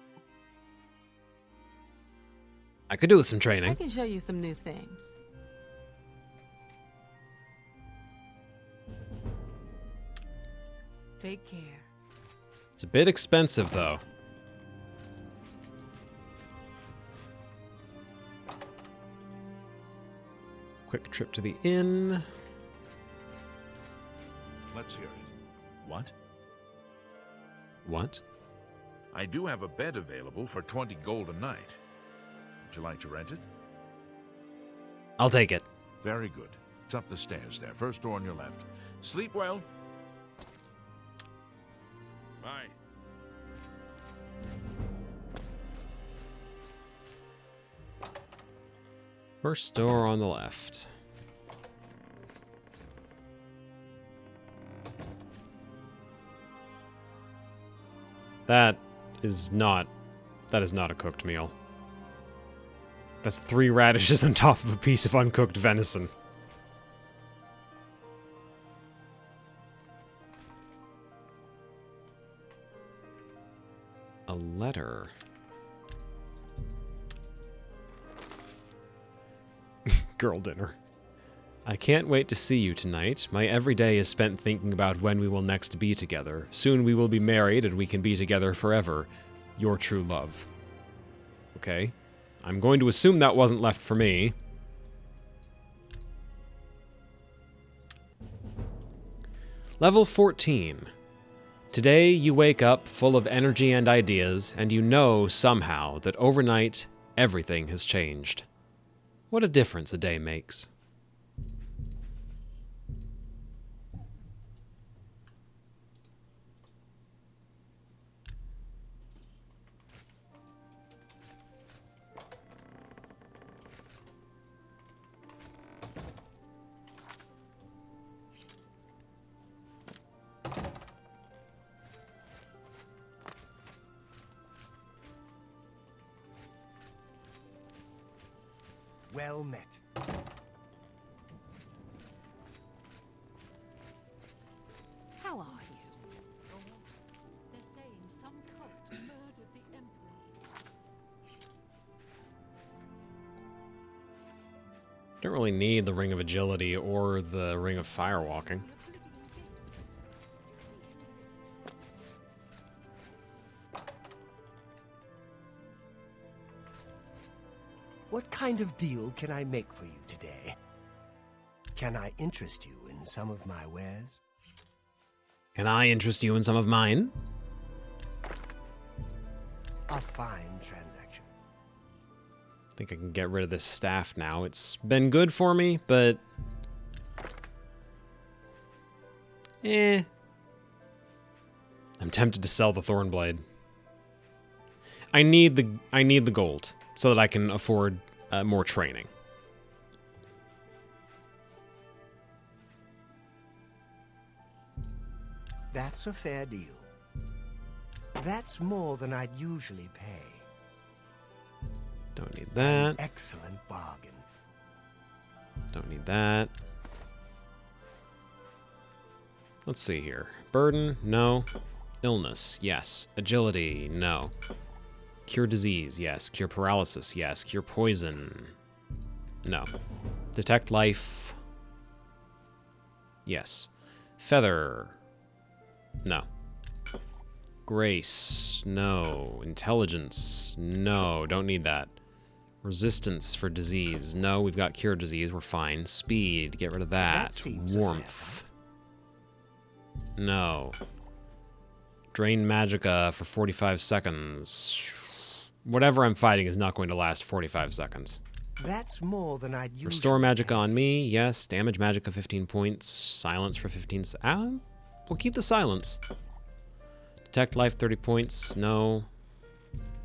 I could do with some I training. can show you some new things. Take care. It's a bit expensive, though. Quick trip to the inn. Let's hear it. What? What? I do have a bed available for 20 gold a night. Would you like to rent it? I'll take it. Very good. It's up the stairs there. First door on your left. Sleep well. Bye. First door on the left. That is not a cooked meal. That's 3 radishes on top of a piece of uncooked venison. A letter. Girl dinner. I can't wait to see you tonight. My every day is spent thinking about when we will next be together. Soon we will be married and we can be together forever. Your true love. Okay. I'm going to assume that wasn't left for me. Level 14. Today you wake up full of energy and ideas, and you know somehow that overnight everything has changed. What a difference a day makes. Well met. How are you? They're saying some cult murdered the Emperor. Don't really need the Ring of Agility or the Ring of Firewalking. What kind of deal can I make for you today? Can I interest you in some of my wares? Can I interest you in some of mine? A fine transaction. I think I can get rid of this staff now. It's been good for me, but... I'm tempted to sell the Thornblade. I need the gold so that I can afford more training. That's a fair deal. That's more than I'd usually pay. Don't need that. An excellent bargain. Don't need that. Let's see here. Burden? No. Illness? Yes. Agility? No. Cure disease? Yes. Cure paralysis? Yes. Cure poison? No. Detect life? Yes. Feather? No. Grace? No. Intelligence? No. Don't need that. Resistance for disease? No, we've got cure disease. We're fine. Speed? Get rid of that. Warmth? No. Drain Magicka for 45 seconds. Whatever I'm fighting is not going to last 45 seconds. That's more than I'd usually Restore Magicka on me. Yes. Damage Magicka 15 points. Silence for 15 we'll keep the silence. Detect life 30 points. No.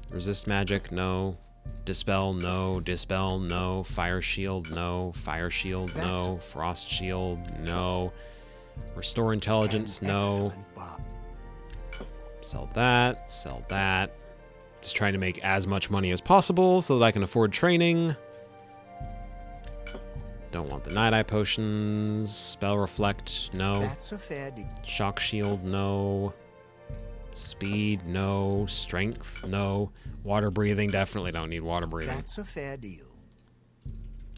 Resist magic. No. Dispel. No. Dispel. No. Fire shield. No. Fire shield. No. Frost shield. No. Restore intelligence. No. Sell that. Sell that. Just trying to make as much money as possible so that I can afford training. Don't want the Night Eye potions. Spell Reflect, no. That's a fair deal. Shock Shield, no. Speed, no. Strength, no. Water Breathing, definitely don't need Water Breathing. That's a fair deal.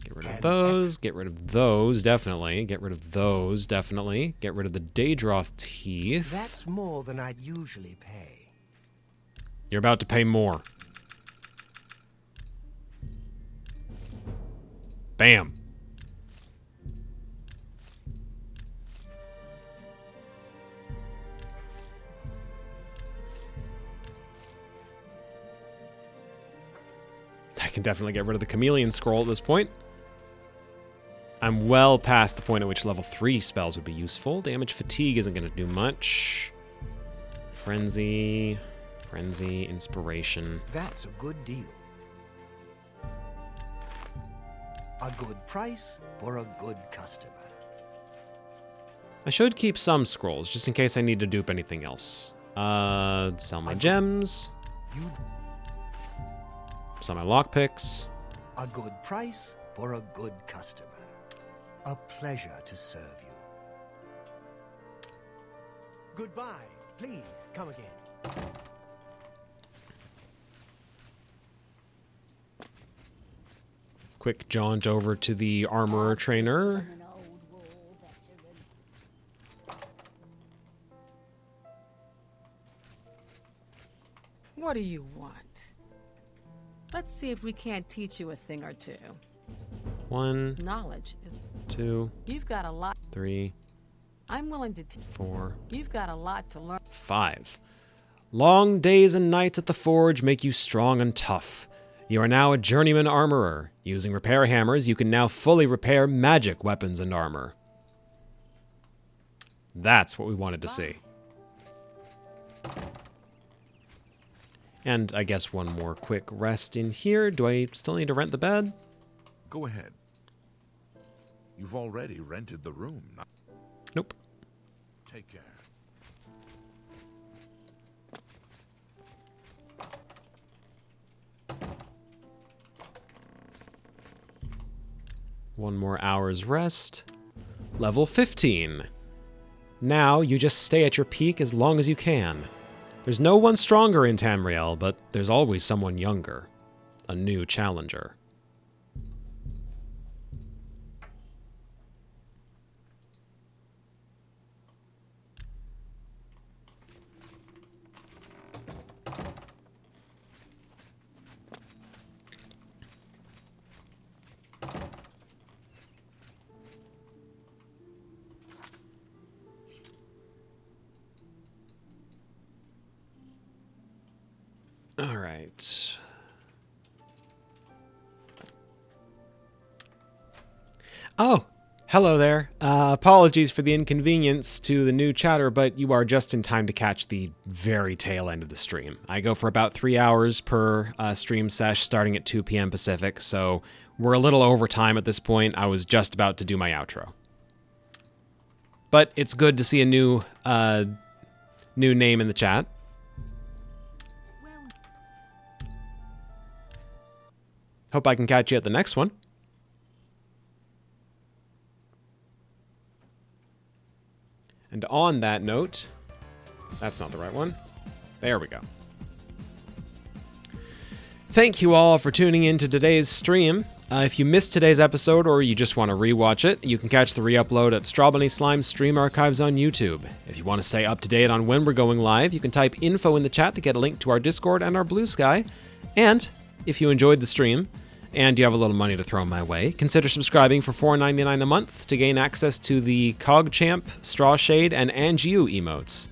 Get rid of those. Get rid of those, definitely. Get rid of those, definitely. Get rid of the Daedroth Teeth. That's more than I'd usually pay. You're about to pay more. Bam. I can definitely get rid of the Chameleon Scroll at this point. I'm well past the point at which level 3 spells would be useful. Damage Fatigue isn't going to do much. Frenzy, Inspiration. That's a good deal. A good price for a good customer. I should keep some scrolls, just in case I need to dupe anything else. Sell my gems. Sell my lockpicks. A good price for a good customer. A pleasure to serve you. Goodbye. Please, come again. Quick jaunt over to the armorer trainer. What do you want? Let's see if we can't teach you a thing or two. 1, Knowledge is... 2, You've got a lot. 3, I'm willing to 4, You've got a lot to learn. 5. Long days and nights at the forge make you strong and tough. You are now a journeyman armorer. Using repair hammers, you can now fully repair magic weapons and armor. That's what we wanted to see. And I guess one more quick rest in here. Do I still need to rent the bed? Go ahead. You've already rented the room. Nope. Take care. One more hour's rest. Level 15. Now you just stay at your peak as long as you can. There's no one stronger in Tamriel, but there's always someone younger. A new challenger. All right. Oh, hello there. Apologies for the inconvenience to the new chatter, but you are just in time to catch the very tail end of the stream. I go for about 3 hours per stream sesh, starting at 2 p.m. Pacific, so we're a little over time at this point. I was just about to do my outro. But it's good to see a new name in the chat. Hope I can catch you at the next one. And on that note, that's not the right one. There we go. Thank you all for tuning in to today's stream. If you missed today's episode or you just want to rewatch it, you can catch the re-upload at Strawbunny Slime's stream archives on YouTube. If you want to stay up to date on when we're going live, you can type info in the chat to get a link to our Discord and our Blue Sky. And if you enjoyed the stream, and you have a little money to throw my way, consider subscribing for $4.99 a month to gain access to the CogChamp, Strawshade, and Angiu emotes.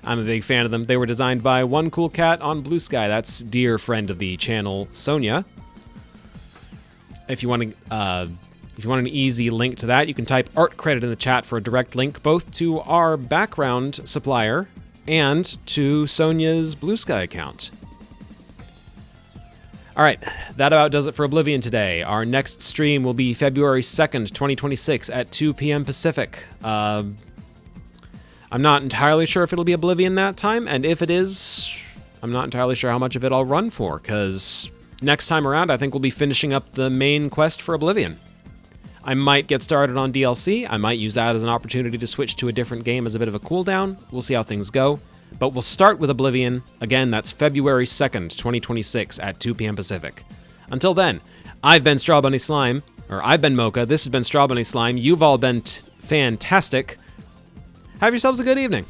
I'm a big fan of them. They were designed by One Cool Cat on Blue Sky. That's dear friend of the channel, Sonia. If you want an easy link to that, you can type art credit in the chat for a direct link both to our background supplier and to Sonia's Blue Sky account. All right, that about does it for Oblivion today. Our next stream will be February 2nd, 2026 at 2 p.m. Pacific. I'm not entirely sure if it'll be Oblivion that time, and if it is, I'm not entirely sure how much of it I'll run for, because next time around I think we'll be finishing up the main quest for Oblivion. I might get started on DLC, I might use that as an opportunity to switch to a different game as a bit of a cooldown. We'll see how things go. But we'll start with Oblivion. Again, that's February 2nd, 2026 at 2 p.m. Pacific. Until then, I've been Strawbunny Slime, or I've been Mocha, this has been Strawbunny Slime, you've all been fantastic. Have yourselves a good evening.